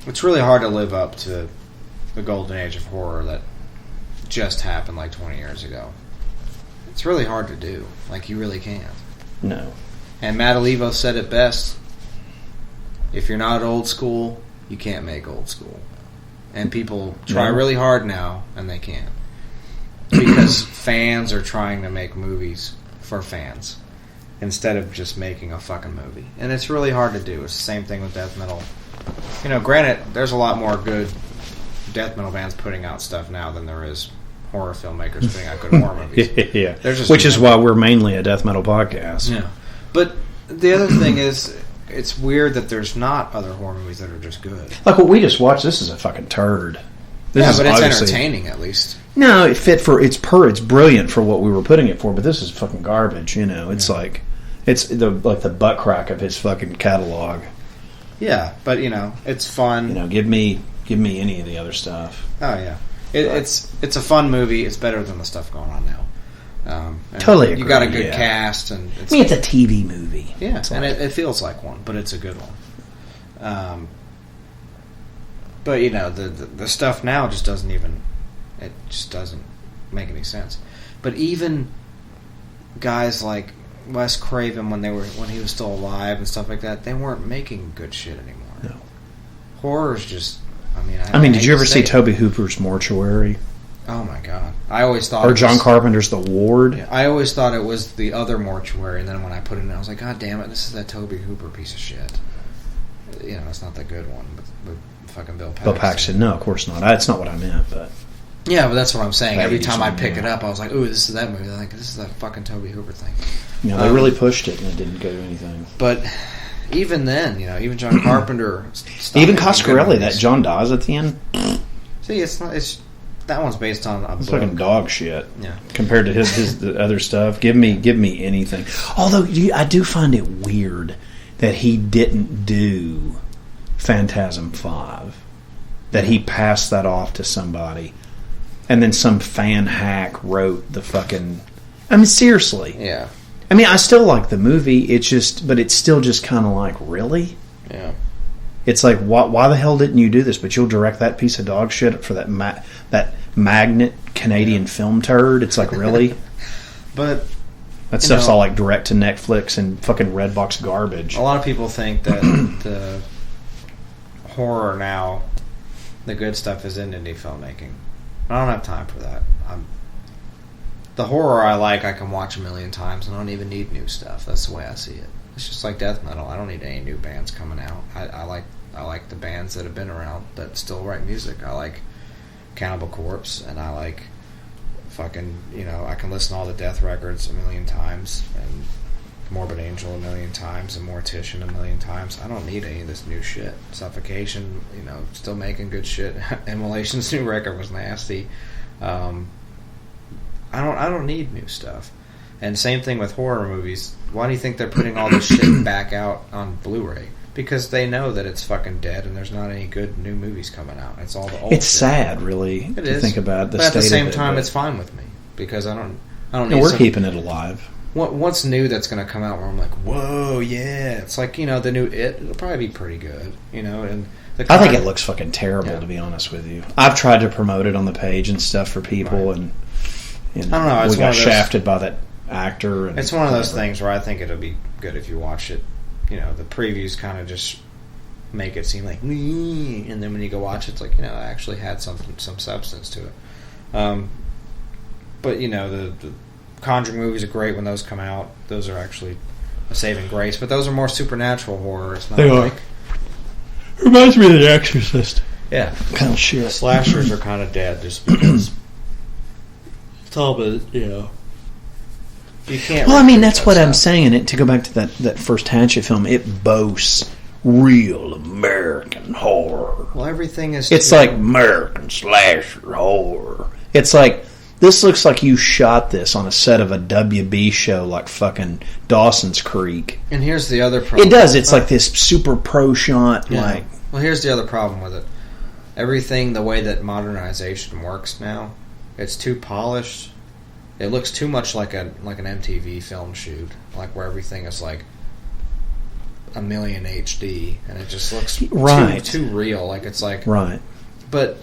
It's really hard to live up to the golden age of horror that just happened like 20 years ago. It's really hard to do. Like, you really can't. No. And Matt Olivo said it best. If you're not old school, you can't make old school. And people try really hard now, and they can't. Because fans are trying to make movies for fans instead of just making a fucking movie. And it's really hard to do. It's the same thing with death metal. Granted, there's a lot more good death metal bands putting out stuff now than there is horror filmmakers putting out good horror movies. Yeah. Which is why we're mainly a death metal podcast. Yeah. But the other thing is, it's weird that there's not other horror movies that are just good. Like what we just watched, this is a fucking turd. But it's entertaining at least. No, it fit for it's brilliant for what we were putting it for, but this is fucking garbage, It's like it's the butt crack of his fucking catalog. Yeah, but it's fun. Give me any of the other stuff. Oh yeah. It's a fun movie. It's better than the stuff going on now. Totally agree. You got a good cast, and it's a TV movie. Yeah, and it feels like one, but it's a good one. But the stuff now just doesn't make any sense. But even guys like Wes Craven, when he was still alive and stuff like that, they weren't making good shit anymore. No, horror's just. Did you ever see Tobe Hooper's Mortuary? Oh my god! I always thought. Or John Carpenter's The Ward. Yeah, I always thought it was the other Mortuary, and then when I put it in, I was like, God damn it! This is that Tobe Hooper piece of shit. It's not the good one, but fucking Bill Paxton. Bill Paxton? No, of course not. That's not what I meant, but. Yeah, but that's what I'm saying. Every time I pick it up, I was like, ooh, this is that movie. Like, this is that fucking Tobe Hooper thing. They really pushed it, and it didn't go to anything. But even then, even John Carpenter, even Coscarelli, that John dies at the end. See, it's not. It's that one's based on a book. Fucking dog shit. Yeah. Compared to his the other stuff, give me anything. Although I do find it weird that he didn't do Phantasm 5. That he passed that off to somebody, and then some fan hack wrote the fucking. Seriously. Yeah. I still like the movie. But it's still just kind of like, really? Yeah. It's like, why the hell didn't you do this? But you'll direct that piece of dog shit for that magnet Canadian film turd. It's like, really? But that stuff's all like direct to Netflix and fucking Redbox garbage. A lot of people think that the horror now, the good stuff is in indie filmmaking. I don't have time for that. the horror I can watch a million times, and I don't even need new stuff. That's the way I see it. It's just like death metal. I don't need any new bands coming out. I like the bands that have been around that still write music. I like Cannibal Corpse, and I like fucking, I can listen to all the Death records a million times, and Morbid Angel a million times, and Mortician a million times. I don't need any of this new shit. Suffocation, still making good shit. Immolation's new record was nasty. I don't need new stuff. And same thing with horror movies. Why do you think they're putting all this shit back out on Blu-ray? Because they know that it's fucking dead, and there's not any good new movies coming out. It's all the old. It's shit. Sad, really, it to is. Think about the but state at the same of it, time, but it's fine with me because I don't need. No, we're keeping it alive. What's new that's going to come out where I'm like, whoa, yeah? It's like the new It'll probably be pretty good, and. I think it looks fucking terrible, to be honest with you. I've tried to promote it on the page and stuff for people, and I don't know. We got shafted by that actor. And it's one of those things where I think it'll be good if you watch it. The previews kind of just make it seem like, and then when you go watch it, it's like, it actually had some substance to it. But the Conjuring movies are great when those come out. Those are actually a saving grace. But those are more supernatural horror. It's not like. Reminds me of The Exorcist. Yeah. Kind of shit. The slashers are kind of dead just because. Tobe, you can't. Well, I mean, that's what I'm saying. To go back to that first Hatchet film, it boasts real American horror. Well, everything is. It's like American slasher horror. It's like, this looks like you shot this on a set of a WB show like fucking Dawson's Creek. And here's the other problem. It does. It's like this super pro shot. Yeah. Like, well, here's the other problem with it. Everything, the way that modernization works now, it's too polished. It looks too much like an MTV film shoot, like where everything is like a million HD, and it just looks too real. Like it's like right. But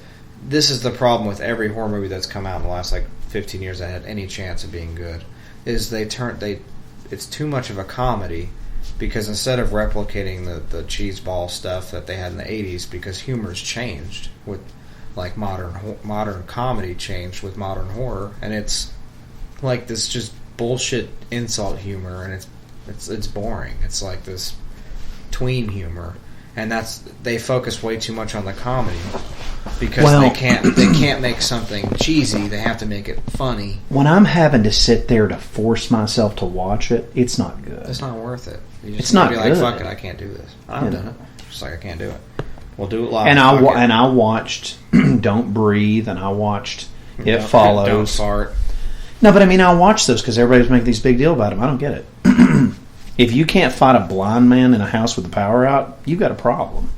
this is the problem with every horror movie that's come out in the last 15 years that had any chance of being good, is it's too much of a comedy, because instead of replicating the cheeseball stuff that they had in the 80s, because humor's changed with modern comedy changed with modern horror, and it's like this just bullshit insult humor, and it's boring. It's like this tween humor, and they focus way too much on the comedy because they can't make something cheesy. They have to make it funny. When I'm having to sit there to force myself to watch it, it's not good. It's not worth it. It's not good. Like, fuck it, I can't do this. I've done it. Just like I can't do it. We'll do it live. And I watched Don't Breathe, and I watched It Follows. Don't Fart. No, but I mean, I'll watch those because everybody's making these big deal about them. I don't get it. If you can't fight a blind man in a house with the power out, you've got a problem.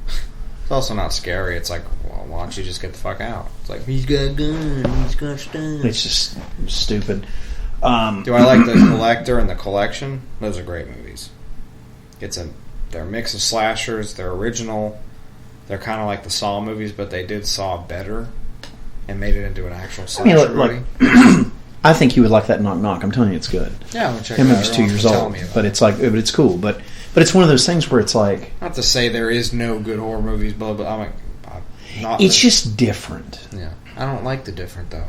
It's also not scary. It's like, well, why don't you just get the fuck out? It's like, he's got a gun, he's got stuff. It's just stupid. Do I like The Collector and The Collection? Those are great movies. They're a mix of slashers. They're original. They're kind of like the Saw movies, but they did Saw better and made it into an actual slasher movie. I think you would like that Knock Knock. I'm telling you, it's good. Yeah, I'm gonna check it out. That movie's 2 years old, but it's cool. But it's one of those things where it's like, not to say there is no good horror movies, but it's just different. Yeah, I don't like the different though.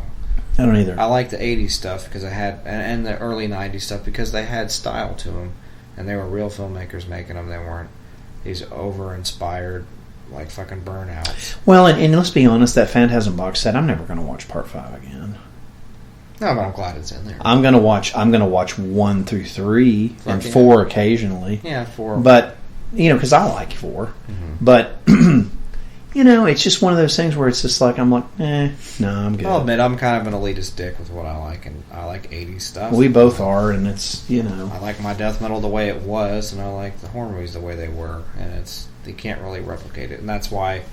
I don't either. I like the '80s stuff because and the early '90s stuff because they had style to them, and they were real filmmakers making them. They weren't these over-inspired like fucking burnouts. Well, and let's be honest, that Phantasm box set, I'm never going to watch Part 5 again. No, but I'm glad it's in there. I'm gonna watch 1 through 3 and 4 occasionally. Yeah, 4. But because I like 4. Mm-hmm. But it's just one of those things where it's just like I'm like, no, I'm good. I'll admit I'm kind of an elitist dick with what I like, and I like 80s stuff. We both are, and it's I like my death metal the way it was, and I like the horror movies the way they were, and they can't really replicate it, and that's why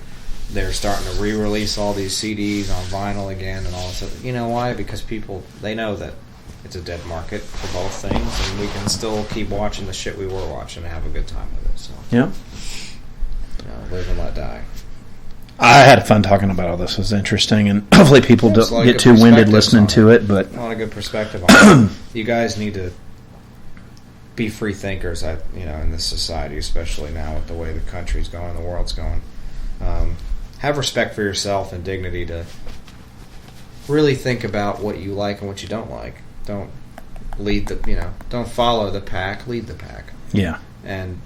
they're starting to re-release all these CDs on vinyl again and all this stuff. You know why? Because people, they know that it's a dead market for both things, and we can still keep watching the shit we were watching and have a good time with it. So, yep. Live and let die. I had fun talking about all this. It was interesting, and hopefully people don't get too winded listening to it. But a lot of good perspective on it. You guys need to be free thinkers, in this society, especially now with the way the country's going and the world's going. Have respect for yourself and dignity to really think about what you like and what you don't like. Don't lead don't follow the pack, lead the pack. Yeah. And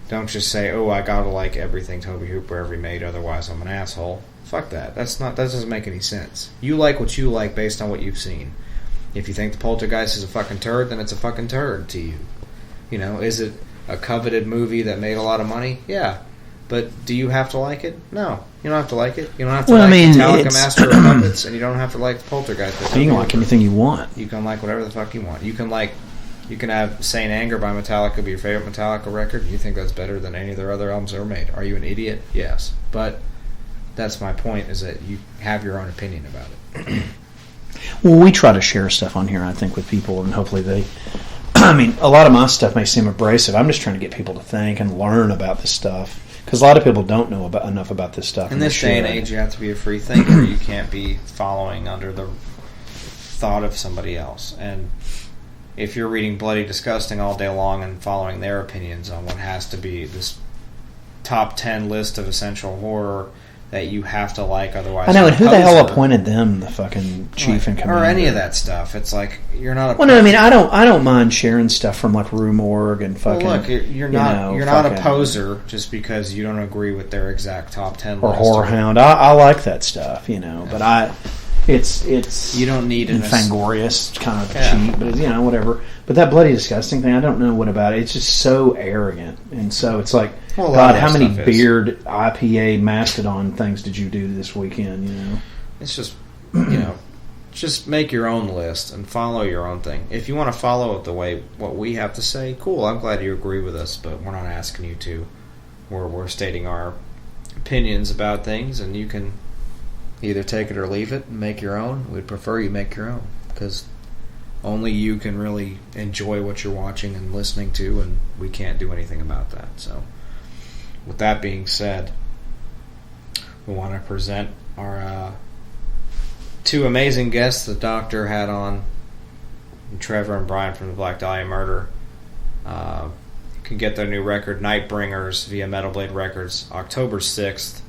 don't just say, oh, I gotta like everything Tobe Hooper ever made, otherwise I'm an asshole. Fuck that. That doesn't make any sense. You like what you like based on what you've seen. If you think The Poltergeist is a fucking turd, then it's a fucking turd to you. Is it a coveted movie that made a lot of money? Yeah. But do you have to like it? No. You don't have to like it. You don't have to Metallica Master of Puppets, and you don't have to like Poltergeist. You can like anything you want. You can like whatever the fuck you want. You can have Saint Anger by Metallica be your favorite Metallica record. You think that's better than any of their other albums ever made. Are you an idiot? Yes. But that's my point, is that you have your own opinion about it. Well, we try to share stuff on here, I think, with people, and hopefully they... I mean, a lot of my stuff may seem abrasive. I'm just trying to get people to think and learn about this stuff. Because a lot of people don't know enough about this stuff. In this day and age, you have to be a free thinker. You can't be following under the thought of somebody else. And if you're reading Bloody Disgusting all day long and following their opinions on what has to be this top 10 list of essential horror that you have to like, otherwise... I know, and who the hell appointed them the fucking chief and commander? Or any of that stuff. It's like, you're not a... Well, no, I mean, I don't mind sharing stuff from, like, Rue Morgue and fucking... Well, look, you're not a poser just because you don't agree with their exact top 10 list. Or Horror Hound. I like that stuff, but it's you don't need it. Fangorious, kind of cheap, but it's, whatever. But that Bloody Disgusting thing, I don't know what about it. It's just so arrogant, and so it's like, God, how many beard IPA mastodon things did you do this weekend? It's just just make your own list and follow your own thing. If you want to follow it the way what we have to say, cool. I'm glad you agree with us, but we're not asking you to. We're stating our opinions about things, and you can either take it or leave it and make your own. We'd prefer you make your own, because only you can really enjoy what you're watching and listening to, and we can't do anything about that. So, with that being said, we want to present our two amazing guests the Doctor had on, Trevor and Brian from the Black Dahlia Murder. You can get their new record, Nightbringers, via Metal Blade Records, October 6th.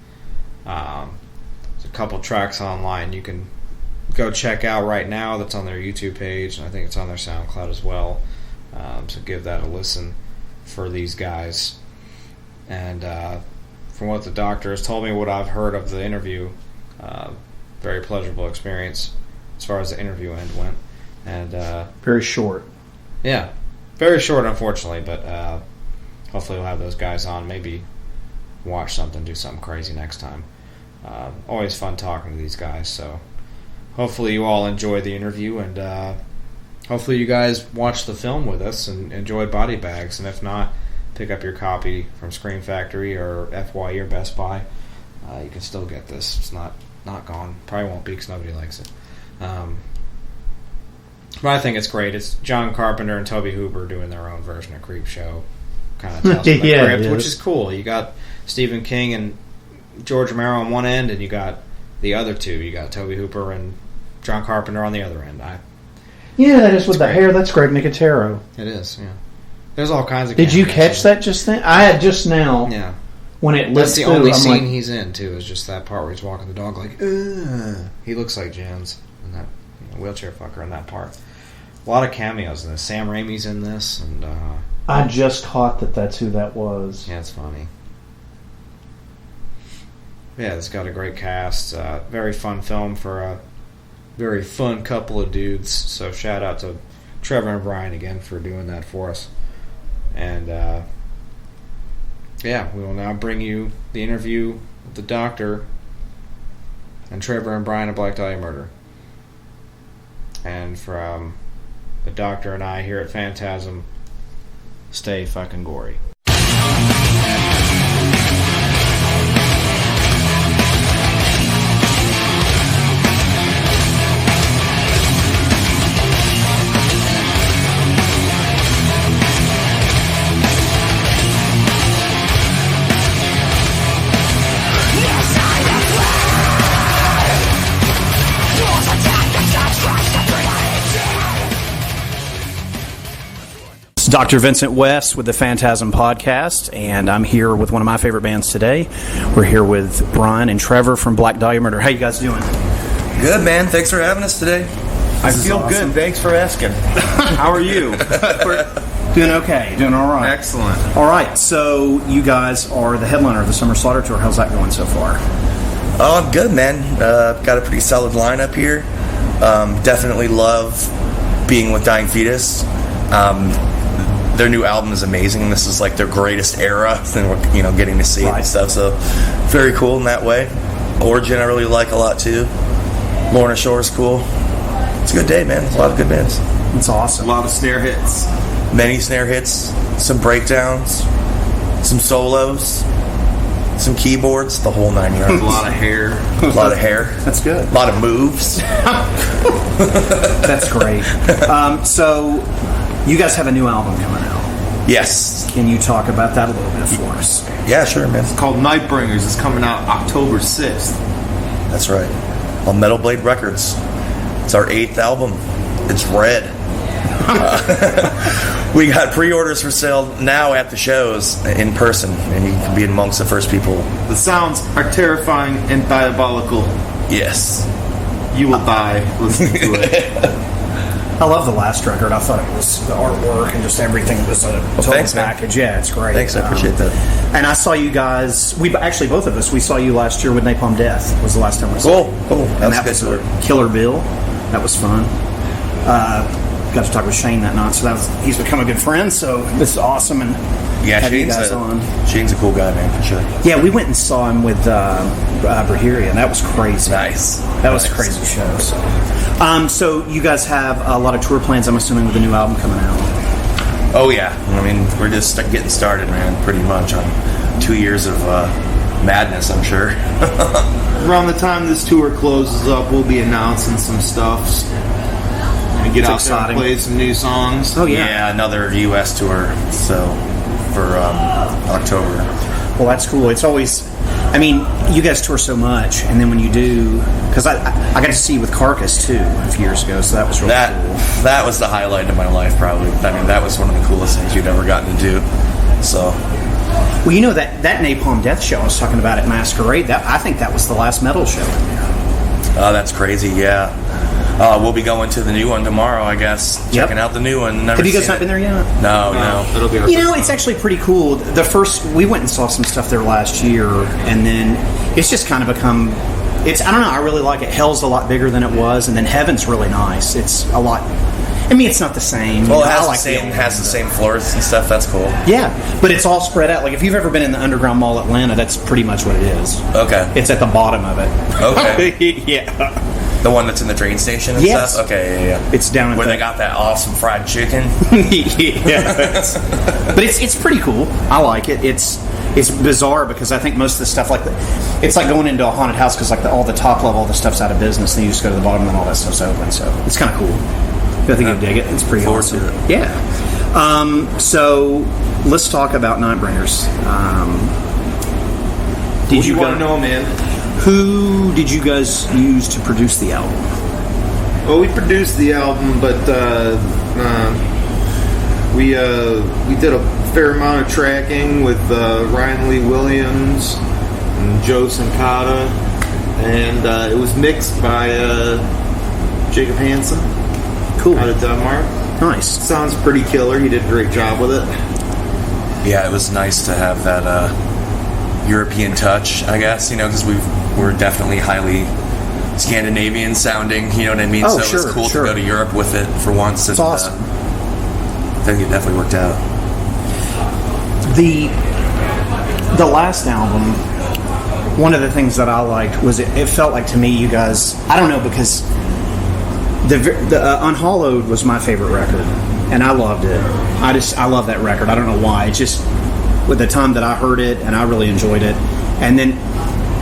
There's a couple tracks online you can go check out right now that's on their YouTube page, and I think it's on their SoundCloud as well. So give that a listen for these guys. And from what the Doctor has told me, what I've heard of the interview, very pleasurable experience as far as the interview end went. And very short. Yeah, very short, unfortunately, but hopefully we'll have those guys on, maybe watch something, do something crazy next time. Always fun talking to these guys, so hopefully you all enjoyed the interview, and hopefully you guys watched the film with us and enjoyed Body Bags, and if not, pick up your copy from Scream Factory or FYE or Best Buy. You can still get this. It's not gone. Probably won't be because nobody likes it. But I think it's great. It's John Carpenter and Tobe Hooper doing their own version of Creepshow. Kind of tells the script, which is cool. You got Stephen King and George Romero on one end, and you got the other two. You got Tobe Hooper and John Carpenter on the other end. That is with the hair. That's Greg Nicotero. It is, yeah. There's all kinds of... Did you catch that just then? I had just now. Yeah. When it That's the only scene he's in, too, is just that part where he's walking the dog like, ugh. He looks like Jans, in that wheelchair fucker in that part. A lot of cameos in this. Sam Raimi's in this, and... I just caught that's who that was. Yeah, it's funny. Yeah, it's got a great cast. Very fun film for a very fun couple of dudes. So shout out to Trevor and Brian again for doing that for us. And we will now bring you the interview with the Doctor and Trevor and Brian of Black Dahlia Murder. And from the Doctor and I here at Phantasm, stay fucking gory. Dr. Vincent West with the Phantasm Podcast, and I'm here with one of my favorite bands today. We're here with Brian and Trevor from Black Dahlia Murder. How you guys doing? Good, man. Thanks for having us today. I feel good. Thanks for asking. How are you? Doing okay. Doing all right. Excellent. All right. So you guys are the headliner of the Summer Slaughter Tour. How's that going so far? Oh, I'm good, man. Got a pretty solid lineup here. Definitely love being with Dying Fetus. Their new album is amazing. This is like their greatest era, and we're getting to see it and stuff. So very cool in that way. Origin I really like a lot too. Lorna Shore's cool. It's a good day, man. It's a lot of good bands. It's awesome. A lot of snare hits. Many snare hits, some breakdowns, some solos, some keyboards, the whole 9 yards. A lot of hair. A lot of hair. That's good. A lot of moves. That's great. So you guys have a new album coming out. Yes. Can you talk about that a little bit for us? Yeah, sure, man. It's called Nightbringers. It's coming out October 6th. That's right. On Metal Blade Records. It's our 8th album. It's red. We got pre-orders for sale now at the shows in person, and you can be amongst the first people. The sounds are terrifying and diabolical. Yes. You will die listening to it. I love the last record. I thought it was the artwork and just everything was a total package. Man. Yeah, it's great. Thanks, I appreciate that. And I saw you guys. We actually both of us. We saw you last year with Napalm Death. Was the last time we saw. Cool. And that was Killer Bill. That was fun. Got to talk with Shane that night, so he's become a good friend. So this is awesome, and have you guys on. Shane's a cool guy, man, for sure. Yeah, we went and saw him with Braheria, and that was crazy. Nice. That was a crazy show. So you guys have a lot of tour plans, I'm assuming, with the new album coming out. Oh yeah, I mean we're just getting started, man. Pretty much on 2 years of madness, I'm sure. Around the time this tour closes up, we'll be announcing some stuff. And get out there and play some new songs. Oh yeah. Yeah, another U.S. tour. So for October. Well, that's cool. It's always, I mean, you guys tour so much, and then when you do, because I got to see you with Carcass too a few years ago, so that was really cool. That was the highlight of my life, probably. I mean, that was one of the coolest things you'd ever gotten to do. So. Well, you know that Napalm Death show I was talking about at Masquerade. I think that was the last metal show in there. Oh, that's crazy. Yeah. We'll be going to the new one tomorrow, I guess. Checking out the new one. Have you guys not been there yet? No. It'll be it's actually pretty cool. We went and saw some stuff there last year, and then it's just kind of become. I don't know. I really like it. Hell's a lot bigger than it was, and then Heaven's really nice. It's a lot. I mean, it's not the same. Well, it has the same floors and stuff. That's cool. Yeah, but it's all spread out. Like if you've ever been in the Underground Mall Atlanta, that's pretty much what it is. Okay. It's at the bottom of it. Okay. Yeah. The one that's in the train station and stuff? Okay, yeah. It's down where they got that awesome fried chicken. Yeah. But it's pretty cool. I like it. It's bizarre because I think most of the stuff it's like going into a haunted house because all the top level, all the stuff's out of business, and you just go to the bottom and all that stuff's open. So it's kind of cool. I think you'll dig it. It's pretty awesome. Yeah. So let's talk about Nightbringers. Did you want to know, man? Who did you guys use to produce the album? Well, we produced the album, but we did a fair amount of tracking with Ryan Lee Williams and Joe Sincata, and it was mixed by Jacob Hansen. Cool. Out of Denmark. Nice. Sounds pretty killer. He did a great job with it. Yeah, it was nice to have that European touch, I guess, because we're definitely highly Scandinavian sounding, you know what I mean? Oh, so it was cool to go to Europe with it for once. It's awesome. I think it definitely worked out. The last album, one of the things that I liked was it felt like to me you guys, I don't know, because the Unhallowed was my favorite record, and I loved it. I love that record. I don't know why. It just, with the time that I heard it, and I really enjoyed it. And then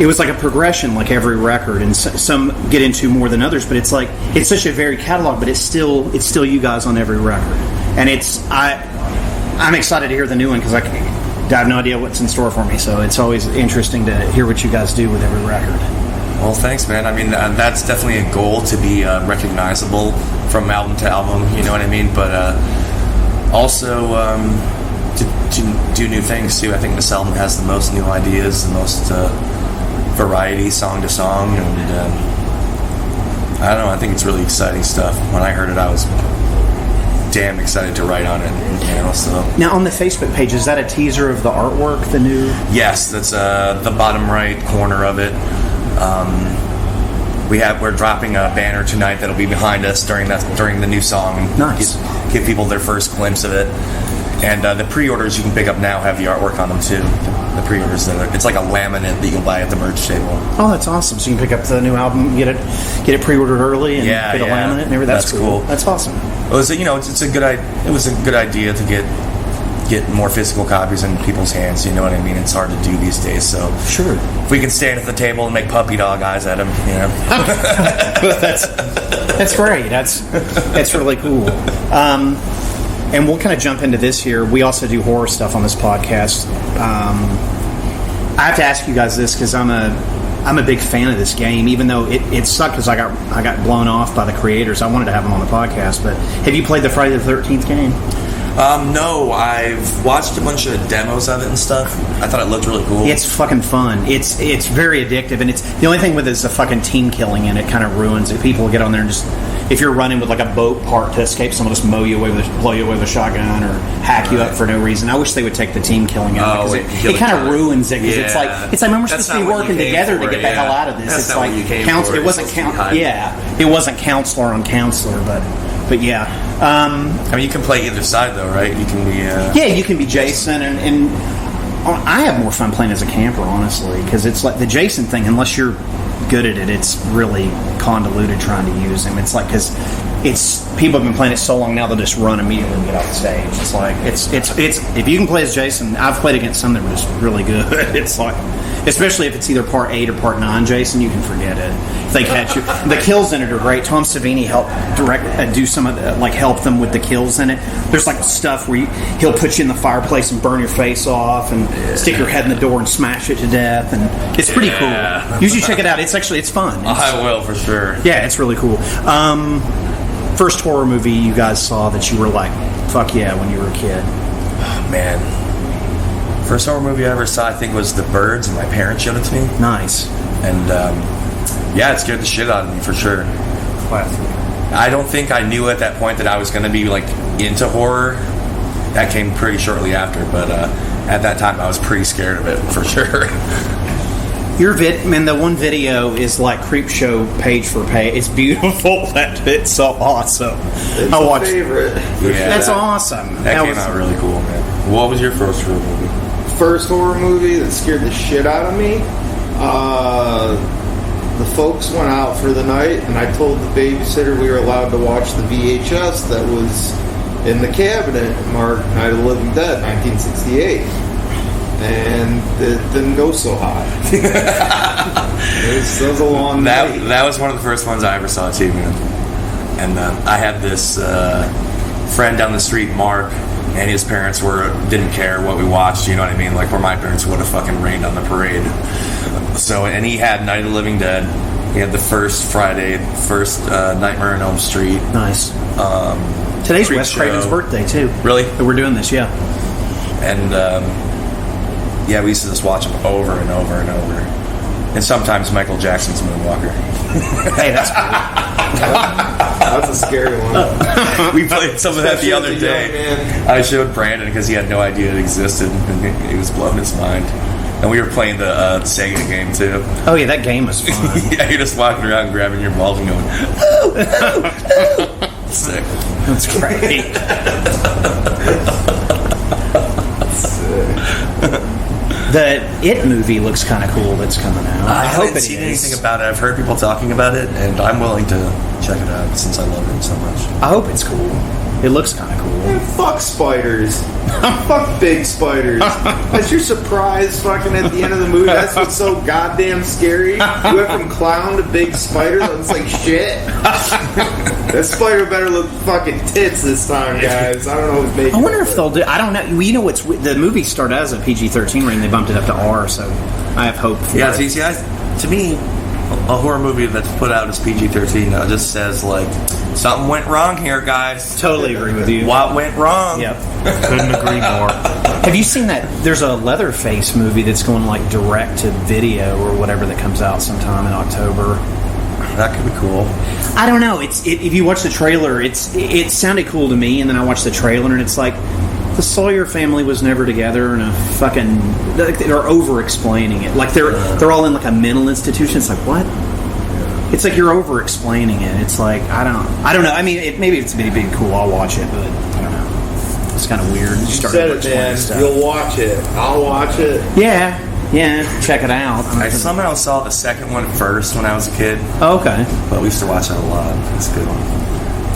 it was like a progression, like every record, and some get into more than others. But it's like it's such a varied catalog, but it's still you guys on every record. And I'm excited to hear the new one because I have no idea what's in store for me. So it's always interesting to hear what you guys do with every record. Well, thanks, man. I mean, that's definitely a goal to be recognizable from album to album, you know what I mean? But also to do new things, too. I think this album has the most new ideas, the most variety, song to song, and I don't know. I think it's really exciting stuff. When I heard it, I was damn excited to write on it. So now on the Facebook page, is that a teaser of the artwork, the new? Yes, that's the bottom right corner of it. We're dropping a banner tonight that'll be behind us during the new song. Nice. Give people their first glimpse of it. And the pre-orders you can pick up now have the artwork on them too. The pre-orders, it's like a laminate that you'll buy at the merch table. Oh, that's awesome! So you can pick up the new album, get it pre-ordered early, and get a laminate and everything. That's cool. That's awesome. It was it was a good idea to get more physical copies in people's hands. You know what I mean? It's hard to do these days. So sure, if we can stand at the table and make puppy dog eyes at them, that's great. That's really cool. And we'll kind of jump into this here. We also do horror stuff on this podcast. I have to ask you guys this because I'm a big fan of this game, even though it sucked because I got blown off by the creators. I wanted to have them on the podcast, but have you played the Friday the 13th game? No, I've watched a bunch of demos of it and stuff. I thought it looked really cool. It's fucking fun. It's very addictive, and it's the only thing with it is the fucking team killing, and it kind of ruins it. People will get on there and just, if you're running with like a boat part to escape, someone will just blow you away with a shotgun or hack you up for no reason. I wish they would take the team killing out because it kind of ruins it. Because it's like we're supposed to be working together to get the hell out of this. That's it's like it wasn't counselor on counselor, but yeah. I mean, you can play either side though, right? You can be you can be Jason, and I have more fun playing as a camper, honestly, because it's like the Jason thing. Unless you're good at it, it's really convoluted trying to use him. It's like because people have been playing it so long now, they'll just run immediately and get off the stage. It's like it's if you can play as Jason, I've played against some that were just really good. It's like, especially if it's either part 8 or part 9 Jason, you can forget it. If they catch you, the kills in it are great. Tom Savini helped do some of the, like, help them with the kills in it. There's like stuff where he'll put you in the fireplace and burn your face off and stick your head in the door and smash it to death, and it's pretty cool. You should check it out. It's fun. I will for sure. Yeah, it's really cool. First horror movie you guys saw that you were like, fuck yeah, when you were a kid? Oh, man. First horror movie I ever saw, I think, was The Birds, and my parents showed it to me. Nice. And, it scared the shit out of me, for sure. Classic. I don't think I knew at that point that I was going to be, like, into horror. That came pretty shortly after, but at that time I was pretty scared of it, for sure. Your the one video is like Creepshow page for page. It's beautiful. It's so awesome. It's I watched favorite. That's awesome. That came out really cool, man. What was your first horror movie? First horror movie that scared the shit out of me. The folks went out for the night, and I told the babysitter we were allowed to watch the VHS that was in the cabinet, marked Night of the Living Dead, 1968. And it didn't go so hot. It was a long night. That was one of the first ones I ever saw too, man. And I had this friend down the street, Mark, and his parents didn't care what we watched. You know what I mean? Like where my parents would have fucking rained on the parade. So, and he had Night of the Living Dead. He had the first Friday, Nightmare on Elm Street. Nice. Today's Wes Craven's birthday too. Really? We're doing this, yeah. And we used to just watch them over and over and over. And sometimes Michael Jackson's Moonwalker. Hey, that's cool. That's a scary one. We played some of that the other day. I showed Brandon because he had no idea it existed, and he was blowing his mind. And we were playing the Sega game too. Oh yeah, that game was fun. Yeah, you're just walking around and grabbing your balls and going, "Oh, oh, oh!" Sick. That's great. The It movie looks kind of cool that's coming out. I haven't seen anything about it. I've heard people talking about it, and I'm willing to check it out since I love it so much. I hope it's cool. It looks kind of cool. Man, fuck spiders. Fuck big spiders. That's your surprise fucking at the end of the movie. That's what's so goddamn scary. You went from clown to big spider. It's like shit. That spider better look fucking tits this time, guys. I don't know who's making I wonder if they'll do... I don't know. You know what's... The movie started as a PG-13 rating. They bumped it up to R, so I have hope for it. See, to me, a horror movie that's put out as PG-13 just says, like, something went wrong here, guys. Totally agree with you. What went wrong? Yep. Couldn't agree more. Have you seen that? There's a Leatherface movie that's going like direct to video or whatever that comes out sometime in October. That could be cool. I don't know. If you watch the trailer, it sounded cool to me, and then I watched the trailer, and it's like the Sawyer family was never together, and they're over-explaining it. Like they're all in like a mental institution. It's like, what? It's like you're over-explaining it. It's like I don't know. I mean, maybe it's maybe cool. I'll watch it, but I don't know. It's kind of weird. You said it, man. You'll watch it. I'll watch it. Yeah, check it out. I somehow saw the second one first when I was a kid. Oh, okay. But we used to watch that a lot. It's a good one.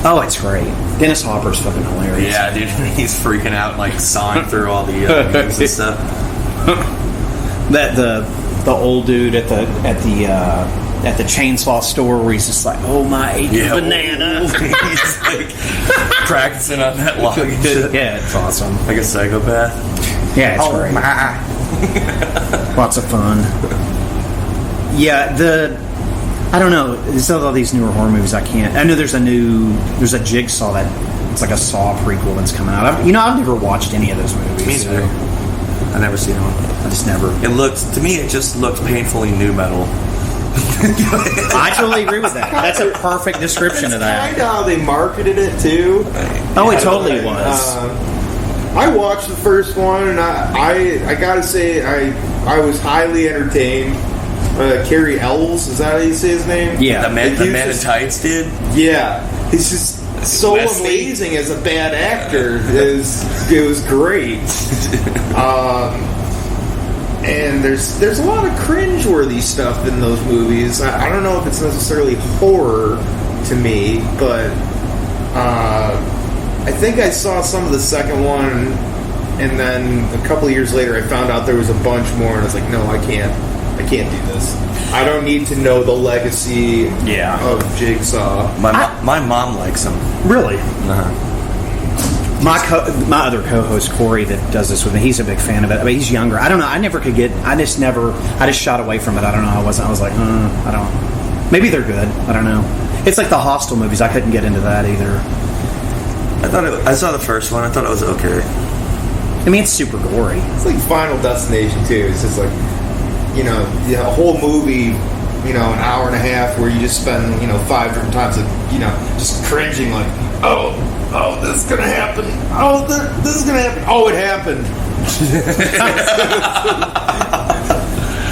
Oh, it's great. Dennis Hopper's fucking hilarious. Yeah, dude. He's freaking out, like, sawing through all the games and stuff. That the old dude at the chainsaw store where he's just like, oh my banana. He's like practicing on that log and shit. Yeah, it's awesome. Like a psychopath. Yeah, it's great. Lots of fun. Yeah, I don't know. There's all these newer horror movies I can't. I know there's a Jigsaw that it's like a Saw prequel that's coming out. I've never watched any of those movies. Me too. I've never seen one. I just never. It just looked painfully new metal. I totally agree with that. That's a perfect description of that. Kind of how they marketed it too. Oh, it totally was. I watched the first one, and I gotta say I was highly entertained. Cary Elwes, is that how you say his name? Yeah, the man in tights, dude. Yeah, he's just so amazing as a bad actor. It was great. And there's a lot of cringeworthy stuff in those movies. I don't know if it's necessarily horror to me, but I think I saw some of the second one, and then a couple of years later I found out there was a bunch more, and I was like, no, I can't do this. I don't need to know the legacy of Jigsaw. My mom likes him. Really? Uh-huh. My other co-host Corey that does this with me, he's a big fan of it. I mean, he's younger. I don't know. I just shot away from it. I don't know. I was like, I don't. Maybe they're good. I don't know. It's like the Hostel movies. I couldn't get into that either. I saw the first one. I thought it was okay. I mean, it's super gory. It's like Final Destination too. It's just like, a whole movie, an hour and a half where you just spend, 5 different times of, just cringing like, oh, this is gonna happen. Oh, this is gonna happen. Oh, it happened.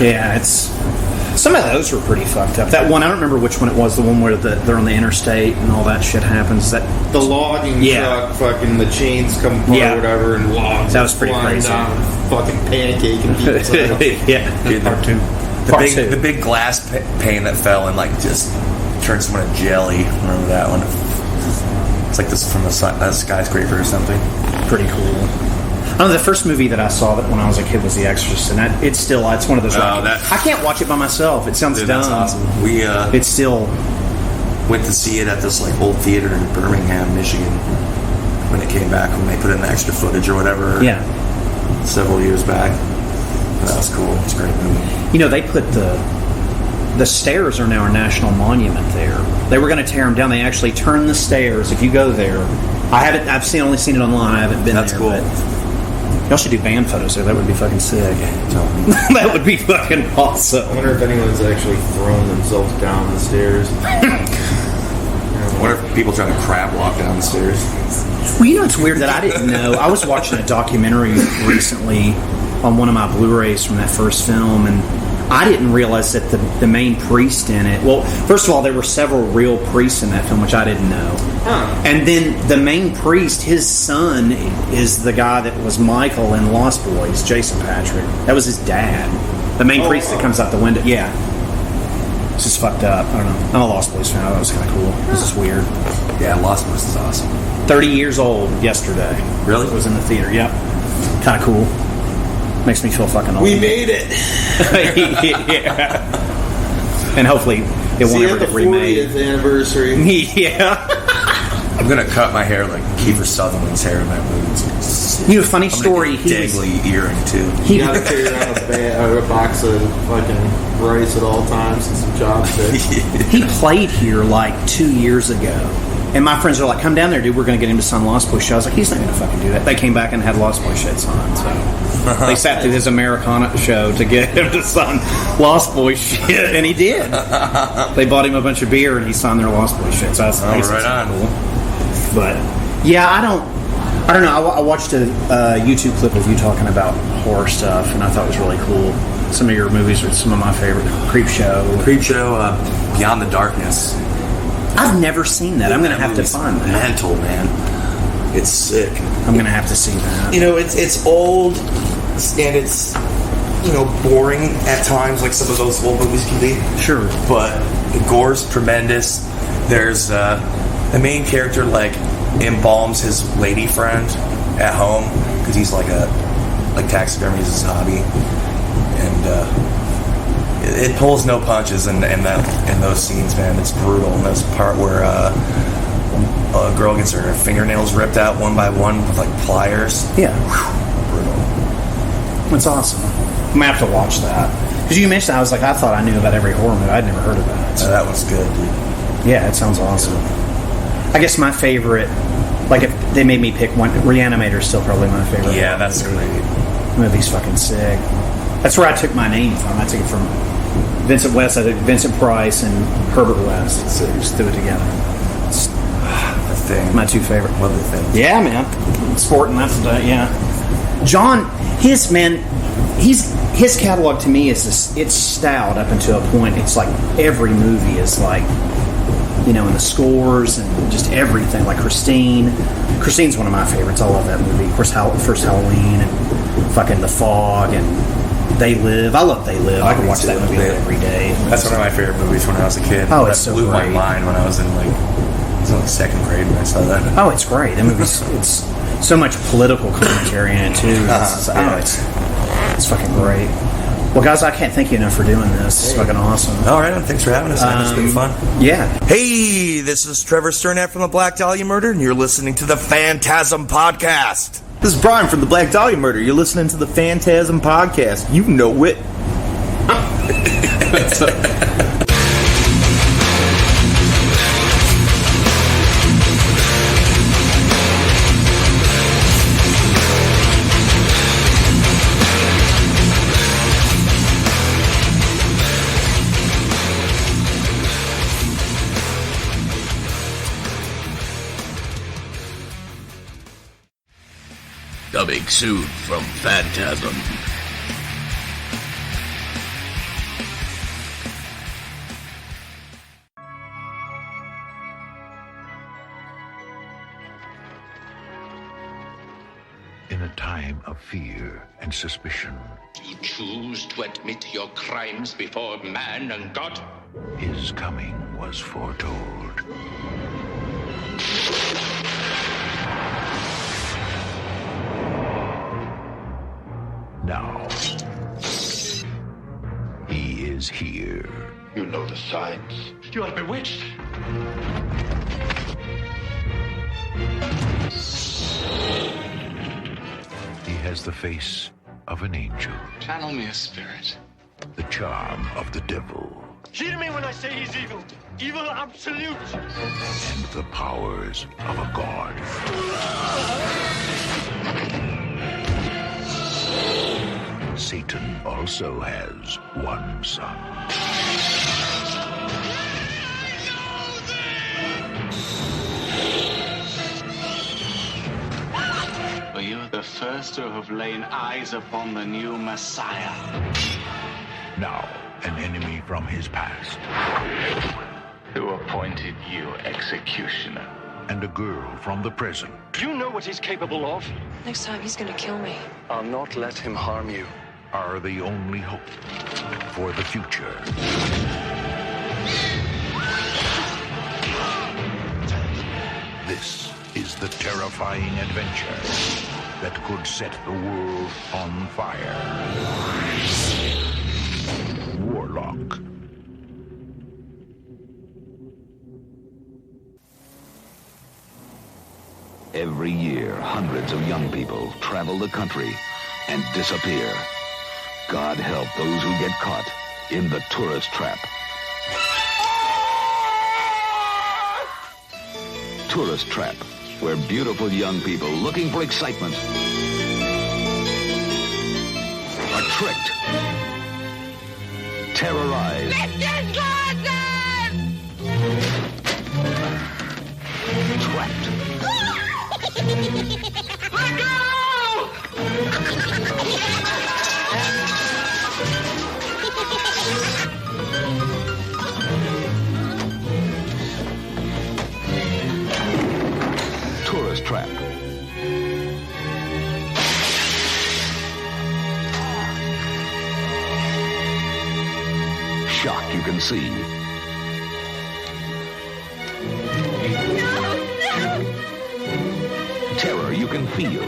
Yeah, some of those were pretty fucked up. That one, I don't remember which one it was. The one where they're on the interstate and all that shit happens. The logging truck, fucking the chains come apart or whatever, and logs. That was pretty crazy. Down, fucking pancake and people's yeah, dude, part two. The big glass pane that fell and just turned someone to jelly. Remember that one? It's like this from a skyscraper or something. Pretty cool. The first movie that I saw that when I was a kid was The Exorcist, and it's one of those. I can't watch it by myself. It sounds dumb. That's awesome. It's still went to see it at this old theater in Birmingham, Michigan, when it came back, when they put in the extra footage or whatever. Yeah, several years back. That was cool. It's a great movie. They put the stairs are now a national monument there. They were going to tear them down. They actually turned the stairs. If you go there, I've only seen it online. I haven't been there. That's cool. Y'all should do band photos there. That would be fucking sick. That would be fucking awesome. I wonder if anyone's actually thrown themselves down the stairs. I wonder if people trying to crab walk down the stairs. Well, it's weird that I didn't know. I was watching a documentary recently on one of my Blu-rays from that first film, and I didn't realize that the main priest in it... Well, first of all, there were several real priests in that film, which I didn't know. Huh. And then the main priest, his son, is the guy that was Michael in Lost Boys, Jason Patrick. That was his dad. The main priest that comes out the window. Yeah. It's just fucked up. I don't know. I'm a Lost Boys fan. That was kind of cool. This is weird. Yeah, Lost Boys is awesome. 30 years old yesterday. Really? It was in the theater. Yep. Kind of cool. Makes me feel fucking old. We made it. Yeah. And hopefully it won't ever get remade. 40th anniversary. Yeah. I'm gonna cut my hair like Kiefer Sutherland's hair in that movie. Funny story. Dangly earring too. You gotta carry around a box of fucking rice at all times and some chopsticks. He played here 2 years ago. And my friends are like, come down there, dude. We're going to get him to sign Lost Boy shit. I was like, he's not going to fucking do that. They came back and had Lost Boy shit signed. So they sat through his Americana show to get him to sign Lost Boy shit, and he did. They bought him a bunch of beer, and he signed their Lost Boy shit. So I guess that's cool. But yeah, I don't know. I watched a YouTube clip of you talking about horror stuff, and I thought it was really cool. Some of your movies are some of my favorite. Creepshow, Beyond the Darkness. I've never seen that. I'm going to have to find that. Mental, man. It's sick. I'm going to have to see that. You know, it's old, and it's, you know, boring at times, like some of those old movies can be. Sure. But the gore's tremendous. There's the main character, like, embalms his lady friend at home because he's like taxidermy is his hobby, and it pulls no punches in those scenes, man. It's brutal. And there's a part where a girl gets her fingernails ripped out one by one with like pliers. Yeah. Brutal. It's awesome. I'm gonna have to watch that because you mentioned. I thought I knew about every horror movie. I'd never heard of that. So that was good, dude. Yeah, it sounds awesome. I guess my favorite, like if they made me pick one, Reanimator is still probably my favorite. Yeah, that's great. The movie's fucking sick. That's where I took my name from. I took it from Vincent West. I took Vincent Price and Herbert West. So just threw it together. It's the Thing. My two favorite. Love The Thing. Yeah, man. Sport and that's yeah. John, his catalog to me is this, it's stout up until a point. It's like every movie is like, you know, and the scores and just everything. Like Christine's one of my favorites. I love that movie. Of course, First Halloween and fucking The Fog and They Live. I love They Live. I could watch that movie every day. That's one of my favorite movies when I was a kid. Oh, it's so blew great. my mind when I was in like second grade when I saw that. Oh, it's great. That movie's it's so much political commentary in it too. It's fucking great. Well, guys, I can't thank you enough for doing this. It's fucking awesome. All right, thanks for having us, man. It's been fun. Yeah. Hey, this is Trevor Sternat from the Black Dahlia Murder, and you're listening to the Phantasm Podcast. This is Brian from the Black Dahlia Murder. You're listening to the Phantasm Podcast. You know it. Coming soon from Phantasm. In a time of fear and suspicion, You choose to admit your crimes before man and God? his coming was foretold. Now, he is here. You know the signs. You are bewitched. He has the face of an angel, Channel me a spirit. the charm of the devil, Hear me when I say he's evil. Evil absolute. and the powers of a god. Satan also has one son. For you are the first to have laid eyes upon the new Messiah. Now, an enemy from his past. Who appointed you executioner? And a girl from the present. Do you know what he's capable of? Next time he's gonna kill me. I'll not let him harm you. Are the only hope for the future. This is the terrifying adventure that could set the world on fire. Warlock. Every year, hundreds of young people travel the country and disappear. God help those who get caught in the tourist trap. tourist trap, where beautiful young people looking for excitement are tricked, terrorized, trapped. Let go! Tourist trap. Shock you can see. Terror you can feel.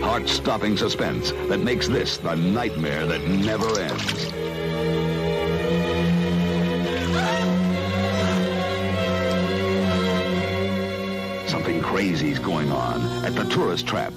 Heart-stopping suspense that makes this the nightmare that never ends. Something crazy's going on at the tourist trap.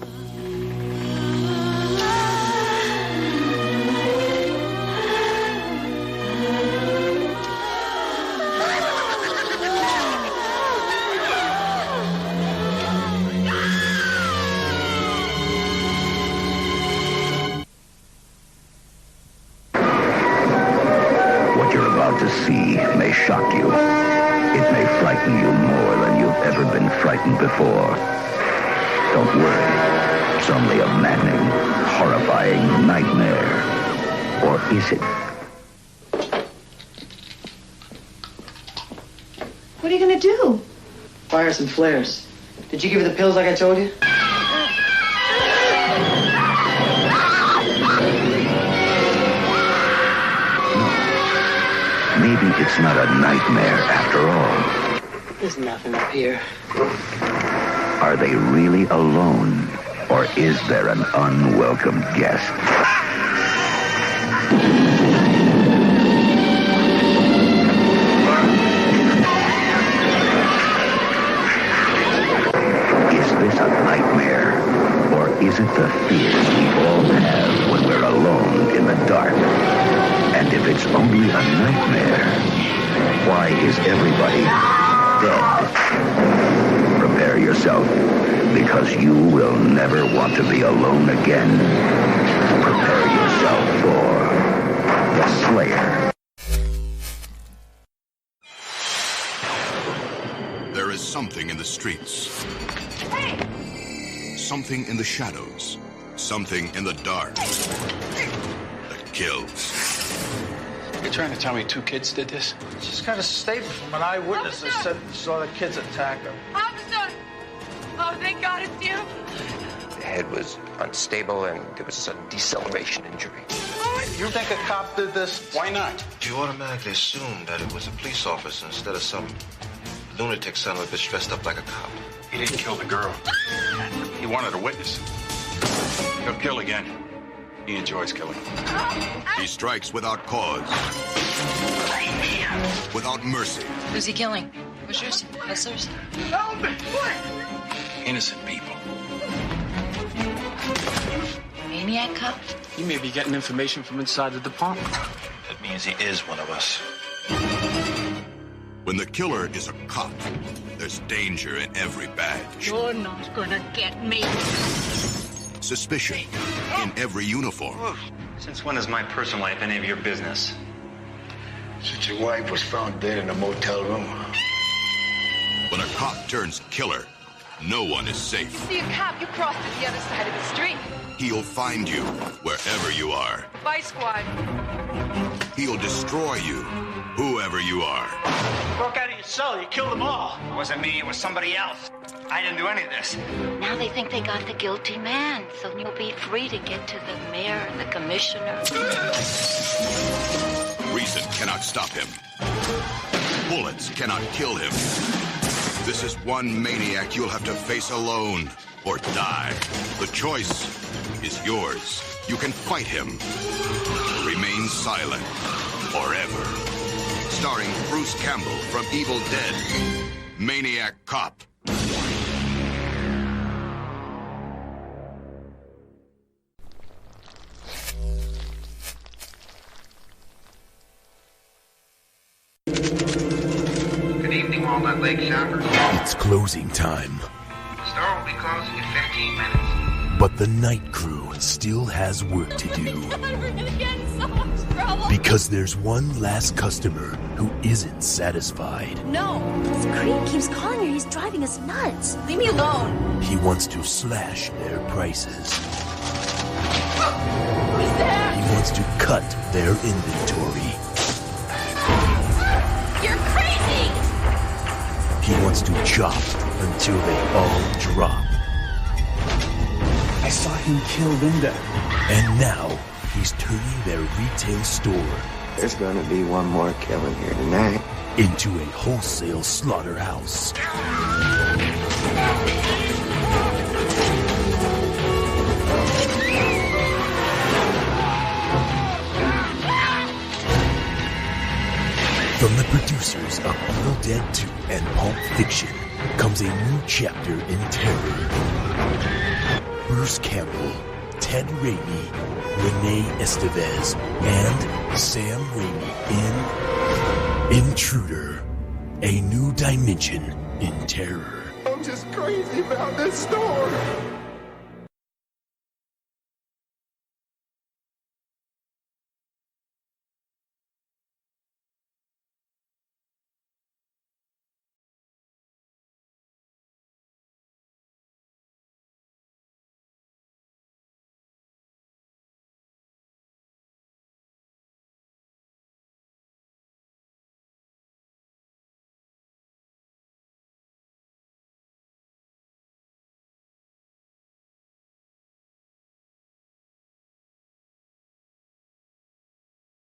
To see may shock you. It may frighten you more than you've ever been frightened before. Don't worry. It's only a maddening, horrifying nightmare. Or is it? What are you gonna do? Fire some flares. Did you give her the pills like I told you? Maybe it's not a nightmare after all. There's nothing up here. Are they really alone? Or is there an unwelcome guest? Is this a nightmare? Or is it the fears we all have when we're alone in the dark? And if it's only a nightmare, why is everybody dead? Prepare yourself, because you will never want to be alone again. Prepare yourself for the Slayer. There is something in the streets. Something in the shadows. Something in the dark that kills. You're trying to tell me 2 kids did this? Just got a statement from an eyewitness that said he saw the kids attack her. Officer! Oh, thank God it's you. The head was unstable and there was a deceleration injury. You think a cop did this? Why not? You automatically assume that it was a police officer instead of some lunatic son of a bitch dressed up like a cop. He didn't kill the girl. He wanted a witness. He'll kill again. He enjoys killing. He strikes without cause. Without mercy. Who's he killing? Pushers? Hustlers? Help me! Innocent people. Maniac cop? You may be getting information from inside the department. That means he is one of us. When the killer is a cop, there's danger in every badge. You're not gonna get me. Suspicion in every uniform. Since when is my personal life any of your business? Since your wife was found dead in a motel room. When a cop turns killer, no one is safe. You see a cop, you cross to the other side of the street. He'll find you wherever you are. Bye, squad. He'll destroy you, whoever you are. Broke out of your cell, you killed them all. It wasn't me, it was somebody else. I didn't do any of this. Now they think they got the guilty man, so you'll be free to get to the mayor and the commissioner. Reason cannot stop him. Bullets cannot kill him. This is one maniac you'll have to face alone or die. The choice is yours. You can fight him. Remain silent forever. Starring Bruce Campbell from Evil Dead. Maniac Cop. my leg shoppers. It's closing time. The store will be closing in 15 minutes. But the night crew still has work to do. God, we're gonna get in so much trouble. Because there's one last customer who isn't satisfied. No, this creep keeps calling her. He's driving us nuts. Leave me alone. He wants to slash their prices. Who's there? He wants to cut their inventory. You're crazy! He wants to chop until they all drop. I saw him kill Linda. And now, he's turning their retail store... There's gonna be one more killing here tonight. ...into a wholesale slaughterhouse. From the producers of Evil Dead 2 and Pulp Fiction comes a new chapter in terror. Bruce Campbell, Ted Raimi, Renee Estevez, and Sam Raimi in Intruder, a new dimension in terror. I'm just crazy about this store.